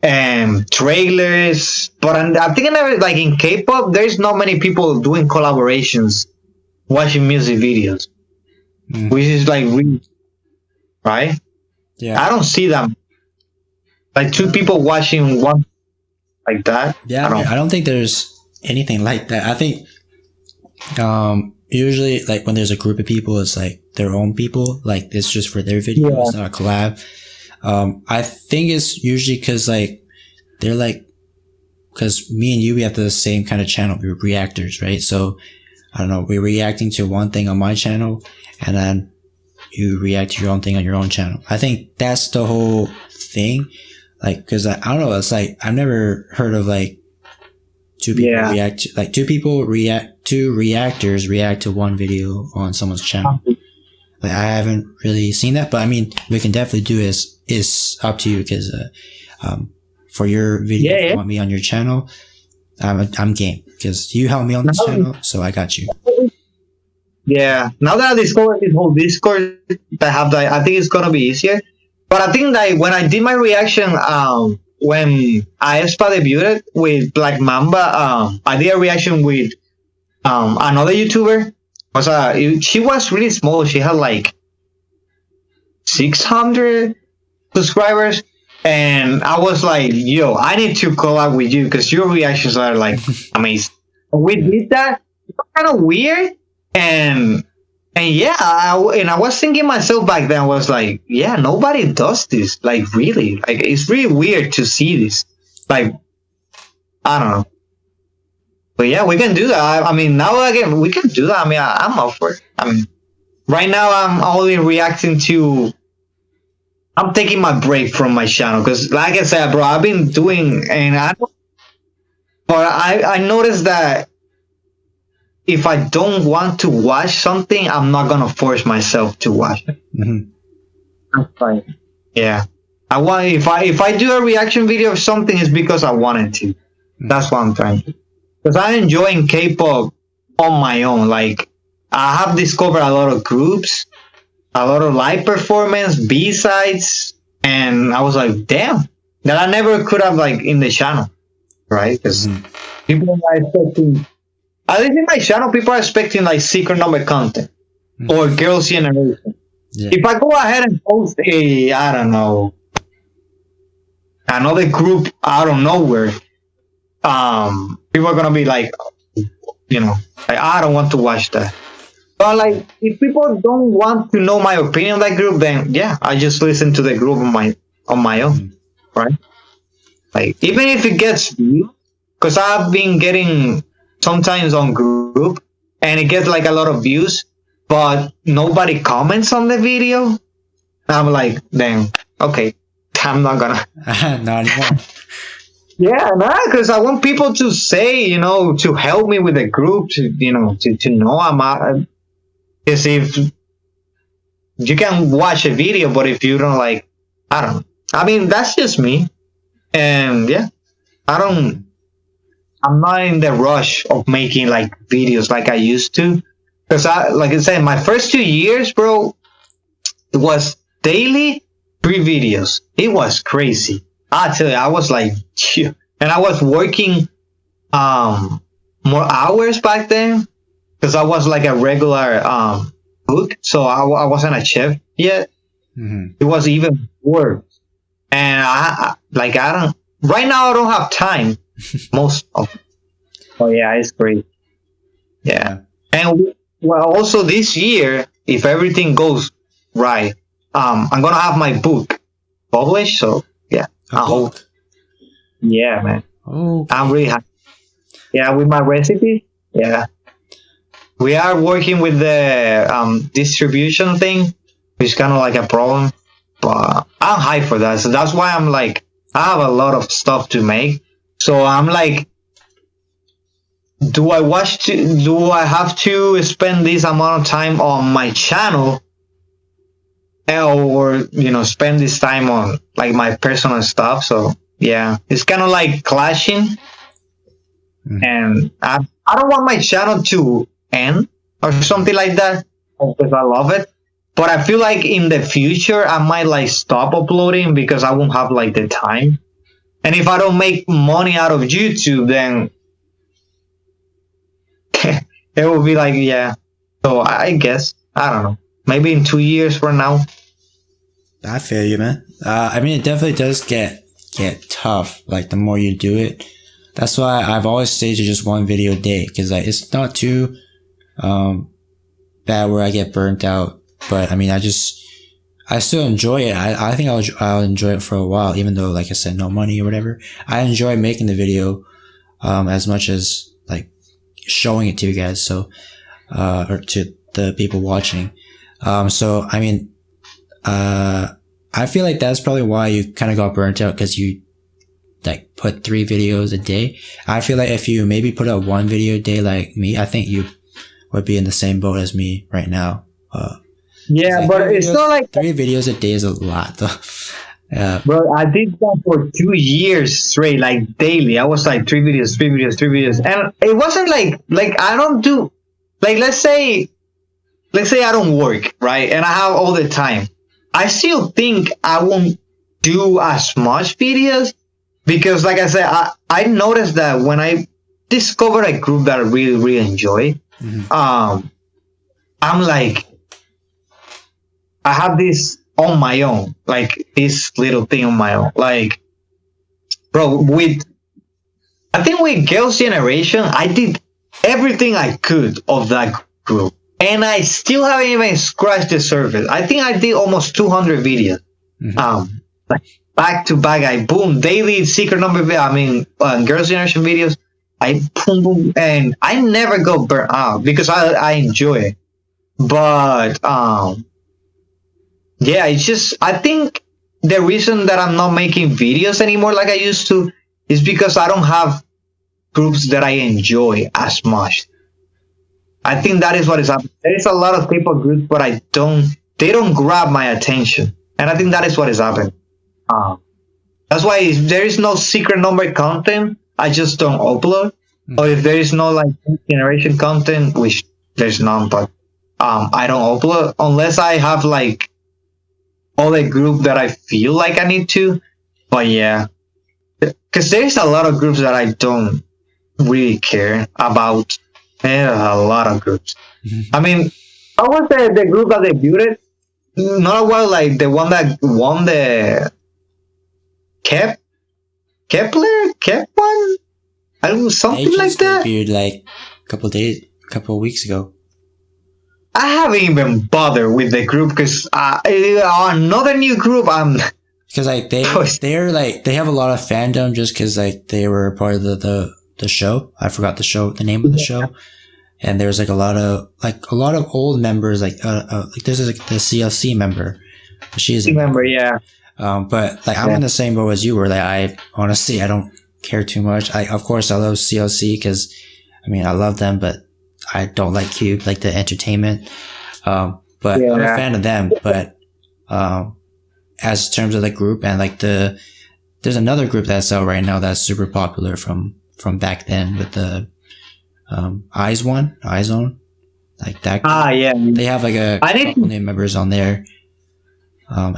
and trailers, but I think I never like in K-pop. There's not many people doing collaborations, watching music videos, which is like really, right? Yeah, I don't see them like two people watching one like that. Yeah, I don't think there's anything like that. I think usually like when there's a group of people, it's like their own people, like it's just for their video. Yeah. It's not a collab. I think it's usually because like they're like, because me and you, we have the same kind of channel. We're reactors, right? So I don't know, we're reacting to one thing on my channel, and then you react to your own thing on your own channel. I think that's the whole thing. Like, because I don't know, it's like I've never heard of like two reactors react to one video on someone's channel. Like, I haven't really seen that, but I mean, we can definitely do this. It's up to you because for your video, if you want me on your channel, I'm game because you helped me on this channel, so I got you. Yeah, now that I discovered this whole Discord that have that, I think it's gonna be easier. But I think that when I did my reaction, when aespa debuted with Black Mamba, I did a reaction with another YouTuber. She was really small. She had like 600 subscribers, and I was like, "Yo, I need to collab with you because your reactions are like amazing." We did that. It was kind of weird, and yeah, I was thinking myself back then, I was like, yeah, nobody does this. Like, really, like it's really weird to see this. Like, I don't know. But yeah, we can do that. I mean, now again, we can do that. I mean, I'm up for it. I mean, right now I'm only reacting to. I'm taking my break from my channel because, like I said, bro, I've been doing, and I noticed that if I don't want to watch something, I'm not gonna force myself to watch it. That's fine. Yeah, if I do a reaction video of something, it's because I wanted to. That's what I'm trying to. Because I'm enjoying K-pop on my own. Like, I have discovered a lot of groups, a lot of live performance, B-sides, and I was like, damn, that I never could have like in the channel, right? Because people are expecting, at least in my channel, people are expecting like secret number content or girls' generation. Yeah. If I go ahead and post I don't know, another group out of nowhere, people are gonna be like, like, I don't want to watch that. But like, if people don't want to know my opinion on that group, then yeah, I just listen to the group on my own, right? Like, even if it gets views, because I've been getting sometimes on group and it gets like a lot of views, but nobody comments on the video. I'm like, then okay, I'm not gonna. Not anymore. Yeah, because I want people to say, to help me with the group, to know I'm out. Because if you can watch a video, but if you don't like, I don't know. I mean, that's just me. And yeah, I'm not in the rush of making like videos like I used to. Because like I said, my first 2 years, bro, it was daily 3 videos. It was crazy. I tell you, I was like, and I was working more hours back then because I was like a regular cook, so I wasn't a chef yet. It was even worse, and I don't right now. I don't have time most of. Oh yeah, it's great. Yeah, and well, also this year, if everything goes right, I'm gonna have my book published. So yeah, I hope. Yeah, man. Oh, okay. I'm really happy. Yeah, with my recipe. Yeah, we are working with the distribution thing, which is kind of like a problem. But I'm hyped for that, so that's why I'm like, I have a lot of stuff to make. So I'm like, do I have to spend this amount of time on my channel, or spend this time on like my personal stuff? So yeah, it's kind of like clashing, and I don't want my channel to end or something like that because I love it. But I feel like in the future I might like stop uploading because I won't have like the time. And if I don't make money out of YouTube, then it will be like, yeah. So I guess, I don't know, maybe in 2 years from now. I feel you, man. I mean, it definitely does get tough. Like the more you do it, that's why I've always stayed to just one video a day, because like it's not too bad where I get burnt out. But I mean, I still enjoy it. I think I'll enjoy it for a while, even though, like I said, no money or whatever. I enjoy making the video as much as like showing it to you guys, so or to the people watching. So I mean, I feel like that's probably why you kind of got burnt out, because you like put 3 videos a day. I feel like if you maybe put out 1 video a day like me, I think you would be in the same boat as me right now. Yeah, like but it's not like 3 videos a day is a lot though. Yeah. Bro, I did that for 2 years straight, like daily. I was like 3 videos, and it wasn't like I don't do, like let's say I don't work, right, and I have all the time. I still think I won't do as much videos because, like I said, I noticed that when I discover a group that I really, really enjoy, I'm like, I have this on my own, like this little thing on my own. Like, bro, I think with Girls' Generation, I did everything I could of that group, and I still haven't even scratched the surface. I think I did almost 200 videos, like back to back. I boom daily secret number. Girls' Generation videos. I boom, and I never go burnt out because I enjoy it. But yeah, it's just, I think the reason that I'm not making videos anymore like I used to is because I don't have groups that I enjoy as much. I think that is what is happening. There is a lot of K-pop groups, but they don't grab my attention. And I think that is what is happening. That's why if there is no secret number content, I just don't upload. Or if there is no like generation content, which there's none, but I don't upload unless I have like all the group that I feel like I need to. But yeah, because there's a lot of groups that I don't really care about. There's a lot of groups. I mean, I was the group that debuted, not a while, like the one that won the Kep one? I don't know, something like that. Debuted like a couple of weeks ago. I haven't even bothered with the group because another new group. Because like they're like, they have a lot of fandom just because like they were part of the show. I forgot the name of the show. And there's like a lot of old members, like there's like the CLC member. She's a member, yeah. But like I'm in the same boat as you were. Like I honestly, I don't care too much. Of course I love CLC because I mean I love them, but I don't like Cube, like the entertainment. But I'm a fan of them. But as terms of the group and like there's another group that's out right now that's super popular from back then with the iZone, like that group. Yeah. They have like a couple name members on there. And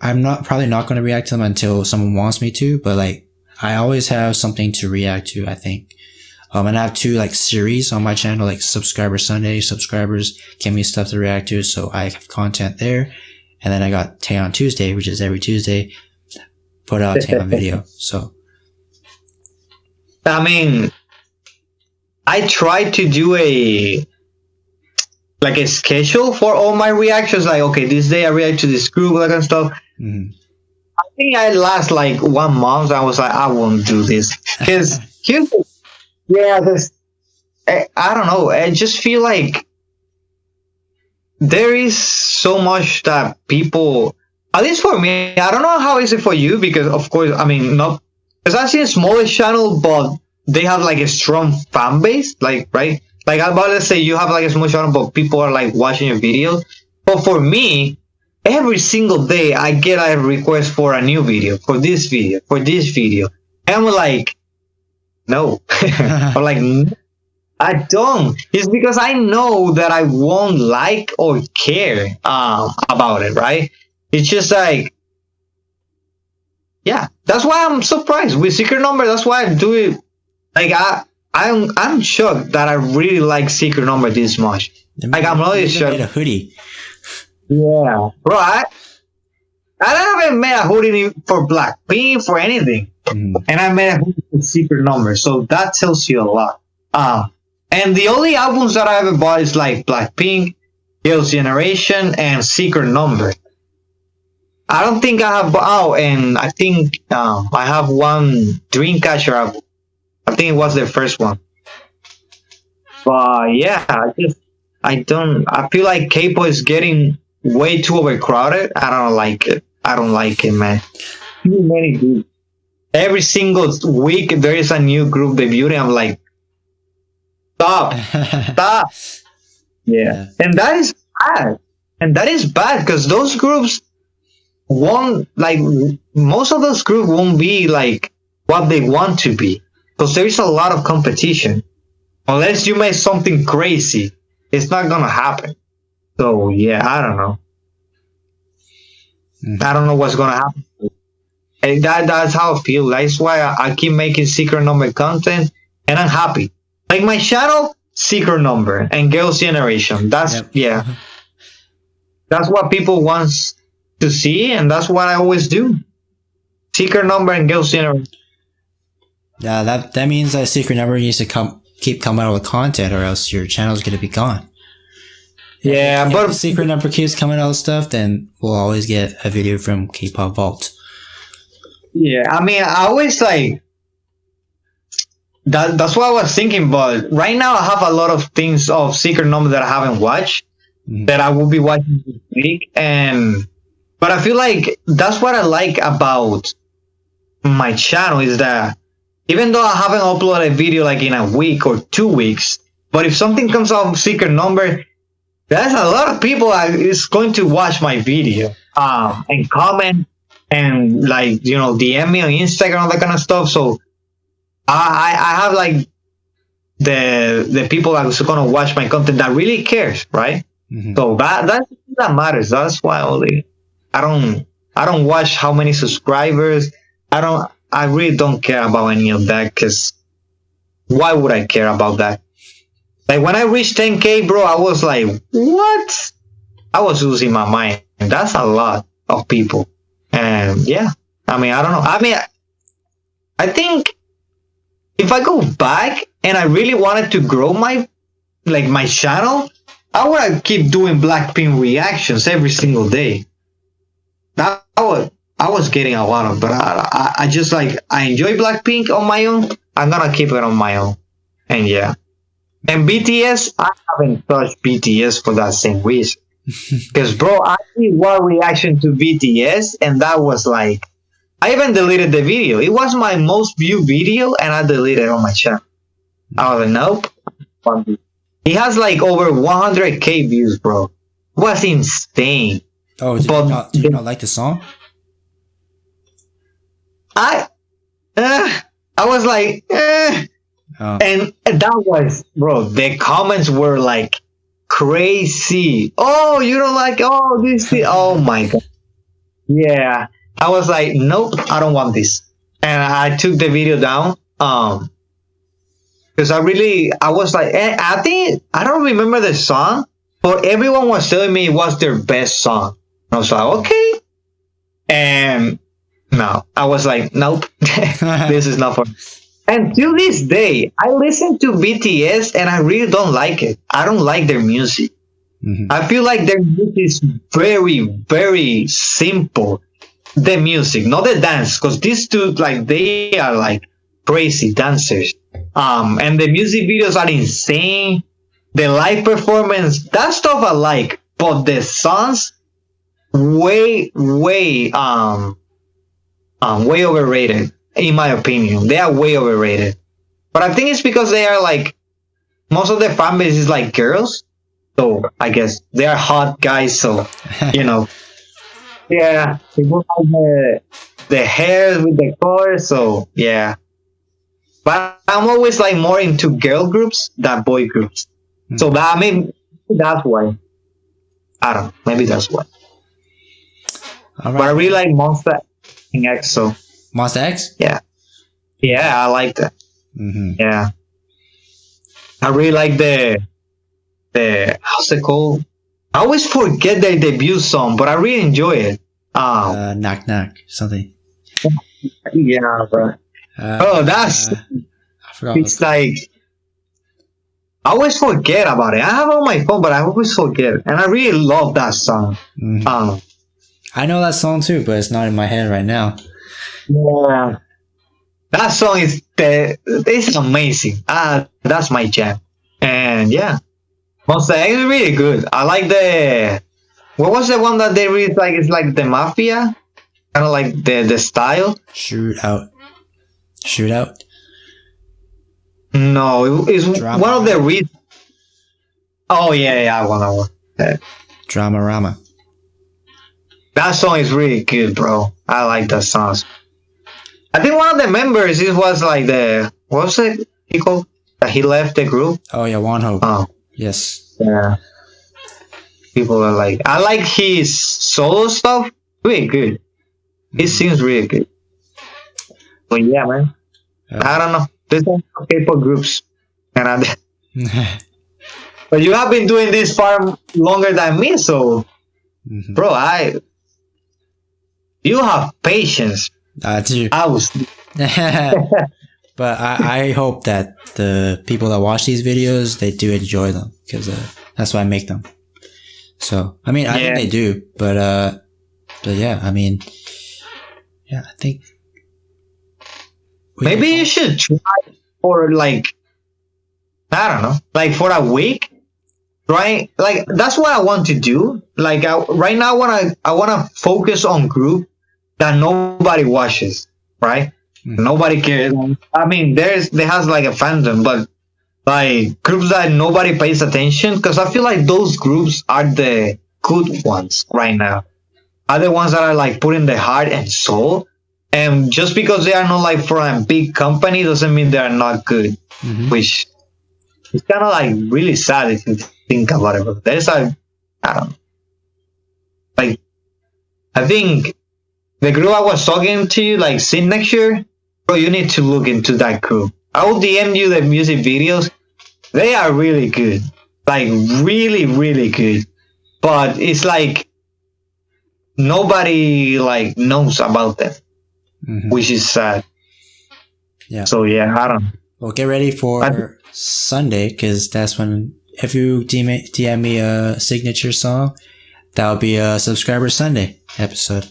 I'm probably not going to react to them until someone wants me to, but like I always have something to react to, I think. And I have 2 like series on my channel, like Subscriber Sunday. Subscribers give me stuff to react to, so I have content there. And then I got Tay on Tuesday, which is every Tuesday, put out Tay on video. So, I mean, I try to do a schedule for all my reactions. Like, okay, this day I react to this group, that kind of stuff. mm-hmm. I think I last like 1 month. I was like, I won't do this because I don't know. I just feel like there is so much that people, at least for me, I don't know how is it for you, because of course, I mean, not because I've seen a smaller channel, but they have like a strong fan base, like, right? Like, let's say you have like a small channel, but people are like watching your videos. But for me, every single day I get a request for a new video, for this video, for this video. And I'm like, no. I'm like, no, I don't. It's because I know that I won't like or care about it, right? It's just like, yeah. That's why I'm surprised with Secret Number. That's why I do it. Like, I'm shocked that I really like Secret Number this much. Like, I'm really shocked. Made a hoodie. Yeah, bro. I haven't made a hoodie for Blackpink, for anything, and I made a hoodie for Secret Number, so that tells you a lot. And the only albums that I ever bought is like Blackpink, Girls' Generation, and Secret Number. I don't think I have. Oh, and I think I have one Dreamcatcher album. I think it was the first one. But yeah, I feel like K-pop is getting way too overcrowded. I don't like it. I don't like it, man. Too many groups. Every single week there is a new group debuting. I'm like, stop. Yeah. And that is bad. And that is bad because those groups won't, like, most of those groups won't be like what they want to be. Because there is a lot of competition. Unless you make something crazy, it's not gonna happen. So yeah, I don't know. I don't know what's gonna happen. And that's how I feel. That's why I keep making Secret Number content, and I'm happy. Like my channel, Secret Number and Girls' Generation. That's yeah. That's what people want to see, and that's what I always do. Secret Number and Girls' Generation. Yeah, that means that Secret Number needs to keep coming out with content, or else your channel's gonna be gone. Yeah, but if Secret Number keeps coming out with stuff, then we'll always get a video from Kpop Vault. Yeah, I mean, I always like that. That's what I was thinking. But right now, I have a lot of things of Secret Number that I haven't watched that I will be watching this week, but I feel like that's what I like about my channel is that even though I haven't uploaded a video like in a week or 2 weeks, but if something comes out of Secret Number, there's a lot of people is going to watch my video and comment and like, you know, DM me on Instagram, all that kind of stuff. So I have like the people that are going to watch my content that really cares, right? So that matters. That's why I don't watch how many subscribers. I really don't care about any of that, because why would I care about that? Like when I reached 10K, bro, I was like, what? I was losing my mind. That's a lot of people. And yeah, I mean, I don't know. I mean, I think if I go back and I really wanted to grow my channel, I would keep doing Blackpink reactions every single day. I was getting a lot of, but I just like, I enjoy Blackpink on my own. I'm gonna keep it on my own. And yeah. And BTS, I haven't touched BTS for that same reason. Because, bro, I did one reaction to BTS, and that was like, I even deleted the video. It was my most viewed video, and I deleted it on my channel. I was like, nope. He has like over 100K views, bro. It was insane. Oh, did you not like the song? I was like, and that was, bro, the comments were like crazy. Oh, you don't like, this, oh my God. Yeah. I was like, nope, I don't want this. and I took the video down. Because I was like, I think I don't remember the song, but everyone was telling me it was their best song. And I was like, okay. And no, I was like, nope, this is not for me. And till this day, I listen to BTS and I really don't like it. I don't like their music. I feel like their music is very, very simple. The music, not the dance, because these two, like, they are like crazy dancers. And the music videos are insane. The live performance, that stuff I like, but the songs, way overrated, in my opinion. They are way overrated. But I think it's because they are like, most of the fan base is like girls. So I guess they are hot guys. So, you know, yeah, people have the hair with the color. So yeah, but I'm always like more into girl groups than boy groups. So that, I mean, that's why. I don't know. Maybe that's why. All right. But I really like Monster X. So Monster X? yeah, I like that. Yeah, I really like the how's it called? I always forget their debut song, but I really enjoy it. Knock knock something. Yeah, bro. That's I forgot. it's like I always forget about it. I have it on my phone, but I always forget it. And I really love that song. I know that song too, but it's not in my head right now. Yeah, that song it's amazing. That's my jam. And yeah, Monster X is really good. I like what was the one that they really like? It's like the Mafia, kind of like the style. Shootout. No, it's Drama. one of the reasons. Oh yeah, one. Dramarama. That song is really good, bro. I like that song. I think one of the members was like what was it he called? That he left the group. Oh yeah, Wonho. Oh Yes. yeah. People are like, I like his solo stuff. Really good. It seems really good. But yeah, man. I don't know. There's no K-pop groups, and but you have been doing this far longer than me, so bro, you have patience. Do. I was. But I hope that the people that watch these videos, they do enjoy them, because that's why I make them. So I mean, I think they do, but yeah, I mean, yeah, I think maybe you should try for like, I don't know, like for a week. Right, like that's what I want to do. Like right now, I wanna focus on group that nobody watches. Right, nobody cares. I mean, there has like a fandom, but like groups that nobody pays attention, because I feel like those groups are the good ones right now. Are the ones that are like putting their heart and soul. And just because they are not like from a big company doesn't mean they are not good. Which is kind of like really sad if you think about it. But there's I don't know. Like, I think the group I was talking to you, like Sin next year, bro, you need to look into that group. I will DM you the music videos. They are really good. Like really, really good. But it's like nobody like knows about them. Which is sad. Yeah. So yeah, I don't know. Well, get ready for Sunday, because that's when, if you DM me a signature song, that'll be a Subscriber Sunday episode.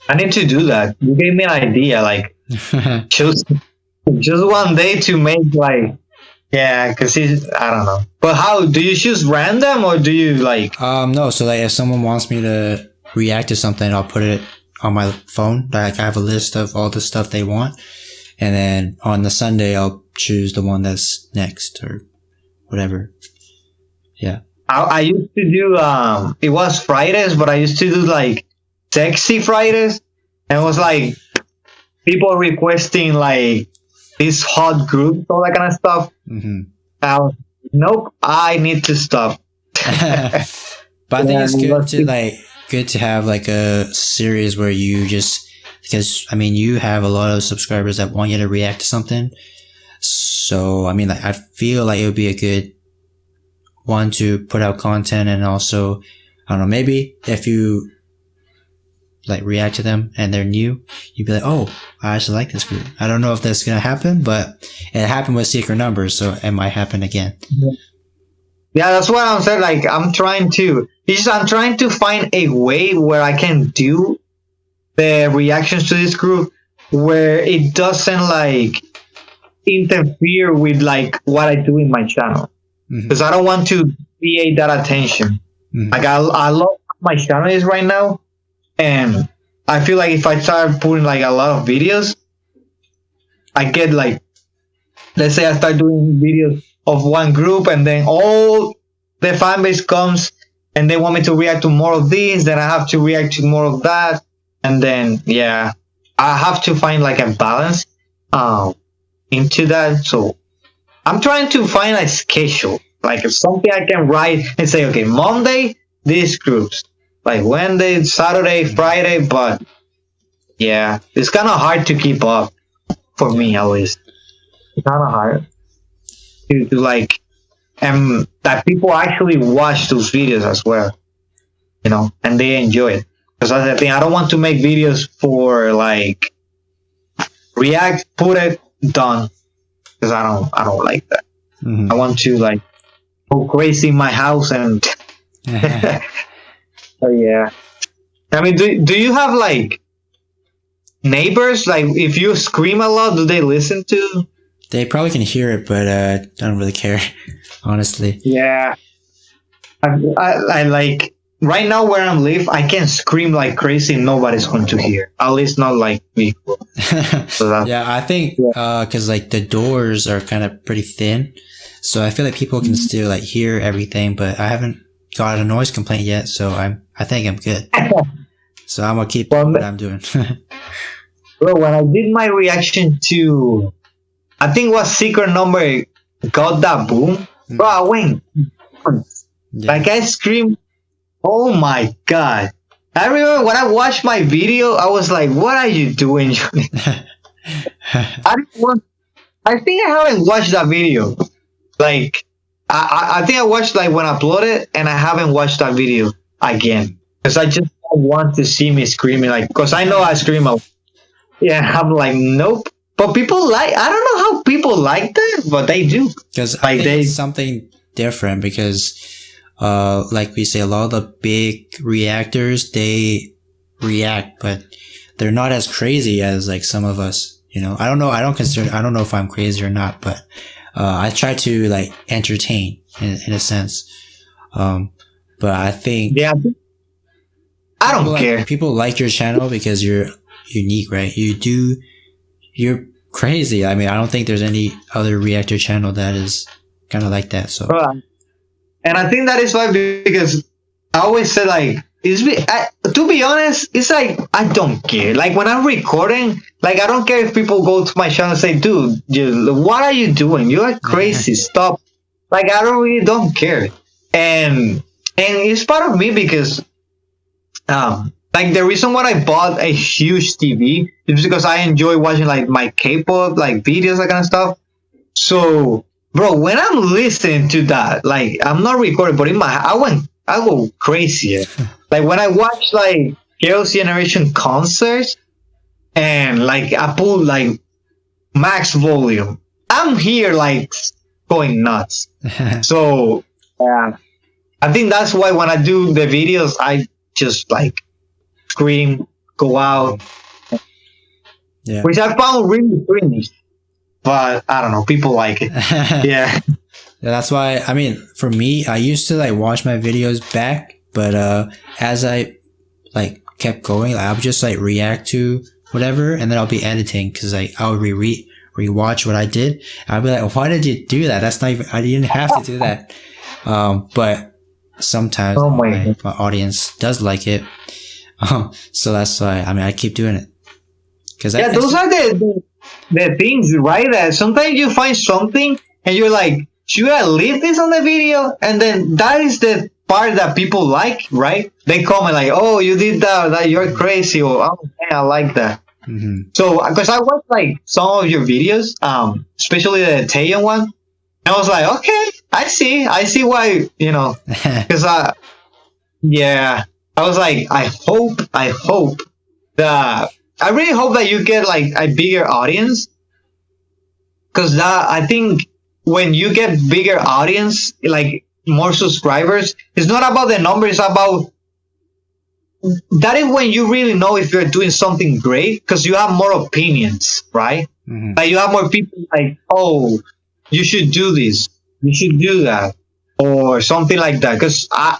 I need to do that. You gave me an idea, like just one day to make like, yeah, because I don't know. But how do you choose random, or do you like? No. So like, if someone wants me to react to something, I'll put it on my phone. Like I have a list of all the stuff they want, and then on the Sunday I'll choose the one that's next or whatever. Yeah. I used to do it was Fridays, but I used to do like Sexy Fridays, and it was like people requesting like these hot groups, all that kind of stuff. Nope, I need to stop. But I think it's good to have like a series where you just because, I mean, you have a lot of subscribers that want you to react to something. So, I mean, like, I feel like it would be a good one to put out content, and also, I don't know, maybe if you like react to them and they're new, you'd be like, oh, I actually like this group. I don't know if that's gonna happen, but it happened with Secret Numbers, so it might happen again. Yeah, that's what I'm saying. Like, I'm trying to find a way where I can do the reactions to this group where it doesn't like interfere with like what I do in my channel, because I don't want to create that attention. Like, I love my channel is right now, and I feel like if I start putting like a lot of videos, I get like, let's say I start doing videos of one group, and then all the fan base comes and they want me to react to more of these, then I have to react to more of that, and then yeah, I have to find like a balance into that. So I'm trying to find a schedule, like something I can write and say, okay, Monday these groups, like Wednesday, Saturday, Friday, but yeah, it's kind of hard to keep up for me, at least. It's kind of hard to like, and that people actually watch those videos as well, you know, and they enjoy it. Because that's the thing, I don't want to make videos for like react, put it, done, because I don't like that. I want to like go crazy in my house and so yeah. I mean, do you have like neighbors? Like, if you scream a lot, do they listen to? They probably can hear it, but I don't really care, honestly. Yeah, I like right now where I'm live, I can scream like crazy and nobody's going to hear. At least not like people. So yeah, I think because like the doors are kind of pretty thin, so I feel like people can still like hear everything. But I haven't got a noise complaint yet, so I think I'm good. So I'm gonna keep doing what I'm doing. Bro, when I did my reaction to, I think what Secret Number got that boom, bro, I went. Yeah. Like, I screamed, oh my god. I remember when I watched my video, I was like, what are you doing? I think I haven't watched that video. Like, I think I watched like when I uploaded, and I haven't watched that video again. Because I just don't want to see me screaming, like, because I know I scream out. Yeah, I'm like, nope. But people like, I don't know how people like that, but they do. Because like, it's something different, because like we say, a lot of the big reactors, they react, but they're not as crazy as like some of us, you know. I don't know if I'm crazy or not, but I try to like entertain in a sense. But I think, yeah, I don't care. People like your channel because you're unique, right? You're crazy. I mean, I don't think there's any other reactor channel that is kind of like that. So, and I think that is why, because I always say like, to be honest, it's like, I don't care. Like, when I'm recording, like, I don't care if people go to my channel and say, dude, what are you doing? You are crazy. Stop. Like, I really don't care. And it's part of me, because like, the reason why I bought a huge TV is because I enjoy watching like my K-pop like videos, that kind of stuff. So, bro, when I'm listening to that, like, I'm not recording, but in my I go crazy. Like, when I watch like Girls' Generation concerts, and like I put like max volume, I'm here like going nuts. So yeah, I think that's why when I do the videos, I just like scream, go out, yeah, which I found really cringe, but I don't know, people like it. Yeah. That's why, I mean, for me, I used to like watch my videos back, but as I like kept going, I would just like react to whatever, and then I'll be editing, because like I would rewatch what I did. I'd be like, why did you do that? That's not even, I didn't have to do that. But sometimes my audience does like it. So that's why, I mean, I keep doing it. Yeah, those are the things, right? That sometimes you find something and you're like, should I leave this on the video? And then that is the part that people like, right? They comment like, oh, you did that you're crazy, or oh, man, I like that. So, because I watched like some of your videos, especially the Taeyeon one, and I was like, okay, I see why, because I was like, I really hope that you get like a bigger audience, because I think when you get bigger audience, like more subscribers, it's not about the numbers, it's about that is when you really know if you're doing something great, because you have more opinions, right? Like you have more people like, oh, you should do this, you should do that, or something like that. Because I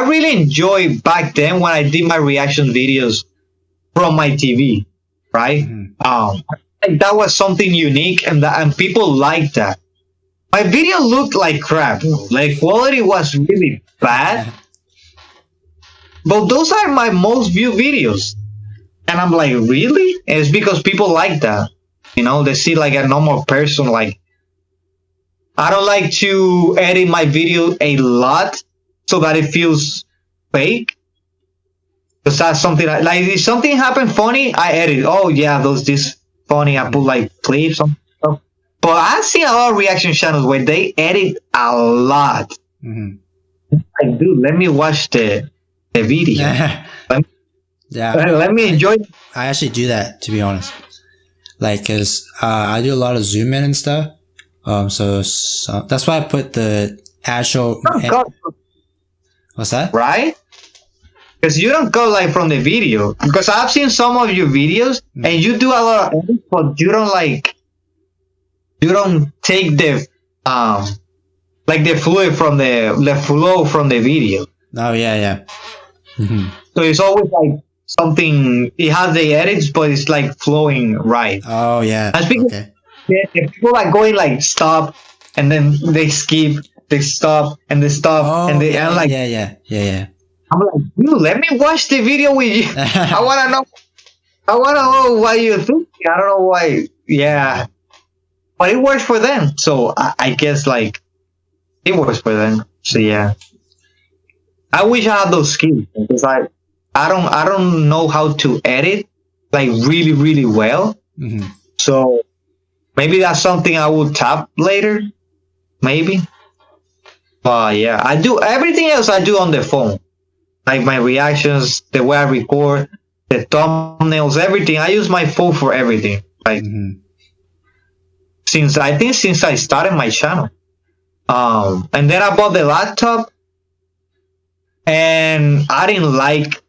really enjoyed back then when I did my reaction videos from my TV, right? Like that was something unique, and people liked that. My video looked like crap, like quality was really bad. But those are my most viewed videos. And I'm like, really? And it's because people like that. They see like a normal person. Like, I don't like to edit my video a lot so that it feels fake. Because that's something like if something happened funny, I edit. Oh yeah, this funny. I put like clips on stuff. But I've seen a lot of reaction channels where they edit a lot. Like, dude, let me watch the video. Let me enjoy. I actually do that, to be honest. Like, because I do a lot of zoom in and stuff. So that's why I put the actual. What's that? Right? Because you don't go like from the video. Because I've seen some of your videos and you do a lot of edits, but you don't take the like the fluid from the flow from the video. Oh yeah. So it's always like something. It has the edits, but it's like flowing right. Oh yeah. Okay. If people are going like stop, and then they skip, they stop, and they stop, and they like yeah. I'm like, dude, let me watch the video with you. I wanna know why you think. I don't know why. Yeah, but it works for them. So I guess like it works for them. So yeah. I wish I had those skills, because I don't know how to edit like really, really well. So maybe that's something I will tap later. Maybe. But yeah, I do everything else I do on the phone. Like my reactions, the way I record, the thumbnails, everything. I use my phone for everything. Like since I started my channel. And then I bought the laptop. And I didn't like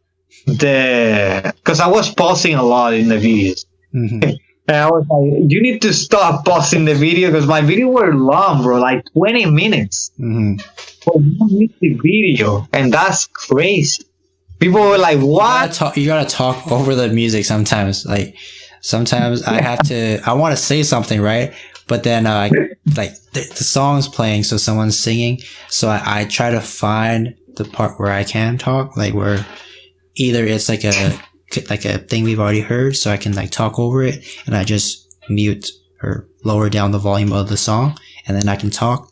because I was pausing a lot in the videos. And I was like, you need to stop pausing the video, because my video were long, bro, like 20 minutes. For 1 minute video. And that's crazy. People were like, what? You gotta talk over the music sometimes. Like, sometimes I want to say something, right? But then, like, the song's playing, so someone's singing. So I try to find the part where I can talk, like where either it's like a thing we've already heard, so I can like talk over it, and I just mute or lower down the volume of the song, and then I can talk.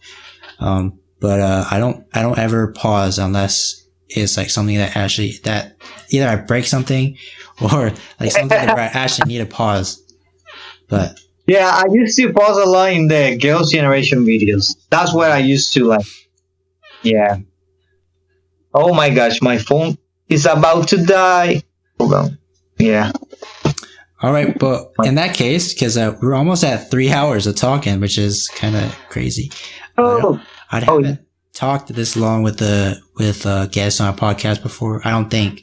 But I don't ever pause unless it's like something that either I break something or like something where I actually need a pause. But yeah, I used to pause a lot in the Girls' Generation videos. That's where I used to like, yeah. Oh my gosh, my phone is about to die. Hold on. Yeah. All right, but in that case, because we're almost at 3 hours of talking, which is kind of crazy. I haven't talked this long with guests on a podcast before, I don't think.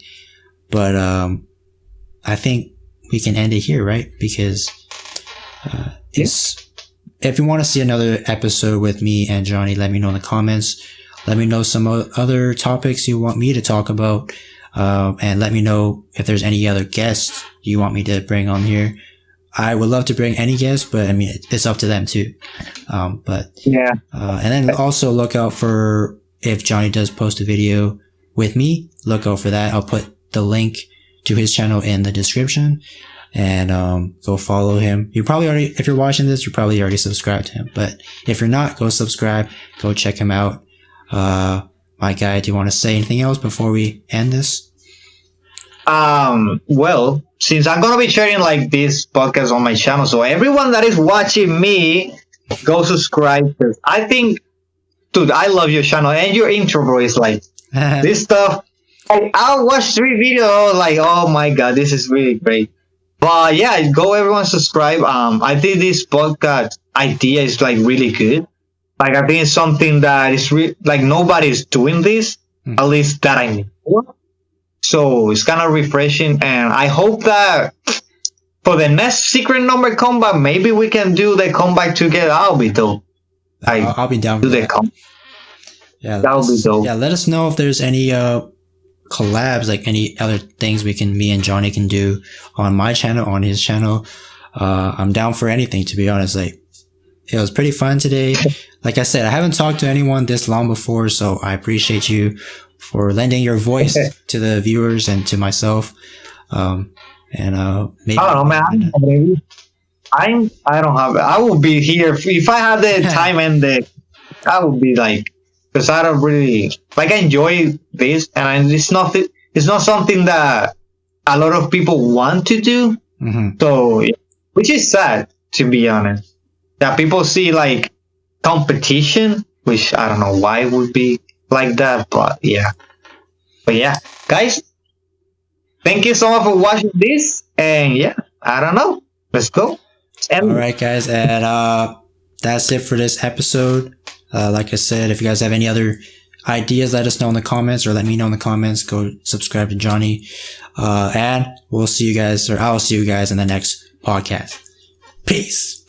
But I think we can end it here, right? Because if you want to see another episode with me and Johnny, let me know in the comments. Let me know some other topics you want me to talk about. And let me know if there's any other guests you want me to bring on here. I would love to bring any guests, but I mean, it's up to them too. But yeah. And then also look out for if Johnny does post a video with me, look out for that. I'll put the link to his channel in the description, and go follow him. You probably already, if you're watching this, you're probably already subscribed to him. But if you're not, go subscribe, go check him out. My guy, do you want to say anything else before we end this? Well, since I'm gonna be sharing like this podcast on my channel, so everyone that is watching me, go subscribe. 'Cause I think, dude, I love your channel and your intro, bro. Is like this stuff. I'll watch 3 videos, like, oh my god, this is really great. But yeah, go everyone subscribe. I think this podcast idea is like really good. Like, I think it's something that is like nobody's doing this, at least that I know. So it's kind of refreshing, and I hope that for the next secret number comeback, maybe we can do the comeback together. That'll be dope. Like, I'll be down do for the that. comeback. Yeah, That'll be dope. Yeah, let us know if there's any collabs, like any other things me and Johnny can do on my channel, on his channel. I'm down for anything, to be honest. Like, it was pretty fun today. Like I said, I haven't talked to anyone this long before, so I appreciate you for lending your voice to the viewers and to myself. Maybe I don't know, man. I don't have. I will be here if I had the time and I would be like, because I don't really like. I enjoy this, and it's not something that a lot of people want to do. So, which is sad, to be honest. That people see like competition, which I don't know why it would be like that, but yeah. But yeah, guys, thank you so much for watching this, and yeah, I don't know. Let's go. All right, guys, and that's it for this episode. Like I said, if you guys have any other ideas, let us know in the comments, or let me know in the comments. Go subscribe to Johnny, and we'll see you guys, or I'll see you guys in the next podcast. Peace.